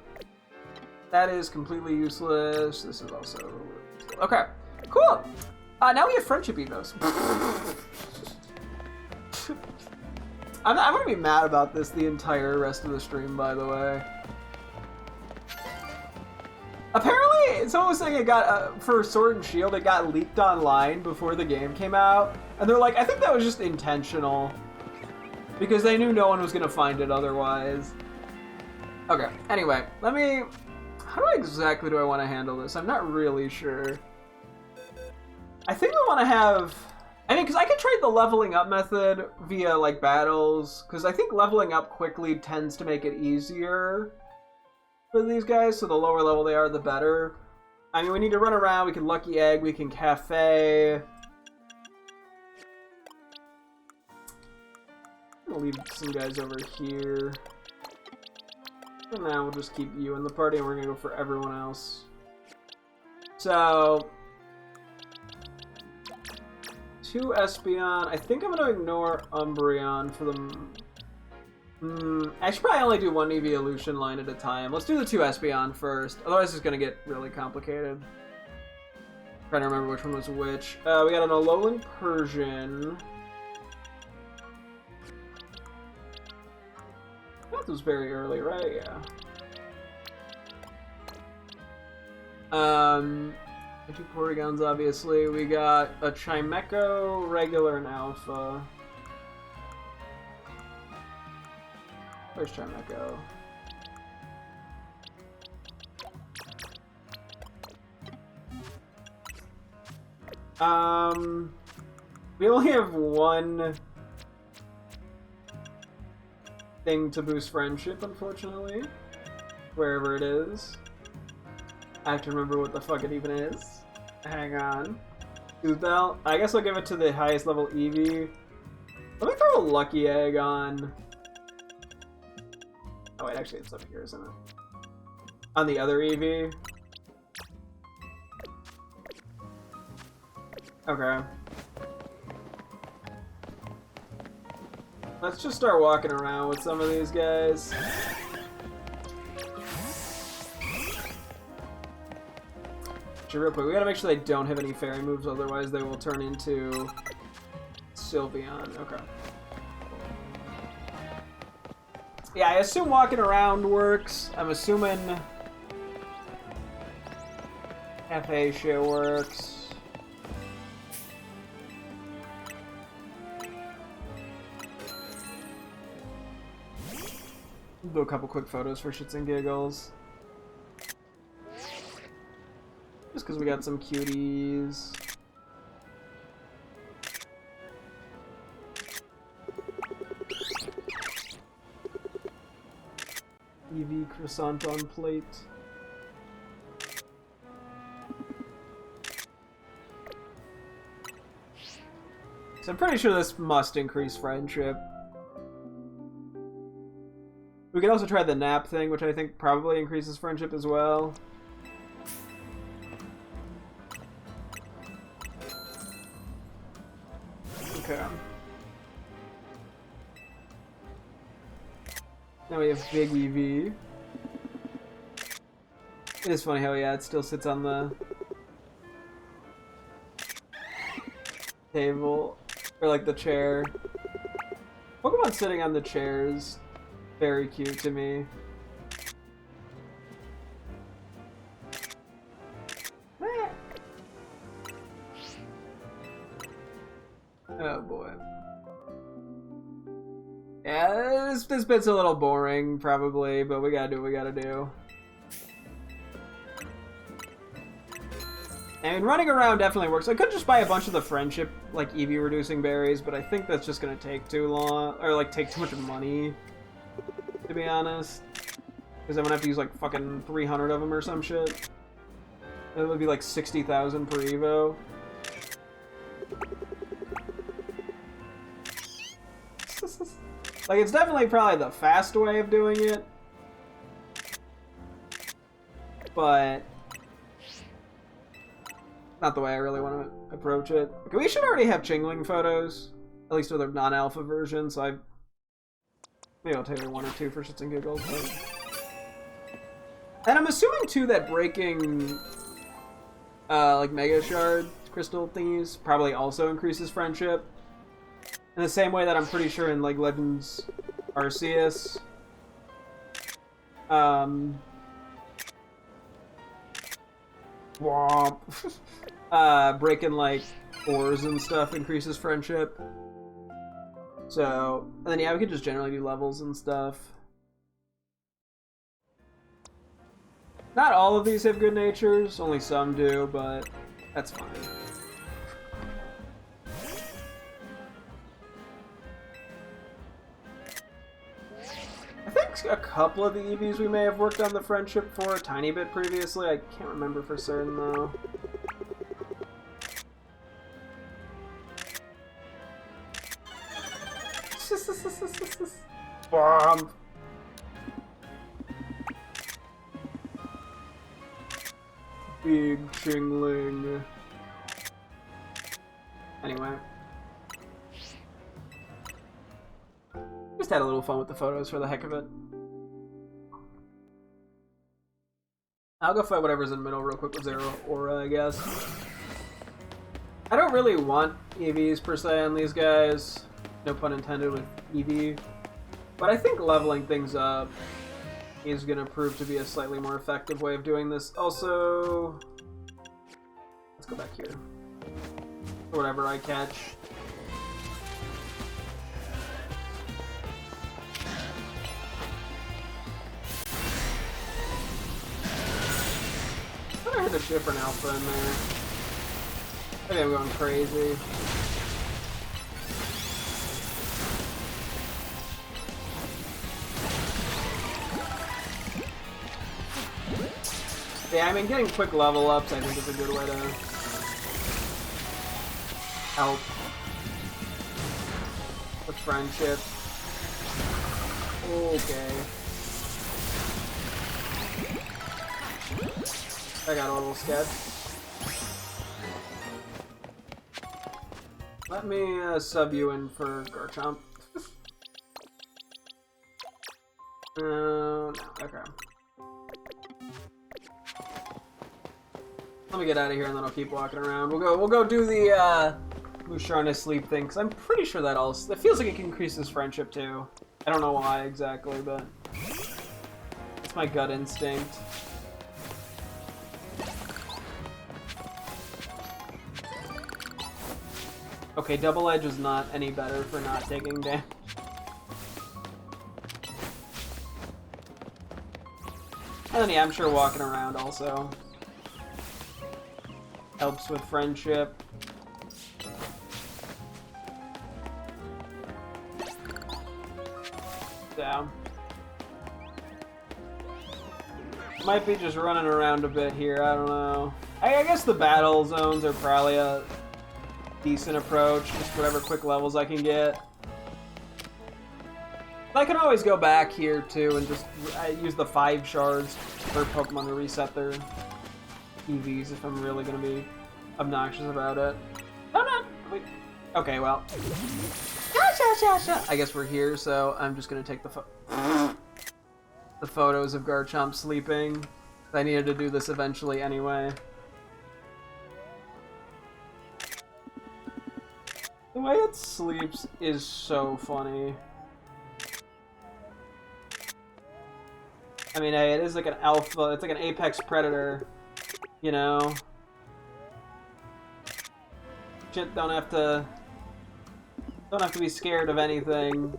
that is completely useless. This is also... Okay, cool! Now we have friendship evos. I'm gonna be mad about this the entire rest of the stream, by the way. Apparently, someone was saying it got, for Sword and Shield, it got leaked online before the game came out, and they're like, I think that was just intentional. Because they knew no one was going to find it otherwise. Okay, anyway, let me... How exactly do I want to handle this? I'm not really sure. I think I want to have... I mean, because I could trade the leveling up method via, like, battles. Because I think leveling up quickly tends to make it easier for these guys. So the lower level they are, the better. I mean, we need to run around. We can Lucky Egg. We can Cafe. I'm gonna leave some guys over here. And now we'll just keep you in the party and we're gonna go for everyone else. So 2 Espeon. I think I'm gonna ignore Umbreon for the... I should probably only do 1 evolution line at a time. Let's do the 2 Espeon first. Otherwise it's gonna get really complicated. I'm trying to remember which one was which. We got an Alolan Persian. That was very early, right? Yeah. 2 Porygons, obviously. We got a Chimecho, regular, and Alpha. Where's Chimecho? We only have 1 thing to boost friendship, unfortunately. Wherever it is. I have to remember what the fuck it even is. Hang on. Bell. I guess I'll give it to the highest level Eevee. Let me throw a Lucky Egg on... Oh wait, actually it's up here, isn't it? On the other Eevee. Okay. Let's just start walking around with some of these guys. Actually, real quick, we gotta make sure they don't have any fairy moves, otherwise they will turn into Sylveon. Okay. Yeah, I assume walking around works. I'm assuming FA shit works. Do a couple quick photos for shits and giggles. Just because we got some cuties. Eevee croissant on plate. So I'm pretty sure this must increase friendship. We could also try the nap thing, which I think probably increases friendship as well. Okay. Now we have Big EV. It is funny how, yeah, it still sits on the table, or like the chair. Pokemon sitting on the chair is very cute to me. Oh boy. Yeah, this bit's a little boring, probably, but we gotta do what we gotta do. I mean, running around definitely works. I could just buy a bunch of the friendship, like, EV reducing berries, but I think that's just gonna take too long, or like take too much money, to be honest. Because I'm gonna have to use like fucking 300 of them or some shit. It would be like 60,000 per Evo. Like, it's definitely probably the fast way of doing it. But not the way I really want to approach it. Okay, we should already have Chingling photos. At least with a non-alpha version, so maybe I'll take one or two for shits and giggles. But... And I'm assuming, too, that breaking like Mega Shard crystal thingies probably also increases friendship. In the same way that I'm pretty sure in, like, Legends Arceus, breaking, like, ores and stuff increases friendship. So, and then, yeah, we could just generally do levels and stuff. Not all of these have good natures, only some do, but that's fine. I think a couple of the EVs we may have worked on the friendship for a tiny bit previously. I can't remember for certain, though. Bomb. Big Chingling. Anyway. Just had a little fun with the photos for the heck of it. I'll go fight whatever's in the middle real quick with Zero Aura, I guess. I don't really want EVs per se on these guys. No pun intended with EV. But I think leveling things up is going to prove to be a slightly more effective way of doing this. Also, let's go back here. For whatever I catch. I heard a different alpha in there. Maybe I'm going crazy. Yeah, I mean, getting quick level ups I think is a good way to help with friendship. Okay. I got a little sketch. Let me sub you in for Garchomp. No, okay. Let me get out of here and then I'll keep walking around. We'll go do the Musharna sleep thing, because I'm pretty sure that feels like it increases friendship too. I don't know why exactly, but it's my gut instinct. Okay, Double Edge is not any better for not taking damage. And then yeah, I'm sure walking around also helps with friendship. So might be just running around a bit here, I don't know. I guess the battle zones are probably a decent approach, just whatever quick levels I can get. I can always go back here too and just use the 5 shards for Pokemon to reset their EVs if I'm really gonna be obnoxious about it. Oh no! Wait. Okay, well. I guess we're here, so I'm just gonna take the the photos of Garchomp sleeping. I needed to do this eventually anyway. The way it sleeps is so funny. I mean, hey, it is like an alpha, it's like an apex predator, you know? Shit, don't have to be scared of anything.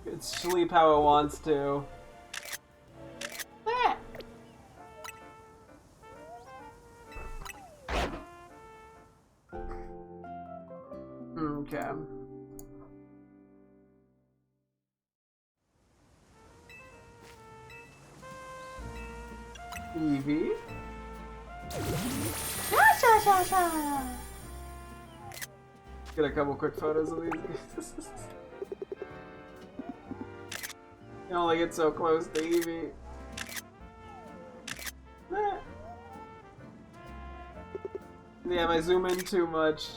It sleep how it wants to. Ah. Okay. Eevee. Get a couple quick photos of these. You only get so close to Eevee. Yeah, if I zoom in too much,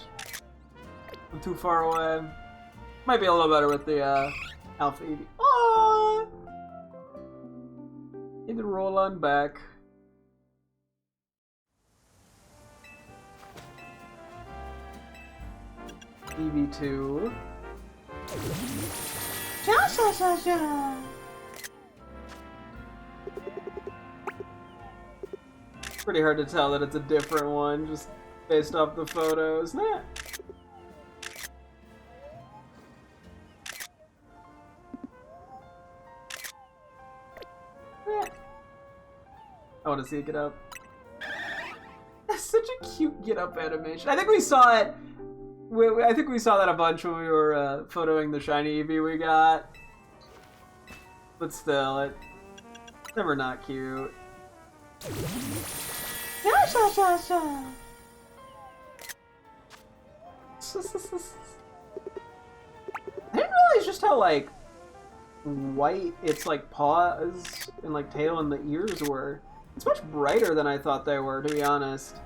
I'm too far away. Might be a little better with the Alpha Eevee. Aww! Need to roll on back. EV2. Pretty hard to tell that it's a different one just based off the photos. Nah. I want to see it get up. That's such a cute get up animation. I think we saw it. I think we saw that a bunch when we were photoing the shiny Eevee we got. But still, it's never not cute. I didn't realize just how like white its like paws and like tail and the ears were. It's much brighter than I thought they were, to be honest.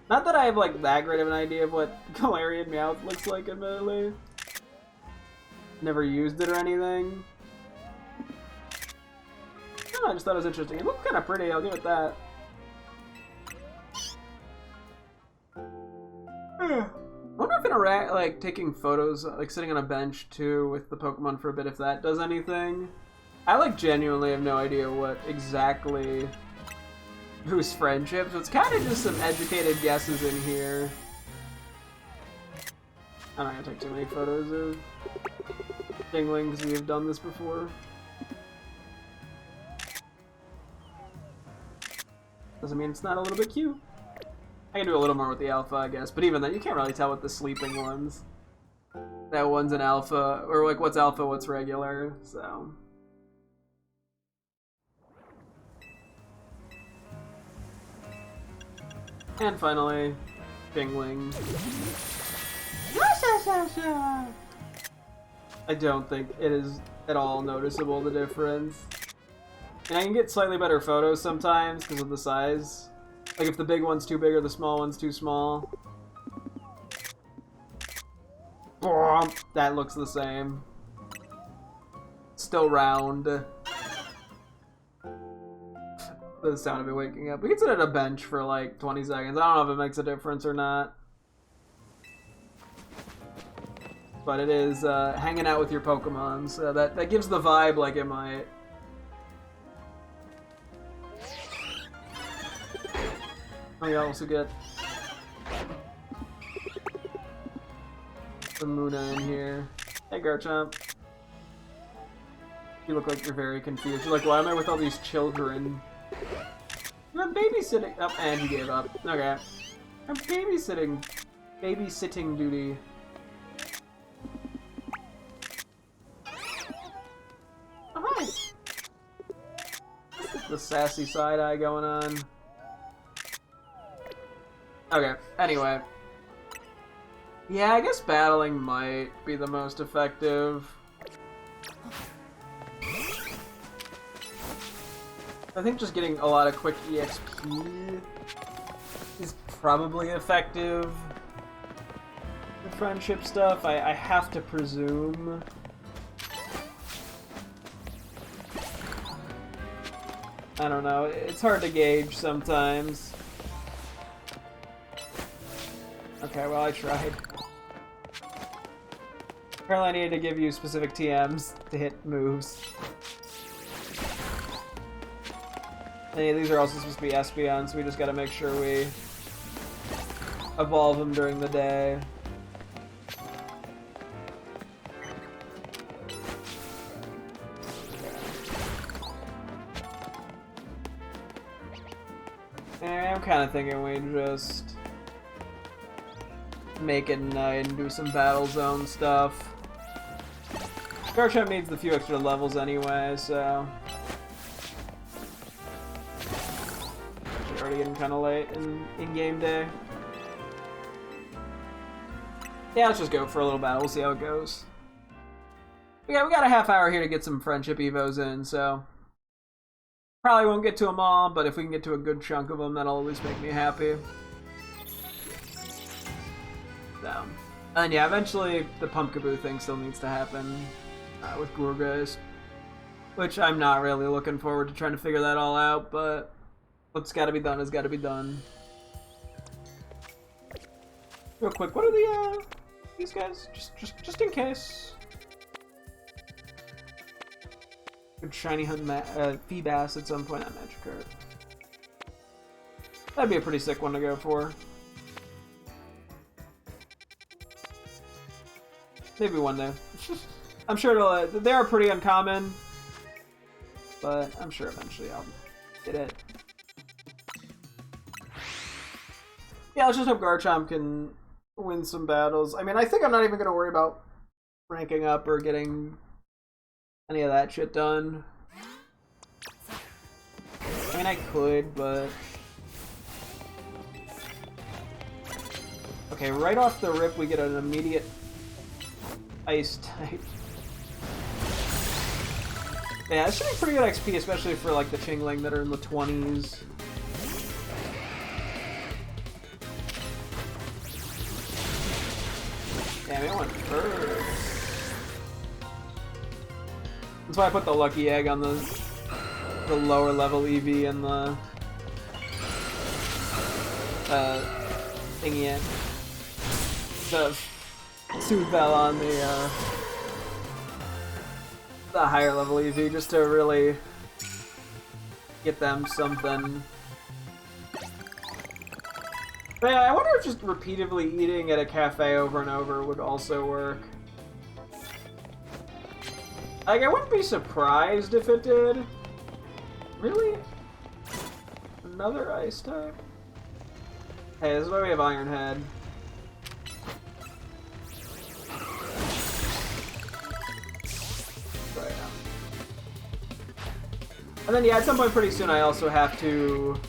Not that I have like that great of an idea of what Galarian Meowth looks like, admittedly. Never used it or anything. No, I just thought it was interesting. It looked kind of pretty, I'll give it that. I wonder if like taking photos, like sitting on a bench too with the Pokemon for a bit, if that does anything. I like genuinely have no idea what exactly boosts friendship, so it's kind of just some educated guesses in here. I'm not gonna take too many photos of Dingling because we've done this before. Doesn't mean it's not a little bit cute. I can do a little more with the alpha, I guess, but even then, you can't really tell with the sleeping ones. That one's an alpha, or like what's alpha, what's regular, so. And finally, Dingling. I don't think it is at all noticeable, the difference. And I can get slightly better photos sometimes because of the size. Like if the big one's too big or the small one's too small. That looks the same. Still round. The sound of me waking up. We can sit at a bench for like 20 seconds. I don't know if it makes a difference or not. But it is hanging out with your Pokemon, so that gives the vibe like it might. Oh, you also get the Muna in here. Hey, Garchomp. You look like you're very confused. You're like, why am I with all these children? I'm babysitting. Oh, and he gave up. Okay. I'm babysitting. Babysitting duty. Oh, hi. The sassy side eye going on. Okay, anyway. Yeah, I guess battling might be the most effective. I think just getting a lot of quick EXP is probably effective. the friendship stuff, I have to presume. I don't know, it's hard to gauge sometimes. Okay, well I tried. Apparently I needed to give you specific TMs to hit moves. And these are also supposed to be Espeons, so we just gotta make sure we evolve them during the day. I'm kind of thinking we just make it night and do some battle zone stuff. Garchomp needs a few extra levels anyway, so... Actually, already getting kind of late in game day. Yeah, let's just go for a little battle. We'll see how it goes. We got a half hour here to get some friendship evos in, so... Probably won't get to them all, but if we can get to a good chunk of them, that'll at least make me happy. So, and yeah, eventually the Pumpkaboo thing still needs to happen with Gourgeist, which I'm not really looking forward to trying to figure that all out, but what's got to be done has got to be done. Real quick, what are these guys? Just in case. Good shiny hunt Feebas at some point on Magikarp. That'd be a pretty sick one to go for. Maybe one day. I'm sure it'll. They are pretty uncommon, but I'm sure eventually I'll get it. Yeah, let's just hope Garchomp can win some battles. I mean, I think I'm not even going to worry about ranking up or getting any of that shit done. I mean, I could, but... Okay, right off the rip, we get an immediate ice type. Yeah, this should be pretty good XP, especially for like the Chingling that are in the 20s. Damn, it went first. That's why I put the lucky egg on the lower level EV and the thingy in. The Soothbell on the higher level EV just to really get them something. But yeah, I wonder if just repeatedly eating at a cafe over and over would also work. Like, I wouldn't be surprised if it did. Really? Another ice type? Hey, this is why we have Iron Head. Right now. And then, yeah, at some point pretty soon I also have to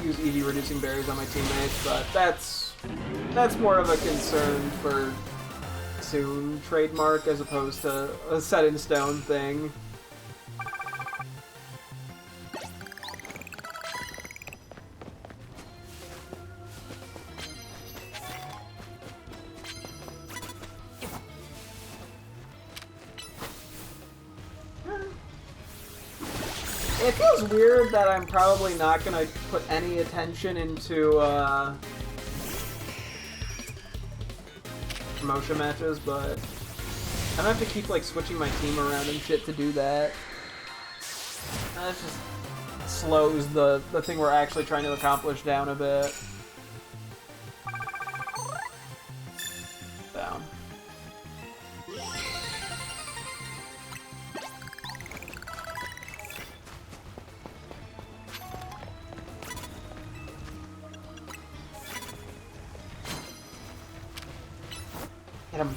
use EV reducing berries on my teammates, but that's more of a concern for soon trademark as opposed to a set in stone thing. It feels weird that I'm probably not gonna put any attention into promotion matches, but I don't have to keep like switching my team around and shit to do that. That just slows the thing we're actually trying to accomplish down a bit. Down. Hit him.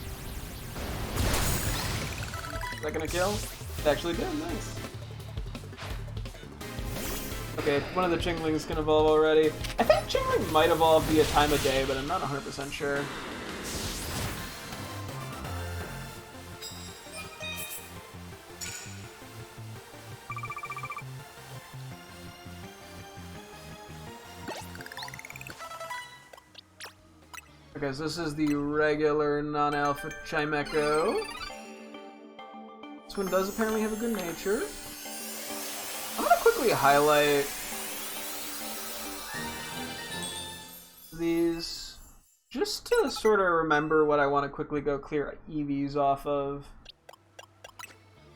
Is that gonna kill? It actually did, nice. Okay, one of the Chinglings can evolve already. I think Chingling might evolve via time of day, but I'm not 100% sure. Okay, so this is the regular non-alpha Chimecho. This one does apparently have a good nature. I'm gonna quickly highlight these just to sort of remember what I want to quickly go clear EVs off of.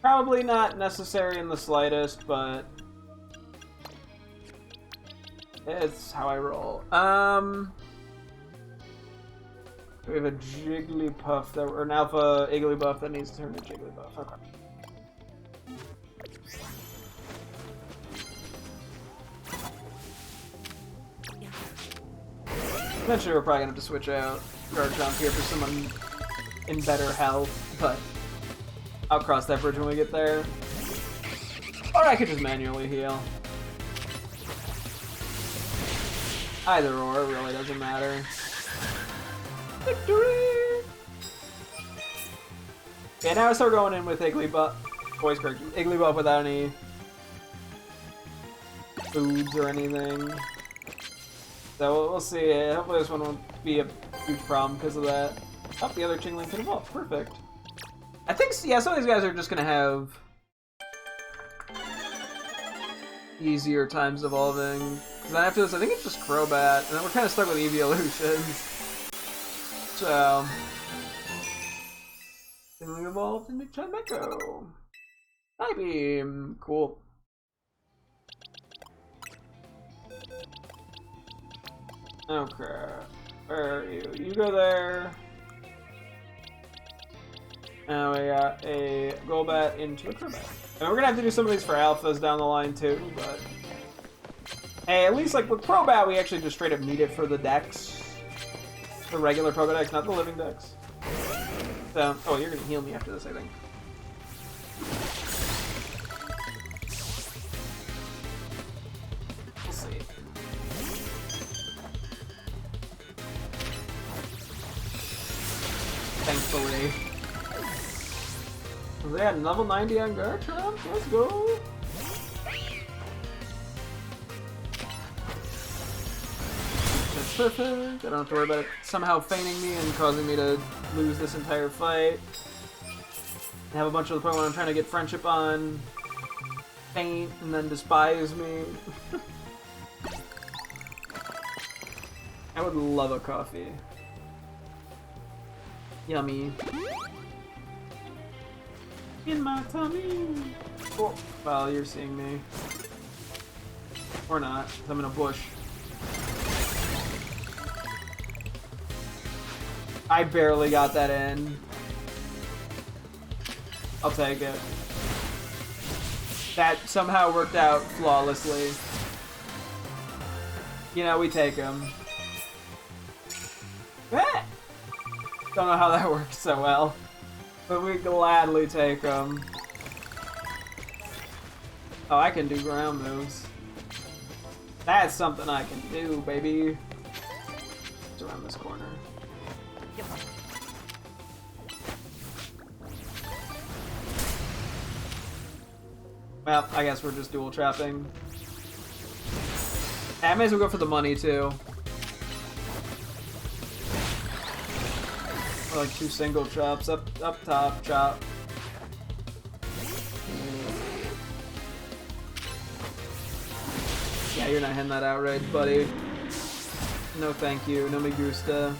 Probably not necessary in the slightest, but it's how I roll. We have a Jigglypuff that, or an Alpha Igglybuff that needs to turn to Jigglypuff. Okay. Eventually, we're probably gonna have to switch out Garchomp here for someone in better health, but I'll cross that bridge when we get there. Or I could just manually heal. Either or, it really doesn't matter. Victory! Okay, now I start going in with Igglybuff. Voice correction. Igglybuff without any foods or anything. So we'll see. Hopefully this one won't be a huge problem because of that. Oh, the other Chingling can evolve. Perfect. I think, yeah, some of these guys are just going to have easier times evolving. Because then after this, I think it's just Crobat, and then we're kind of stuck with evolutions. So, then we evolved into Chimecho. Psybeam. Cool. Okay. Where are you? You go there. Now we got a Golbat into a Crobat. And we're gonna have to do some of these for alphas down the line too, but hey, at least like with Crobat, we actually just straight up need it for the Dex. The regular Pokedex, not the living Dex. So, oh, you're gonna heal me after this, I think. We'll see. Thankfully. They had level 90 on Garchomp. Let's go. That's perfect. I don't have to worry about it somehow feigning me and causing me to lose this entire fight. I have a bunch of the Pokemon I'm trying to get friendship on faint and then despise me. I would love a coffee. Yummy. In my tummy! Oh, well, you're seeing me. Or not, 'cause I'm in a bush. I barely got that in. I'll take it. That somehow worked out flawlessly. You know, we take them. Ah! Don't know how that worked so well. But we gladly take them. Oh, I can do ground moves. That's something I can do, baby. It's around this corner. Well, I guess we're just dual trapping. I may as well go for the money, too. Or like 2 single chops, up top, chop. Yeah, you're not hitting that outright, buddy. No thank you, no me gusta.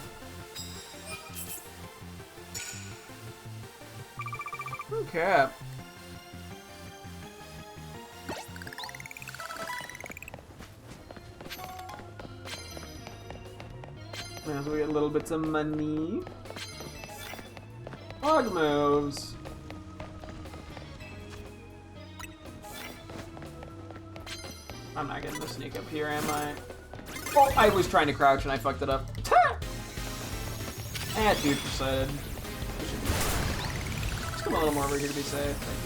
Okay. As we get little bits of money. Hog moves. I'm not getting the sneak up here, am I? Oh, I was trying to crouch and I fucked it up. And future sighted. Just come a little more over here to be safe. Thank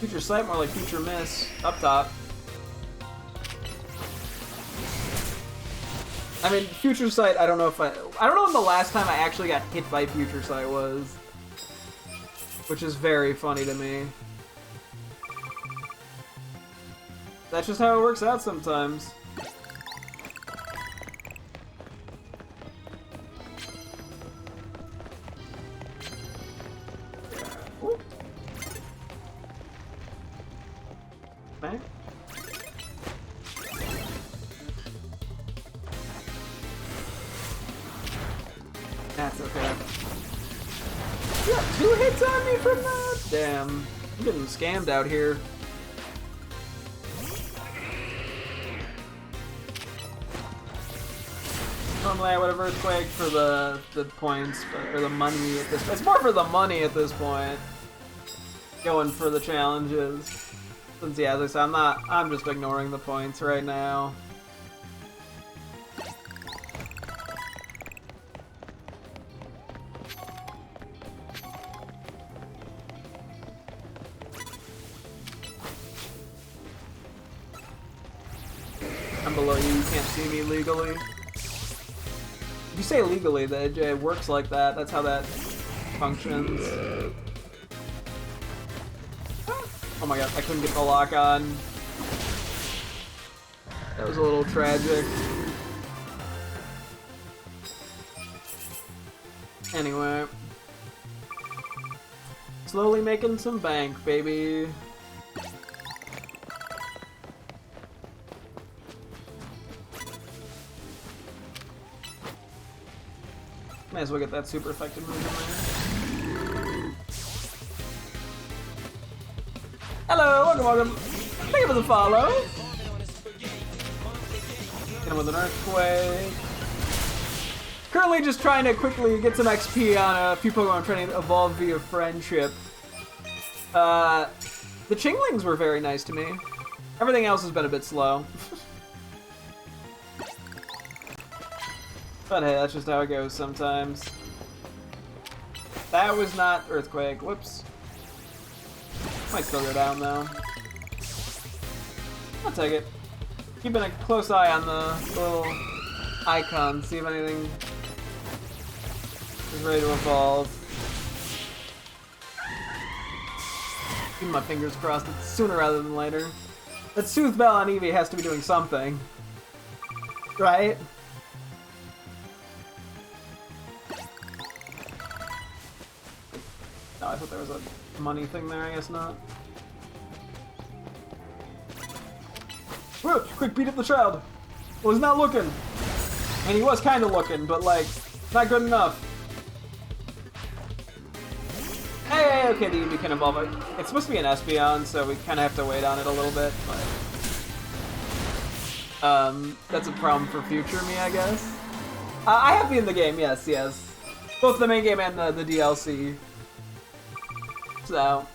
you. Future sight, more like future miss. Up top. I mean, Future Sight, I don't know when the last time I actually got hit by Future Sight was. Which is very funny to me. That's just how it works out sometimes. That's okay. You got 2 hits on me from that? Damn. I'm getting scammed out here. Normally I would have Earthquake for the points, or the money at this point. It's more for the money at this point. Going for the challenges. Since, yeah, as I said, I'm just ignoring the points right now. I'm below you, you can't see me legally. If you say legally, that it works like that. That's how that functions. Oh my god, I couldn't get the lock on. That was a little tragic. Anyway. Slowly making some bank, baby. Might as well get that super effective move in there. Hello, welcome. Thank you for the follow. Hit him with an Earthquake. Currently just trying to quickly get some XP on a few Pokemon I'm trying to evolve via friendship. The Chinglings were very nice to me. Everything else has been a bit slow. But hey, that's just how it goes sometimes. That was not Earthquake. Whoops. Might still go down though. I'll take it. Keeping a close eye on the little icons, see if anything is ready to evolve. Keeping my fingers crossed it's sooner rather than later. That Soothe Bell on Eevee has to be doing something. Right? No, I thought there was a money thing there, I guess not. Whoa, quick, beat up the child! Was not looking! And he was kind of looking, but like, not good enough. Hey, okay, the Eevee can evolve. It's supposed to be an Espeon, so we kind of have to wait on it a little bit, but... that's a problem for future me, I guess. I have been in the game, yes. Both the main game and the DLC. So...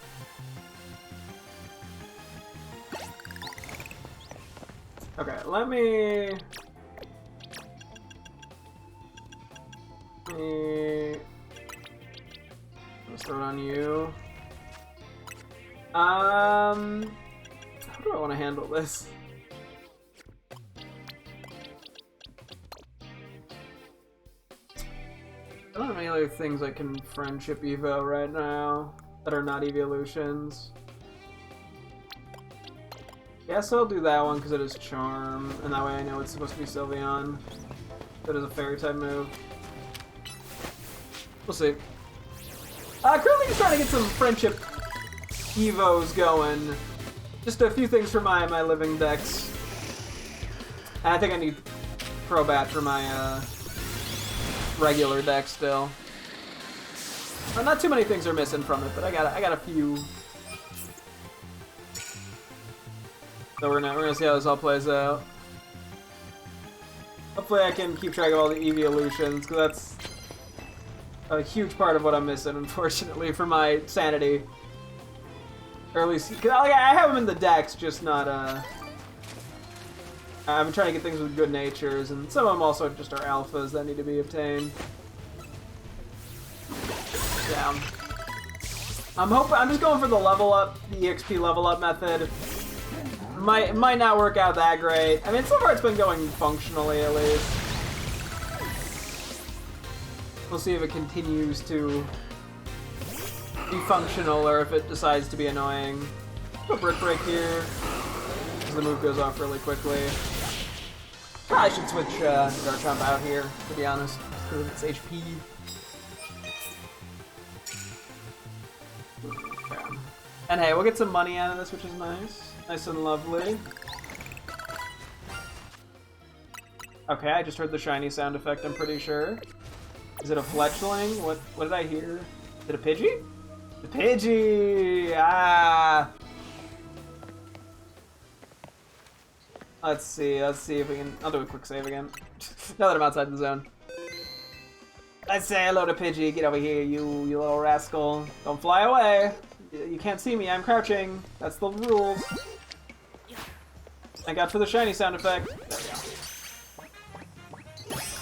Okay, let's throw it on you. How do I want to handle this? I don't have any other things I can friendship evo right now that are not evolutions. Guess I'll do that one because it is Charm, and that way I know it's supposed to be Sylveon. That is a Fairy type move. We'll see. Currently just trying to get some friendship evos going. Just a few things for my living decks. And I think I need Crobat for my regular deck still. Not too many things are missing from it, but I got a few. So we're gonna see how this all plays out. Hopefully I can keep track of all the evolutions, because that's a huge part of what I'm missing, unfortunately, for my sanity. Or at least, cause I have them in the decks, just not, I'm trying to get things with good natures, and some of them also just are alphas that need to be obtained. Yeah. I'm just going for the level up, the EXP level up method. Might not work out that great. I mean, so far it's been going functionally, at least. We'll see if it continues to be functional or if it decides to be annoying. Put Brick Break here, because the move goes off really quickly. Probably should switch Garchomp out here, to be honest, because of its HP. Okay. And hey, we'll get some money out of this, which is nice. Nice and lovely. Okay, I just heard the shiny sound effect, I'm pretty sure. Is it a Fletchling? What did I hear? Is it a Pidgey? The Pidgey! Ah! Let's see if we can... I'll do a quick save again. Now that I'm outside the zone. Let's say hello to Pidgey. Get over here, you little rascal. Don't fly away. You can't see me, I'm crouching. That's the rules. Thank God for the shiny sound effect. There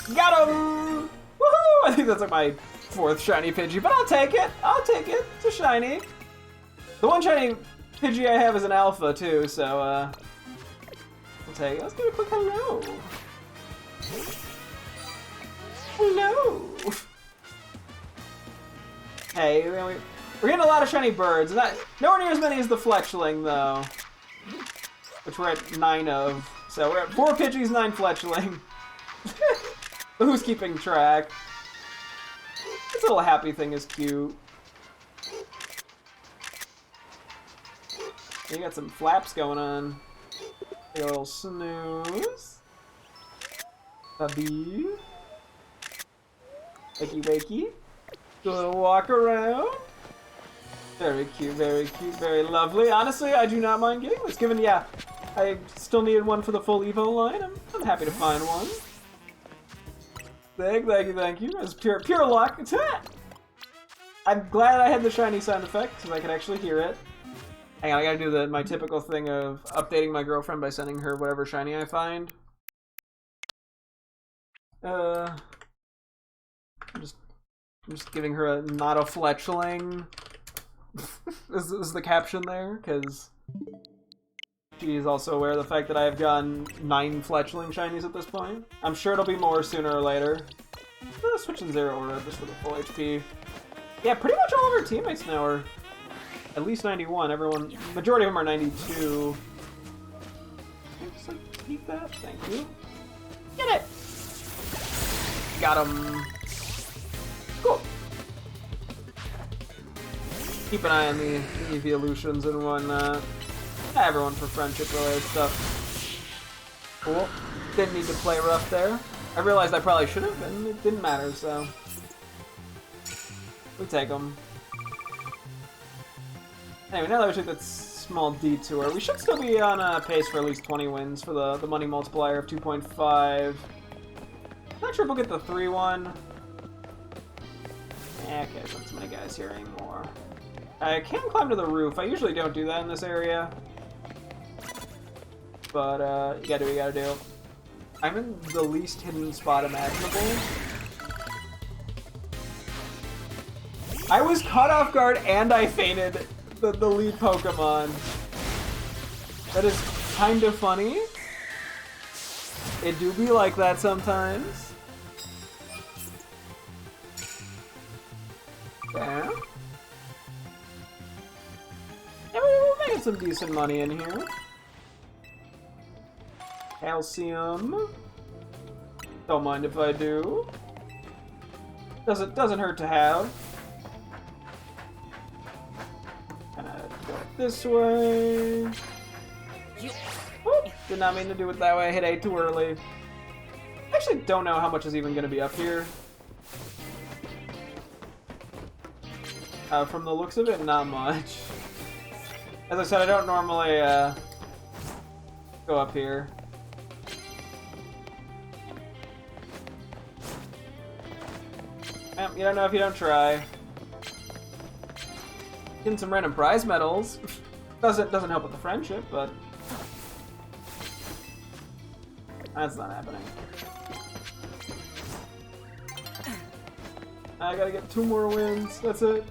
we go. Got him! Woohoo! I think that's like my 4th shiny Pidgey, but I'll take it. I'll take it. It's a shiny. The one shiny Pidgey I have is an alpha too, so I'll take it. Let's give it a quick hello. Hello. Hey, we're getting a lot of shiny birds. Nowhere near as many as the Fletchling though, which we're at 9 of. So we're at 4 Pidgeys, 9 Fletchling. Who's keeping track? This little happy thing is cute. You got some flaps going on. A little snooze. Bubby. Wakey wakey. Do a little walk around. Very cute, very lovely. Honestly, I do not mind getting this, given, yeah, I still needed one for the full Evo line. I'm happy to find one. Thank you. It's pure luck. It's it. I'm glad I had the shiny sound effect, because I could actually hear it. Hang on, I gotta do my typical thing of updating my girlfriend by sending her whatever shiny I find. I'm just giving her a not a Fletchling. is the caption there, because she's also aware of the fact that I have gotten 9 Fletchling shinies at this point. I'm sure it'll be more sooner or later. Switching Zero Aura just for the full HP. Yeah, pretty much all of our teammates now are at least 91. Majority of them are 92. Just like keep that. Thank you. Get it. Got him. Cool. Keep an eye on the evolutions and whatnot. Everyone for friendship related stuff. Cool. Didn't need to play rough there. I realized I probably should have, and it didn't matter, so we take them. Anyway, now that we took that small detour, we should still be on a pace for at least 20 wins for the money multiplier of 2.5. Not sure if we'll get the 3-1. Okay, so not too many guys here anymore. I can climb to the roof. I usually don't do that in this area. But, you gotta do what you gotta do. I'm in the least hidden spot imaginable. I was caught off guard and I fainted the lead Pokemon. That is kind of funny. It do be like that sometimes. Yeah. Yeah, we're making some decent money in here. Calcium. Don't mind if I do. Doesn't hurt to have. Gonna go this way. Oop, did not mean to do it that way. I hit A too early. I actually don't know how much is even gonna be up here. From the looks of it, not much. As I said, I don't normally go up here. You don't know if you don't try. Getting some random prize medals. Doesn't help with the friendship, but that's not happening. I gotta get 2 more wins. That's it.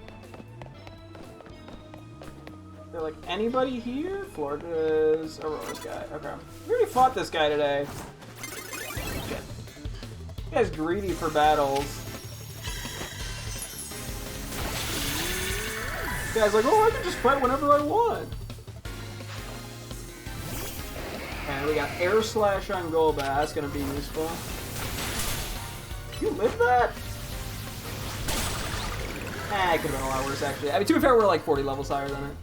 Is there like anybody here? Florida's Aurora's guy. Okay. We already fought this guy today. Shit. This guy's greedy for battles. This guy's like, oh, I can just fight whenever I want. And we got Air Slash on Golbat. That's gonna be useful. You live that? It could have been a lot worse, actually. I mean, to be fair, we're like 40 levels higher than it.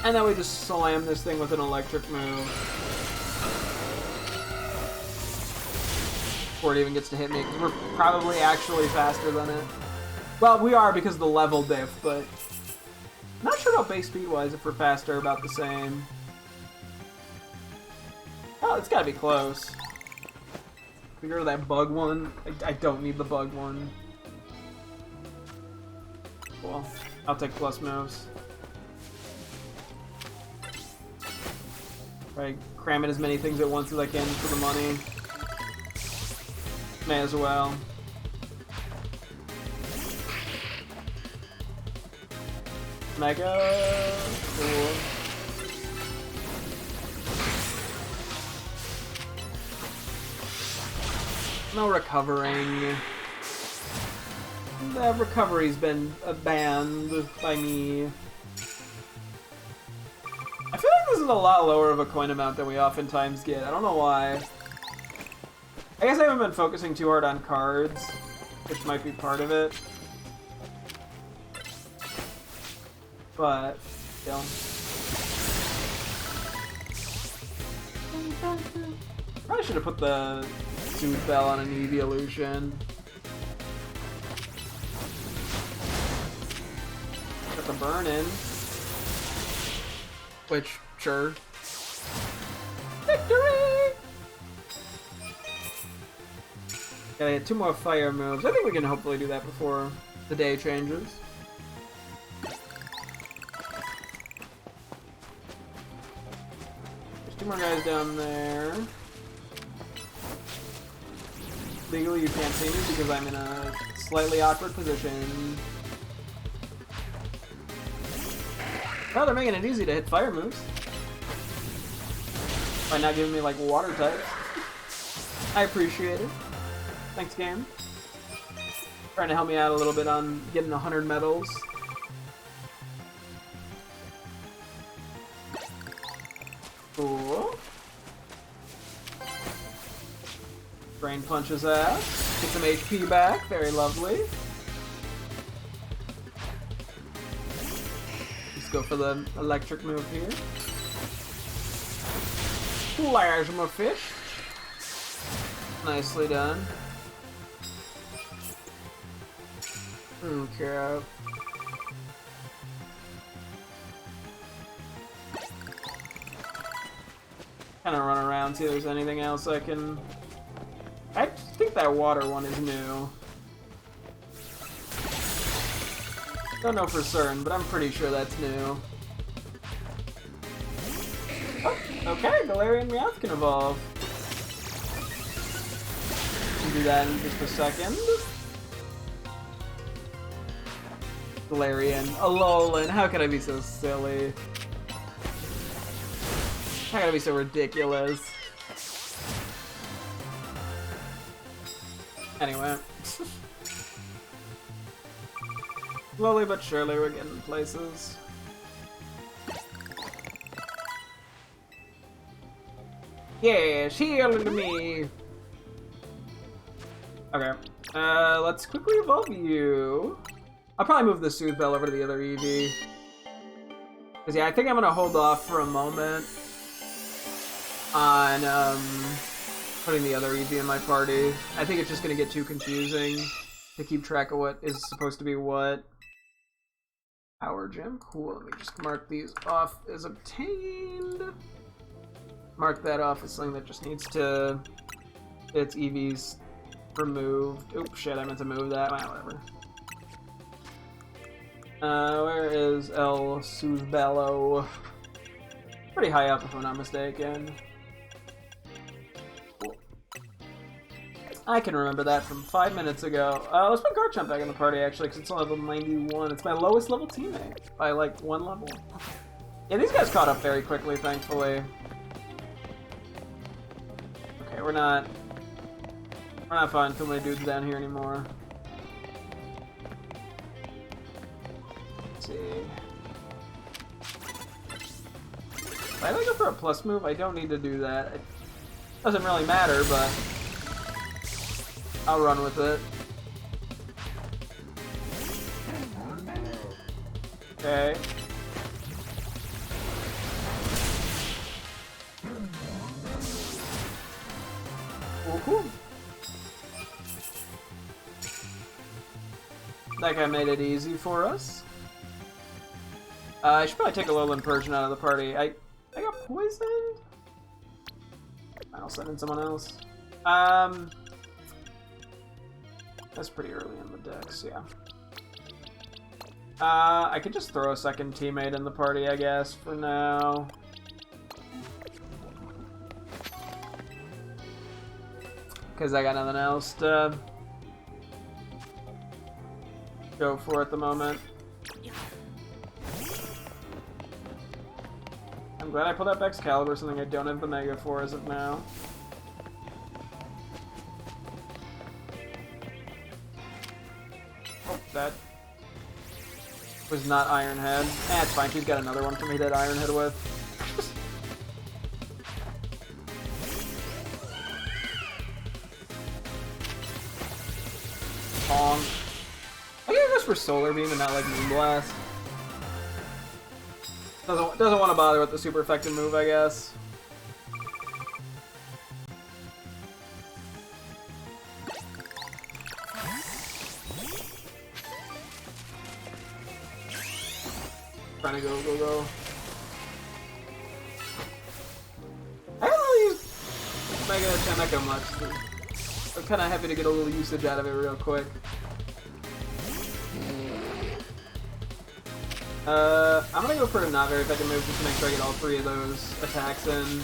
And then we just slam this thing with an electric move. before it even gets to hit me, because we're probably actually faster than it. Well, we are because of the level diff, but I'm not sure about base speed-wise if we're faster or about the same. Oh, it's gotta be close. Figure that bug one. I don't need the bug one. Cool. I'll take plus moves. Right, cram in as many things at once as I can for the money. May as well. Mega. Cool. No recovering. The recovery's been banned by me. I feel like this is a lot lower of a coin amount than we oftentimes get. I don't know why. I guess I haven't been focusing too hard on cards, which might be part of it. But, still. Probably should have put the Soothe Bell on an evolution. Got the burn in. Which, sure. Victory! Gotta get 2 more fire moves. I think we can hopefully do that before the day changes. There's 2 more guys down there. Legally, you can't see me because I'm in a slightly awkward position. Well, they're making it easy to hit fire moves. By not giving me, like, water types. I appreciate it. Thanks, game. Trying to help me out a little bit on getting 100 medals. Cool. Brain punches ass. Get some HP back. Very lovely. Go for the electric move here. Plasma fish. Nicely done. Okay. Kind of run around, see if there's anything else I can... I think that water one is new. Don't know for certain, but I'm pretty sure that's new. Oh, okay, Galarian Meowth can evolve. We'll do that in just a second. Galarian, Alolan, how could I be so silly? How could I be so ridiculous? Anyway. Slowly but surely we're getting places. Yeah, shield me! Okay. Let's quickly evolve you. I'll probably move the Soothe Bell over to the other Eevee. Because yeah, I think I'm gonna hold off for a moment on putting the other Eevee in my party. I think it's just gonna get too confusing to keep track of what is supposed to be what. Power Gem, cool. Let me just mark these off as obtained. Mark that off as something that just needs to get its EVs removed. Oops, shit, I meant to move that. Well, whatever. Where is El Suzbello? Pretty high up if I'm not mistaken. Cool. I can remember that from 5 minutes ago. Let's put Garchomp back in the party, actually, because it's on level 91. It's my lowest level teammate by, like, 1 level. Yeah, these guys caught up very quickly, thankfully. Okay, we're not finding too many dudes down here anymore. Let's see. If I go for a plus move, I don't need to do that. It doesn't really matter, but I'll run with it. Okay. Cool, cool. that guy made it easy for us. I should probably take a Alolan Persian out of the party. I got poisoned? I'll send in someone else. That's pretty early in the decks, yeah. I could just throw a second teammate in the party, I guess, for now. Because I got nothing else to go for at the moment. I'm glad I pulled up Excalibur, something I don't have the Mega for as of now. Oh, that was not Ironhead. Eh, it's fine, she's got another one for me to hit Ironhead with. Pong. I guess just for Solar Beam and not like Moonblast. Doesn't want to bother with the super effective move, I guess. Trying to go. I haven't really used Mega Echo much. I'm kind of happy to get a little usage out of it real quick. I'm gonna go for a not very effective move just to make sure I get all three of those attacks in.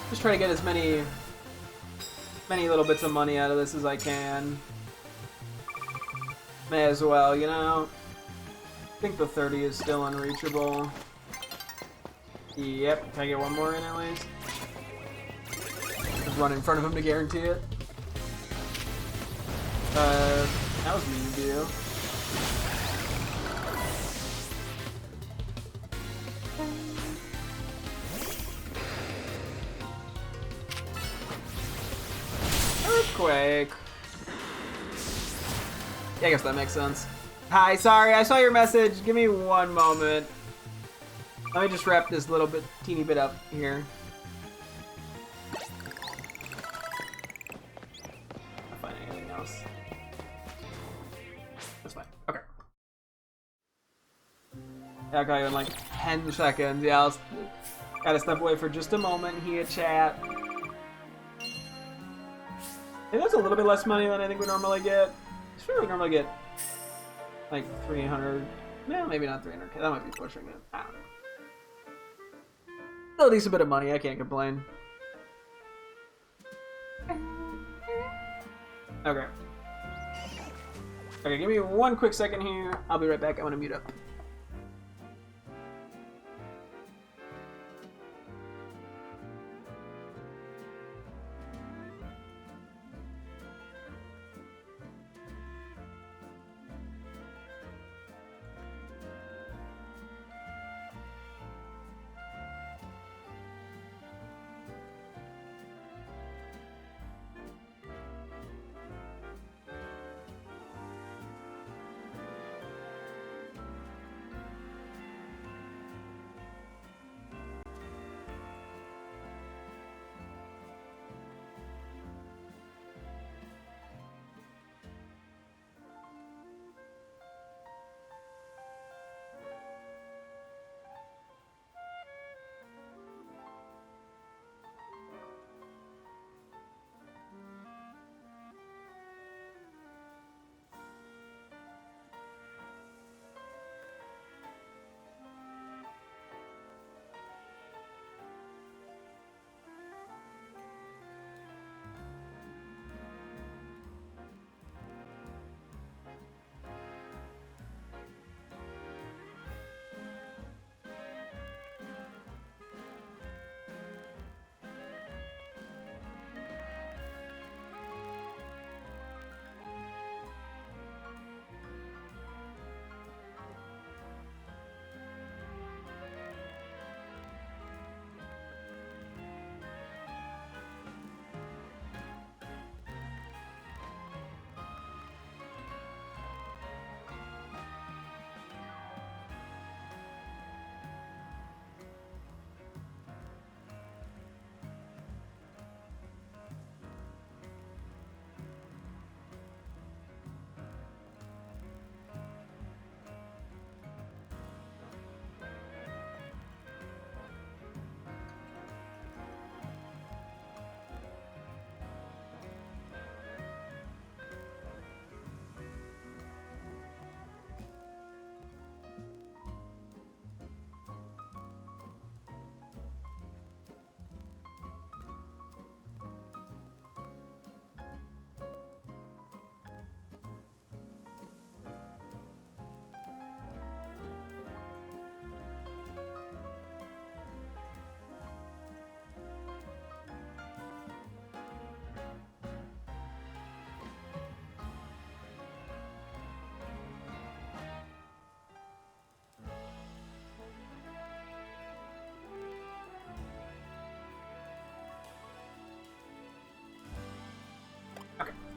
Just try to get as many little bits of money out of this as I can. May as well, you know? I think the 30 is still unreachable. Yep, can I get one more in at least? Just run in front of him to guarantee it. That was mean of you. Earthquake. Yeah, I guess that makes sense. Hi, sorry, I saw your message. Give me one moment. Let me just wrap this teeny bit up here. I'll find anything else. That's fine. Okay. Yeah, okay, in like 10 seconds. Yeah, I'll gotta step away for just a moment here, chat. And that's a little bit less money than I think we normally get. I sure we normally get like 300. No, maybe not 300k. That might be pushing it. I don't know. Still a decent bit of money. I can't complain. Okay. Okay, give me one quick second here. I'll be right back. I want to mute up.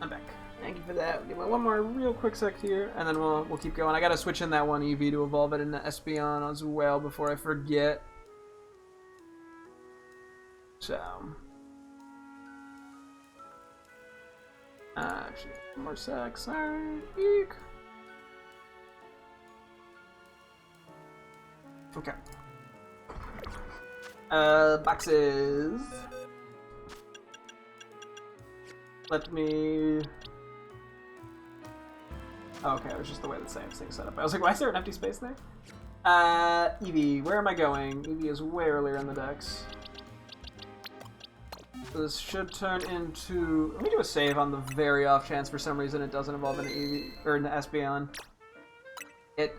I'm back. Thank you for that. Give me one more real quick sec here, and then we'll keep going. I gotta switch in that one EV to evolve it into Espeon as well before I forget. So, actually, one more sec. Sorry. Eek. Okay. Boxes. Let me. Oh, okay, it was just the way the same thing set up. I was like, why is there an empty space there? Eevee, where am I going? Eevee is way earlier in the decks. So this should turn into. Let me do a save on the very off chance for some reason it doesn't evolve into Eevee or into Espeon.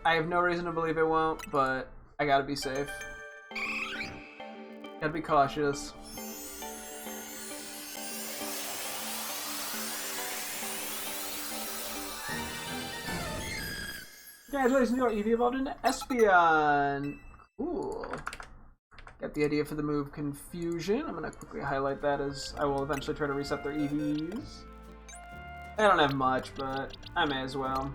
I have no reason to believe it won't, but I gotta be safe. Gotta be cautious. Congratulations, your Eevee evolved into Espeon! Cool. Got the idea for the move Confusion. I'm gonna quickly highlight that as I will eventually try to reset their EVs. I don't have much, but I may as well.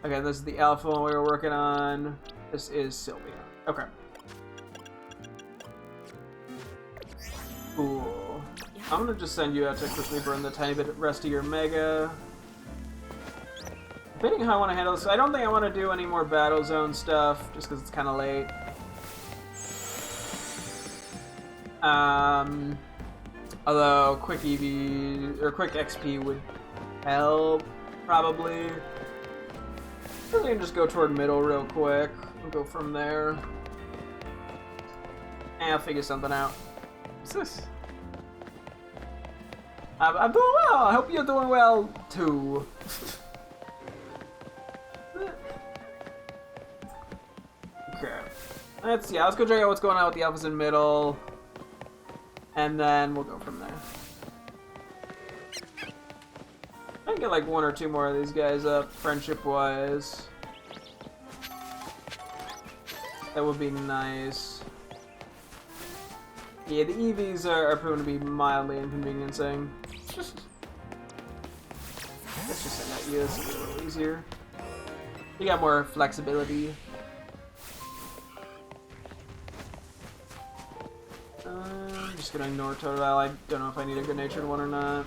Okay, this is the alpha one we were working on. This is Sylvia. Okay. Cool. I'm gonna just send you out to quickly burn the tiny bit rest of your Mega. Debating how I want to handle this. I don't think I want to do any more Battle Zone stuff, just because it's kind of late. Although quick EV or quick XP would help, probably. I think I can just go toward middle real quick and go from there. And I'll figure something out. What's this? I'm doing well. I hope you're doing well too. Okay. Let's see. Let's go check out what's going on with the alphas in middle. And then we'll go from there. I can get like one or two more of these guys up, friendship-wise. That would be nice. Yeah, the EVs are proven to be mildly inconveniencing. Let's just send that you. This will be a little easier. You got more flexibility. I'm just gonna ignore Totodile. I don't know if I need a good-natured one or not.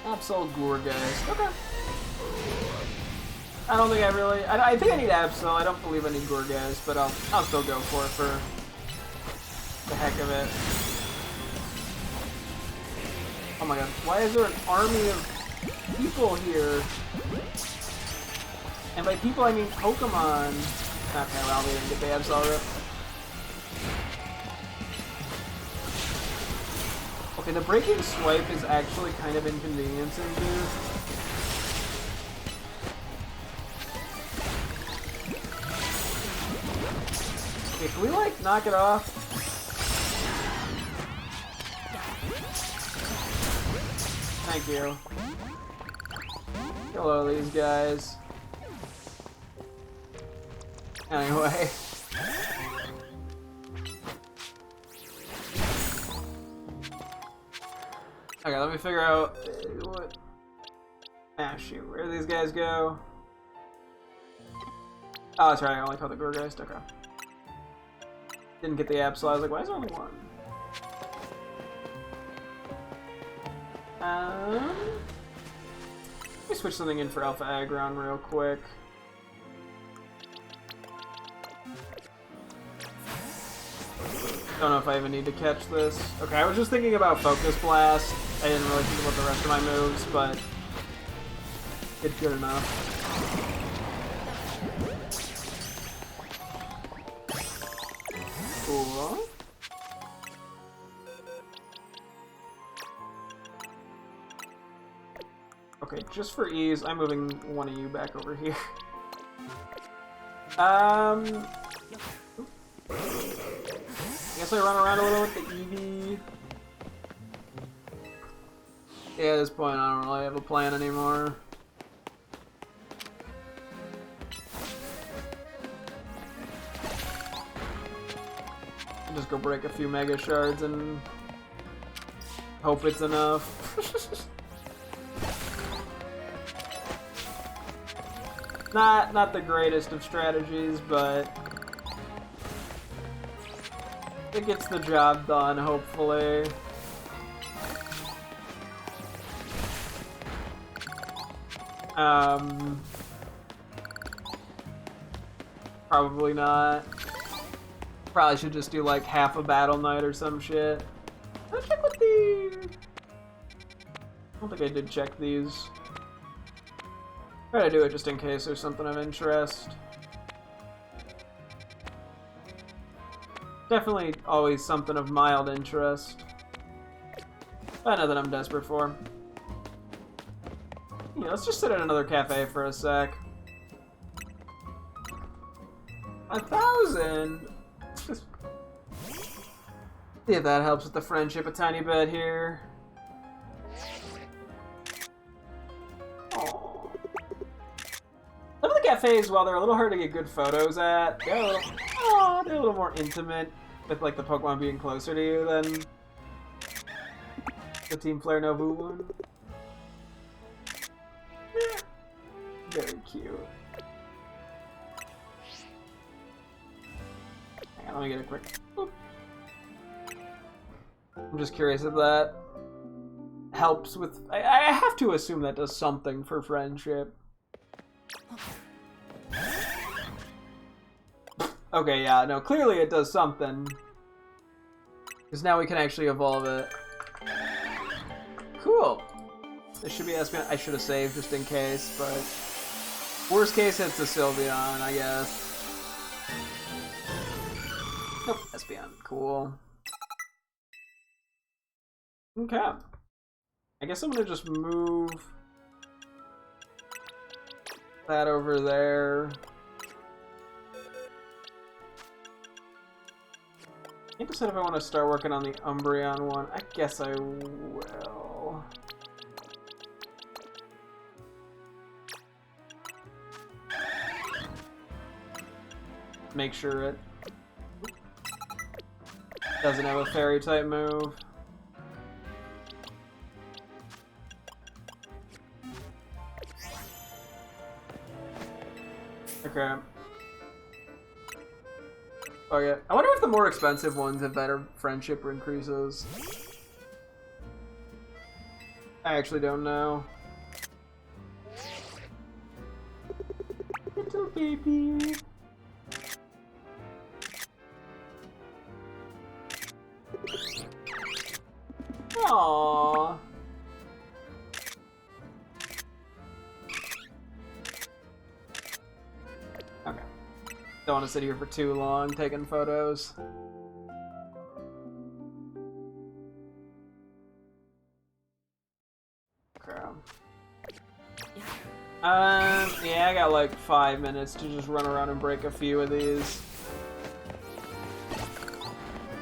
Absol Gourgeist. Okay. I don't think I really. I think I need Absol. I don't believe I need Gourgeist, but I'll still go for it for the heck of it. Oh my god! Why is there an army of people here? And by people I mean Pokemon. Okay, well we didn't get the Absol rip. Okay, the breaking swipe is actually kind of inconveniencing, dude. Okay, can we, like, knock it off? Thank you. Kill all these guys. Anyway. Okay, let me figure out what. Ah, shoot. Where do these guys go? Oh, that's right. I only called the Gourgeist. Okay. Didn't get the Absol. I was like, why is there only one? Let me switch something in for Alpha Aggron real quick. Don't know if I even need to catch this. Okay, I was just thinking about Focus Blast. I didn't really think about the rest of my moves, but it's good enough. Cool. Okay, just for ease, I'm moving one of you back over here. I guess I run around a little with the Eevee. Yeah, at this point I don't really have a plan anymore. I'll just go break a few Mega Shards and Hope it's enough. Not the greatest of strategies, but it gets the job done, hopefully. Probably not. Probably should just do like half a battle night or some shit. Let's check with the... I don't think I did check these. Try to do it just in case there's something of interest. Definitely always something of mild interest. But nothing I'm desperate for. Yeah, let's just sit at another cafe for a sec. 1,000? See if that helps with the friendship a tiny bit here. Aww. Some of the cafes, while they're a little hard to get good photos at, they're a little more intimate with like the Pokemon being closer to you than the Team Flare Novu one. Very cute. Hang on, let me get a quick... Boop. I'm just curious if that helps with... I have to assume that does something for friendship. Okay, yeah, no, clearly it does something. Because now we can actually evolve it. Cool. This should be Espeon. I should have saved just in case, but... Worst case, it's a Sylveon, I guess. Nope, Espeon. Cool. Okay. I guess I'm gonna just move that over there. I can't decide if I want to start working on the Umbreon one. I guess I will. Make sure it doesn't have a fairy type move. Okay. Okay. I wonder if the more expensive ones have better friendship increases. I actually don't know. Little baby. Aww. Okay. Don't want to sit here for too long taking photos. Okay. Yeah, I got like 5 minutes to just run around and break a few of these.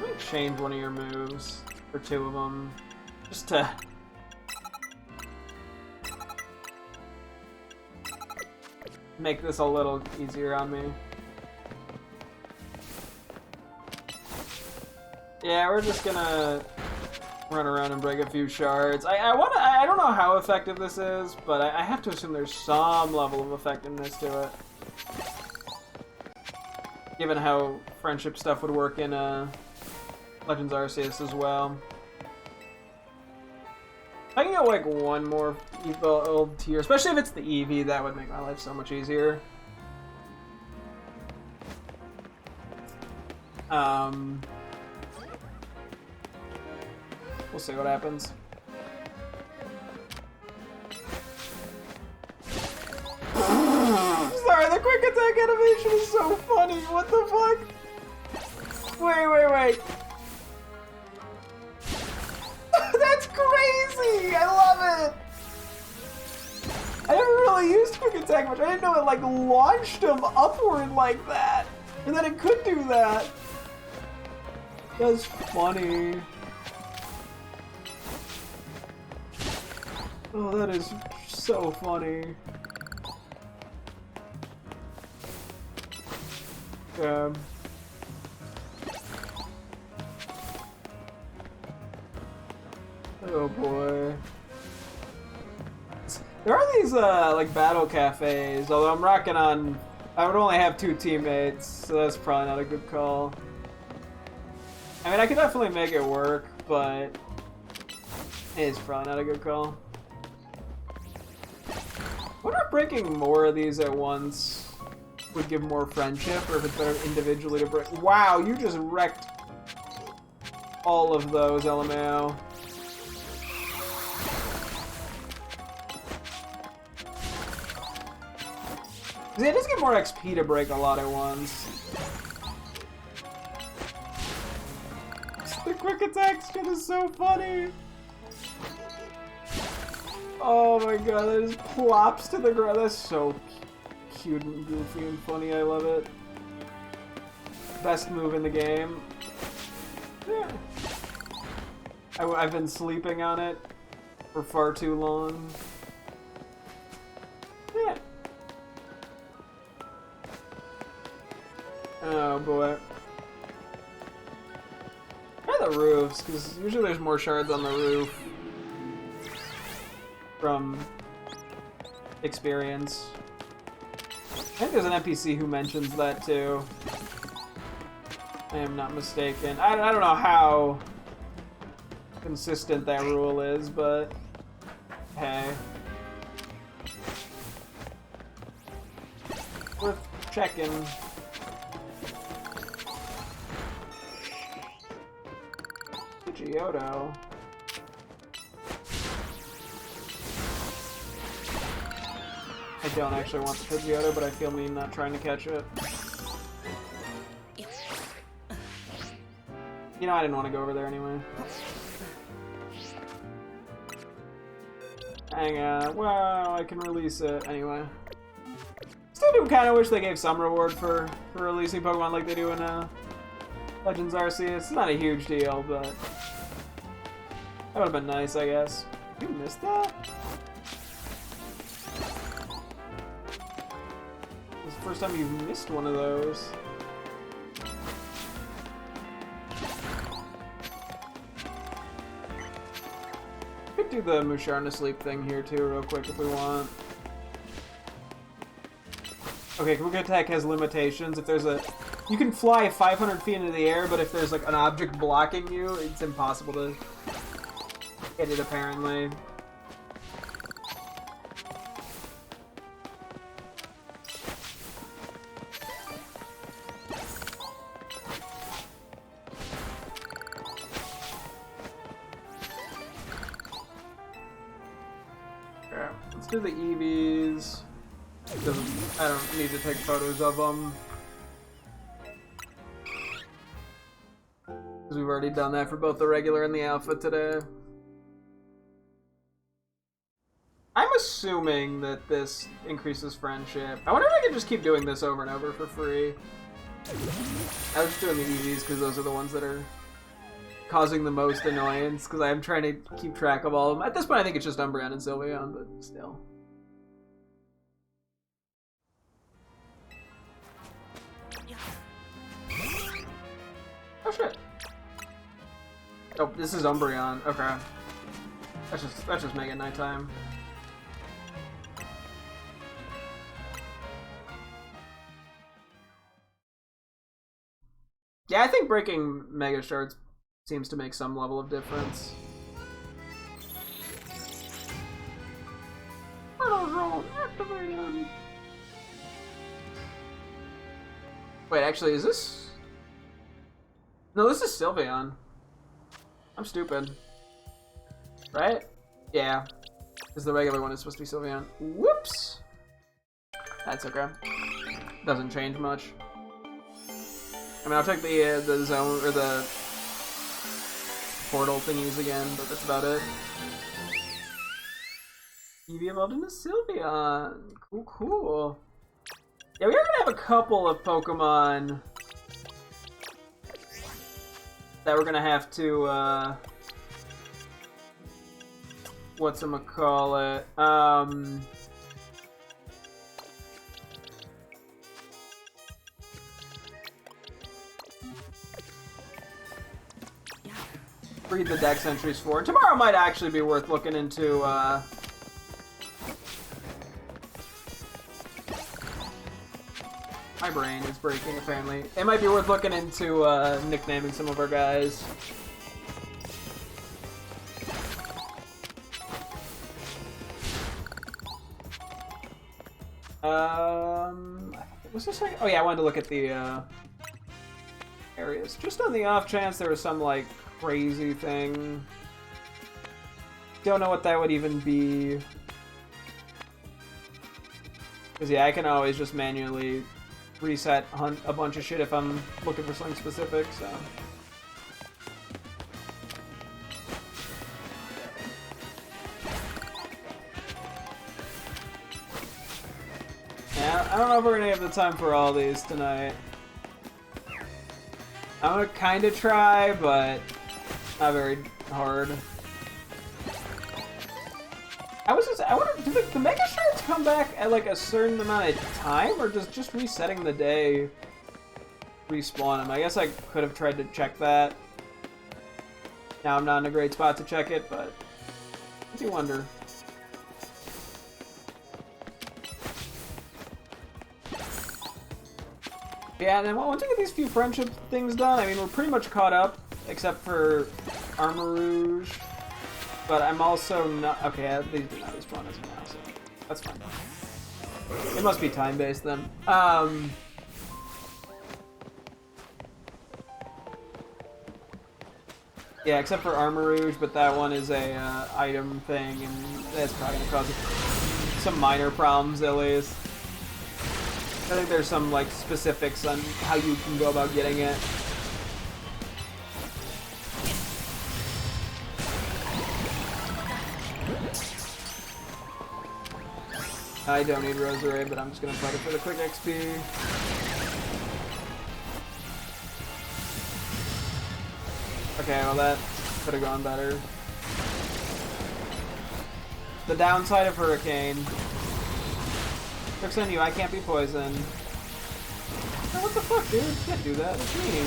Let me change one of your moves, or 2 of them. Just to make this a little easier on me. Yeah, we're just gonna run around and break a few shards. I don't know how effective this is, but I have to assume there's some level of effectiveness to it. Given how friendship stuff would work in Legends Arceus as well. If I can get like one more old tier, especially if it's the Eevee, that would make my life so much easier. We'll see what happens. Sorry, the quick attack animation is so funny. What the fuck? Wait. That's crazy! I love it! I never really used quick attack much. I didn't know it like launched him upward like that. And then it could do that. That's funny. Oh, that is so funny. Yeah. Oh boy. There are these like battle cafes, although I'm rocking on. I would only have 2 teammates, so that's probably not a good call. I mean, I could definitely make it work, but it's probably not a good call. I wonder if breaking more of these at once would give more friendship, or if it's better individually to break. Wow, you just wrecked all of those, LMAO. It does get more XP to break a lot at once. The quick attack shit is so funny. Oh my god, that just plops to the ground. That's so cute and goofy and funny. I love it. Best move in the game. Yeah. I've been sleeping on it for far too long. Yeah. Oh boy. Try the roofs, because usually there's more shards on the roof from experience. I think there's an NPC who mentions that too. I am not mistaken. I don't know how consistent that rule is, but hey. Worth checking. Pidgeotto. I don't actually want the Pidgeotto, but I feel mean not trying to catch it. You know, I didn't want to go over there anyway. Hang on. Well, I can release it anyway. Still do kind of wish they gave some reward for releasing Pokemon like they do in Legends Arceus. It's not a huge deal, but that would have been nice, I guess. You missed that? This is the first time you've missed one of those. Could do the Musharna sleep thing here too, real quick, if we want. Okay, quick attack has limitations. If there's a... You can fly 500 feet into the air, but if there's like an object blocking you, it's impossible to hit it, apparently. Okay, let's do the EVs. I don't need to take photos of them. Because we've already done that for both the regular and the alpha today. I'm assuming that this increases friendship. I wonder if I can just keep doing this over and over for free. I was just doing the EVs because those are the ones that are causing the most annoyance, because I'm trying to keep track of all of them. At this point, I think it's just Umbreon and Sylveon, but still. Oh shit. Oh, this is Umbreon. Okay. That's just making nighttime. Yeah, I think breaking Mega Shards seems to make some level of difference. Activated. Wait, actually, is this... No, this is Sylveon. I'm stupid. Right? Yeah. Because the regular one is supposed to be Sylveon. Whoops! That's okay. Doesn't change much. I mean, I'll check the zone, or the portal thingies again, but that's about it. Eevee evolved into Sylveon. Cool, cool. Yeah, we are gonna have a couple of Pokemon that we're gonna have to, whatchamacallit, read the dex entries for. Tomorrow might actually be worth looking into, my brain is breaking, apparently. It might be worth looking into, nicknaming some of our guys. Was this like... Oh yeah, I wanted to look at the, areas. Just on the off chance there was some, like, crazy thing. Don't know what that would even be. Because, yeah, I can always just manually reset hunt a bunch of shit if I'm looking for something specific, so... Yeah, I don't know if we're gonna have the time for all these tonight. I'm gonna kinda try, but not very hard. I wonder, do the Mega Shards come back at like a certain amount of time, or does just resetting the day respawn them? I guess I could have tried to check that. Now I'm not in a great spot to check it, but I do wonder. Yeah, and then once we get these few friendship things done, I mean, we're pretty much caught up, except for Armor Rouge. But I'm also not... Okay, these do not respawn as now, so that's fine. It must be time-based then. Yeah, except for Armor Rouge, but that one is a item thing, and that's probably going to cause some minor problems at least. I think there's some, like, specifics on how you can go about getting it. I don't need Rosary, but I'm just gonna fight it for the quick XP. Okay, well that could have gone better. The downside of Hurricane. Tricks on you, I can't be poisoned. Oh, what the fuck, dude? You can't do that. It's mean.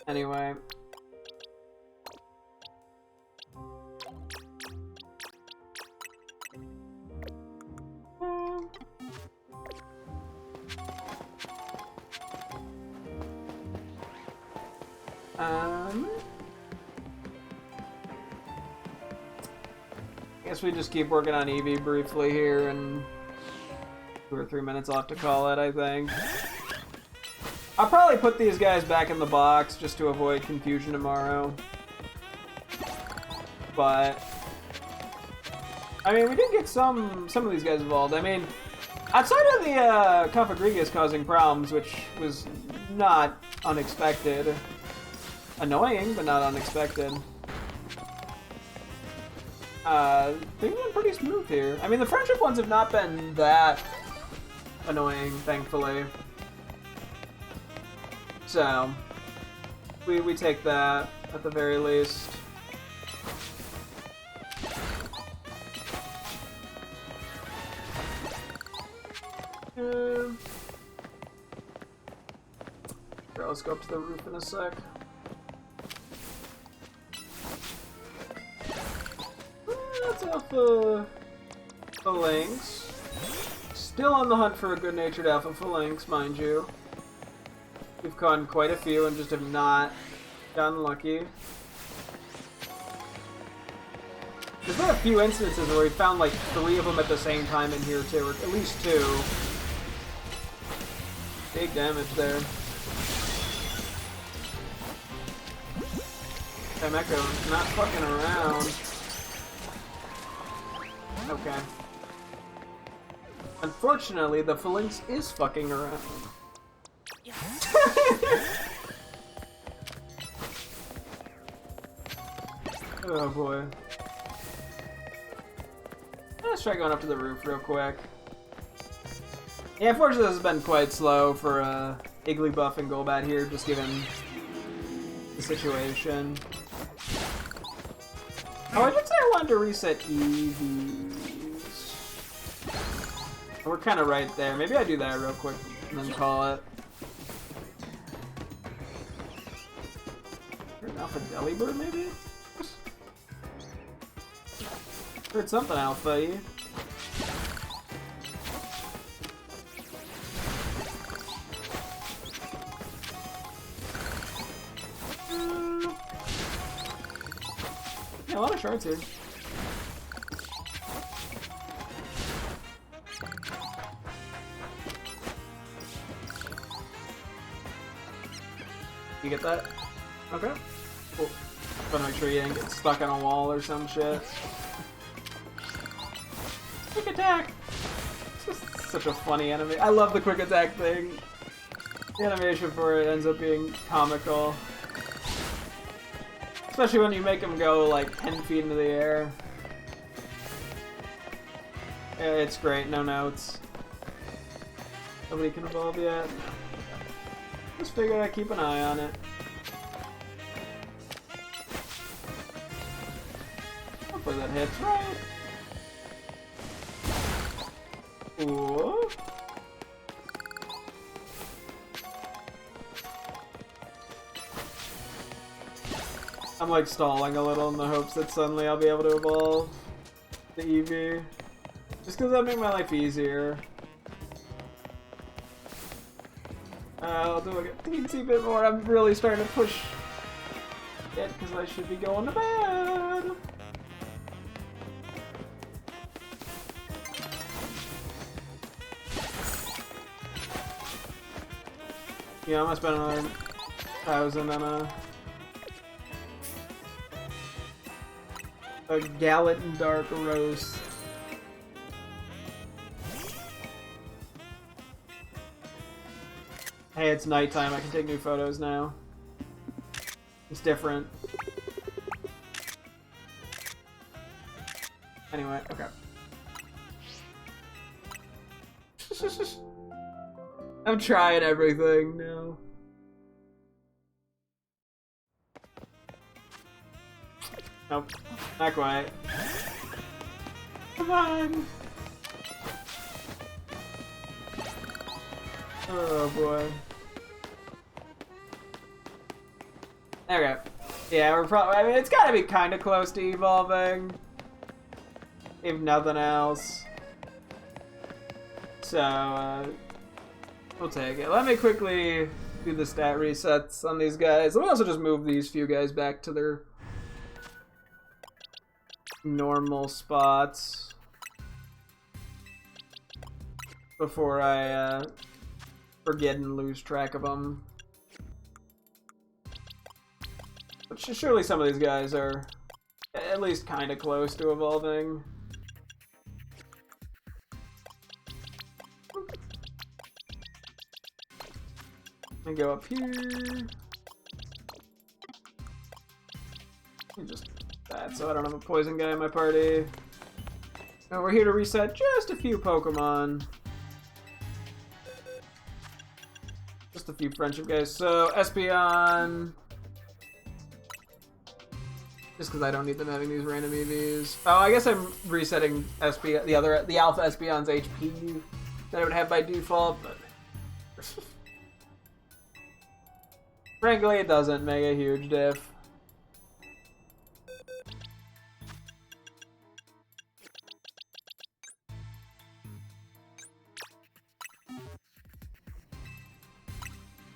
Anyway. I guess we just keep working on Eevee briefly here, and 2 or 3 minutes I'll have to call it, I think. I'll probably put these guys back in the box just to avoid confusion tomorrow. But I mean, we did get some of these guys involved. I mean, outside of the Confagrigus causing problems, which was not unexpected. Annoying, but not unexpected. Things went pretty smooth here. I mean, the friendship ones have not been that annoying, thankfully. So, we take that, at the very least. Sure, let's go up to the roof in a sec. That's Alpha Phalanx. Still on the hunt for a good-natured Alpha Phalanx, mind you. We've caught quite a few and just have not gotten lucky. There's been a few instances where we found like 3 of them at the same time in here too, or at least 2. Big damage there. Damn Echo, not fucking around. Okay. Unfortunately, the Phalanx is fucking around. Oh boy. Let's try going up to the roof real quick. Yeah, unfortunately this has been quite slow for Igglybuff and Golbat here, just given the situation. Oh, I did say I wanted to reset Eevees. We're kind of right there. Maybe I do that real quick and then call it. Heard Alpha Delibird, maybe? Heard something alpha-y. Yeah, a lot of shards here. You get that? Okay. Cool. Trying to make sure you didn't get stuck on a wall or some shit. Quick attack! It's just such a funny enemy. I love the quick attack thing. The animation for it ends up being comical. Especially when you make him go like 10 feet into the air. Yeah, it's great, no notes. Nobody can evolve yet. Just figured I'd keep an eye on it. Hopefully that hits right. Ooh. I'm like stalling a little in the hopes that suddenly I'll be able to evolve the Eevee. Just because that'll make my life easier. I'll do like a teensy bit more. I'm really starting to push it because I should be going to bed. Yeah, I'm gonna spend another 1,000 on a Gallet and Dark Roast. Hey, it's nighttime. I can take new photos now. It's different. Anyway, okay. I'm trying everything now. Nope, not quite. Come on! Oh boy. There we go. Yeah, we're probably. I mean, it's gotta be kind of close to evolving, if nothing else. So, we'll take it. Let me quickly do the stat resets on these guys. Let me also just move these few guys back to their normal spots before I forget and lose track of them. But surely some of these guys are at least kind of close to evolving. And go up here. Just that, so I don't have a poison guy in my party. And we're here to reset just a few Pokemon. Just a few friendship guys. So Espeon. Just because I don't need them having these random EVs. Oh, I guess I'm resetting Espeon, the Alpha Espeon's HP that I would have by default, but frankly, it doesn't make a huge diff.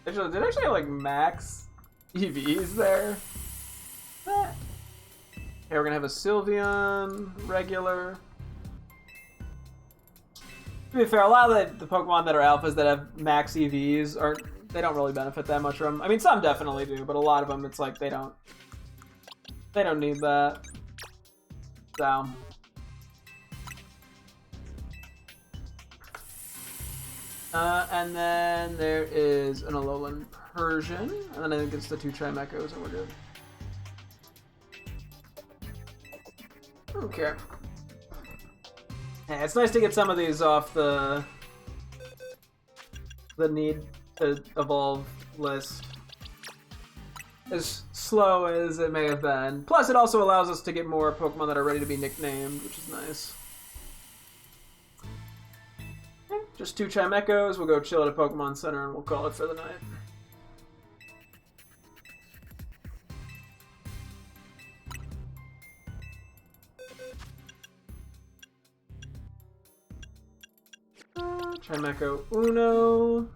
Actually, did I actually have like max EVs there? Okay, we're gonna have a Sylveon, regular. To be fair, a lot of the Pokemon that are alphas that have max EVs they don't really benefit that much from. I mean, some definitely do, but a lot of them, it's like they don't need that. So. And then there is an Alolan Persian, and then I think it's the 2 Chimecho's, and we're good. Okay. Yeah, it's nice to get some of these off the need to evolve list. As slow as it may have been. Plus, it also allows us to get more Pokemon that are ready to be nicknamed, which is nice. Just 2 Chimechos. We'll go chill at a Pokemon Center and we'll call it for the night. Chimecho Uno.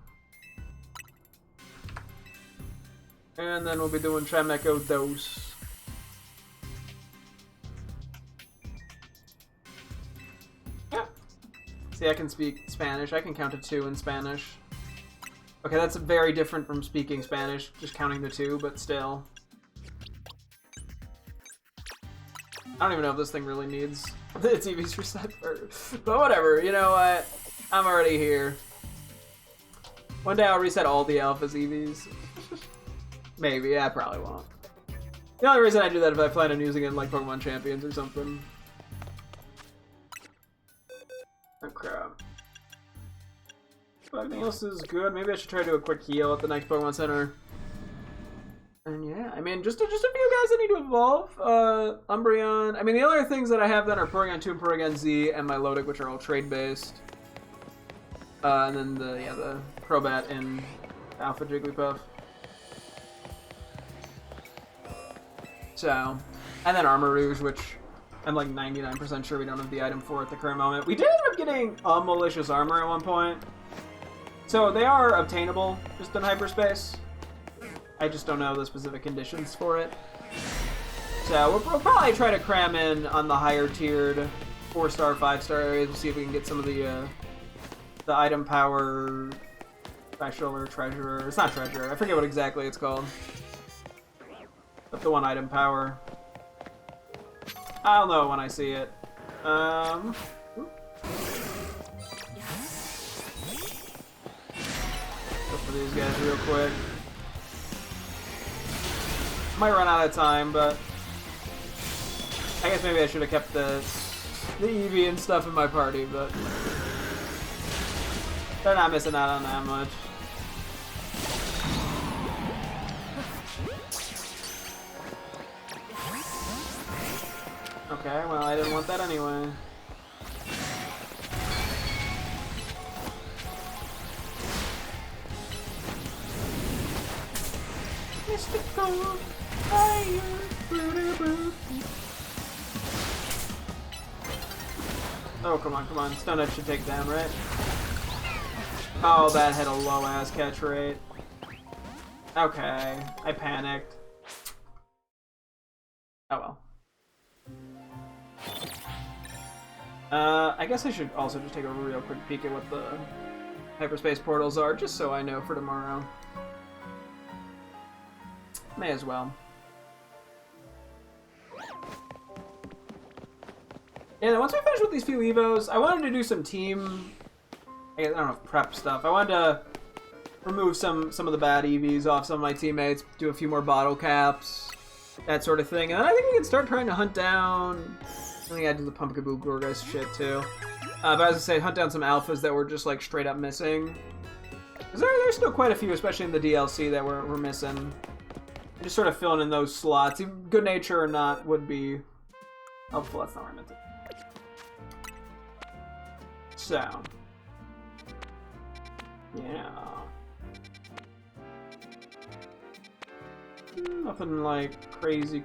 And then we'll be doing Chimecho Dos. Yeah. See, I can speak Spanish. I can count to 2 in Spanish. Okay, that's very different from speaking Spanish, just counting the 2, but still. I don't even know if this thing really needs its EV's reset, but whatever, you know what? I'm already here. One day I'll reset all the Alpha's EVs. Maybe, yeah, I probably won't. The only reason I do that is if I plan on using it in like Pokemon Champions or something. Oh crap. Everything else is good. Maybe I should try to do a quick heal at the next Pokemon Center. And yeah, I mean, just a few guys that need to evolve. Umbreon. I mean, the other things that I have then are Porygon 2 and Porygon Z and my Milotic, which are all trade-based. And then the Crobat and Alpha Jigglypuff. So, and then Armor Rouge, which I'm like 99% sure we don't have the item for at the current moment. We did end up getting Malicious Armor at one point. So they are obtainable just in hyperspace. I just don't know the specific conditions for it. So we'll probably try to cram in on the higher tiered 4-star, 5-star areas. We'll see if we can get some of the item power special or treasure. It's not treasure. I forget what exactly it's called. But the one item power. I'll know when I see it. Go for these guys real quick. Might run out of time, but I guess maybe I should have kept the Eevee and stuff in my party, but they're not missing out on that much. Okay, well, I didn't want that anyway. Mystical fire. Oh, come on, come on. Stun Edge should take down, right? Oh, that had a low-ass catch rate. Okay, I panicked. Oh well. I guess I should also just take a real quick peek at what the hyperspace portals are, just so I know for tomorrow. May as well. Yeah, once we finish with these few Evos, I wanted to do some team, I don't know, prep stuff. I wanted to remove some of the bad EVs off some of my teammates, do a few more bottle caps, that sort of thing. And then I think we can start trying to hunt down, I think I do the Pumpkaboo Gorgeous shit too. But as I say, hunt down some alphas that were just like straight up missing. Because there's still quite a few, especially in the DLC, that we're missing. Just sort of filling in those slots, even good nature or not, would be helpful. That's not where I meant it. So, yeah. Nothing like crazy.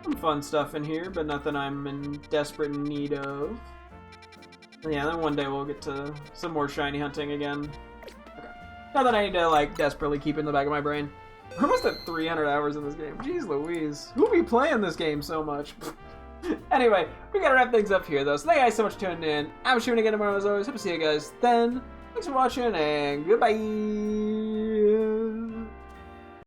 Some fun stuff in here, but nothing I'm in desperate need of. And yeah, then one day we'll get to some more shiny hunting again. Okay. Not that I need to, like, desperately keep in the back of my brain. We're almost at 300 hours in this game. Jeez Louise. Who'll be playing this game so much? Anyway, we gotta wrap things up here, though. So thank you guys so much for tuning in. I'm shooting again tomorrow, as always. Hope to see you guys then. Thanks for watching, and goodbye!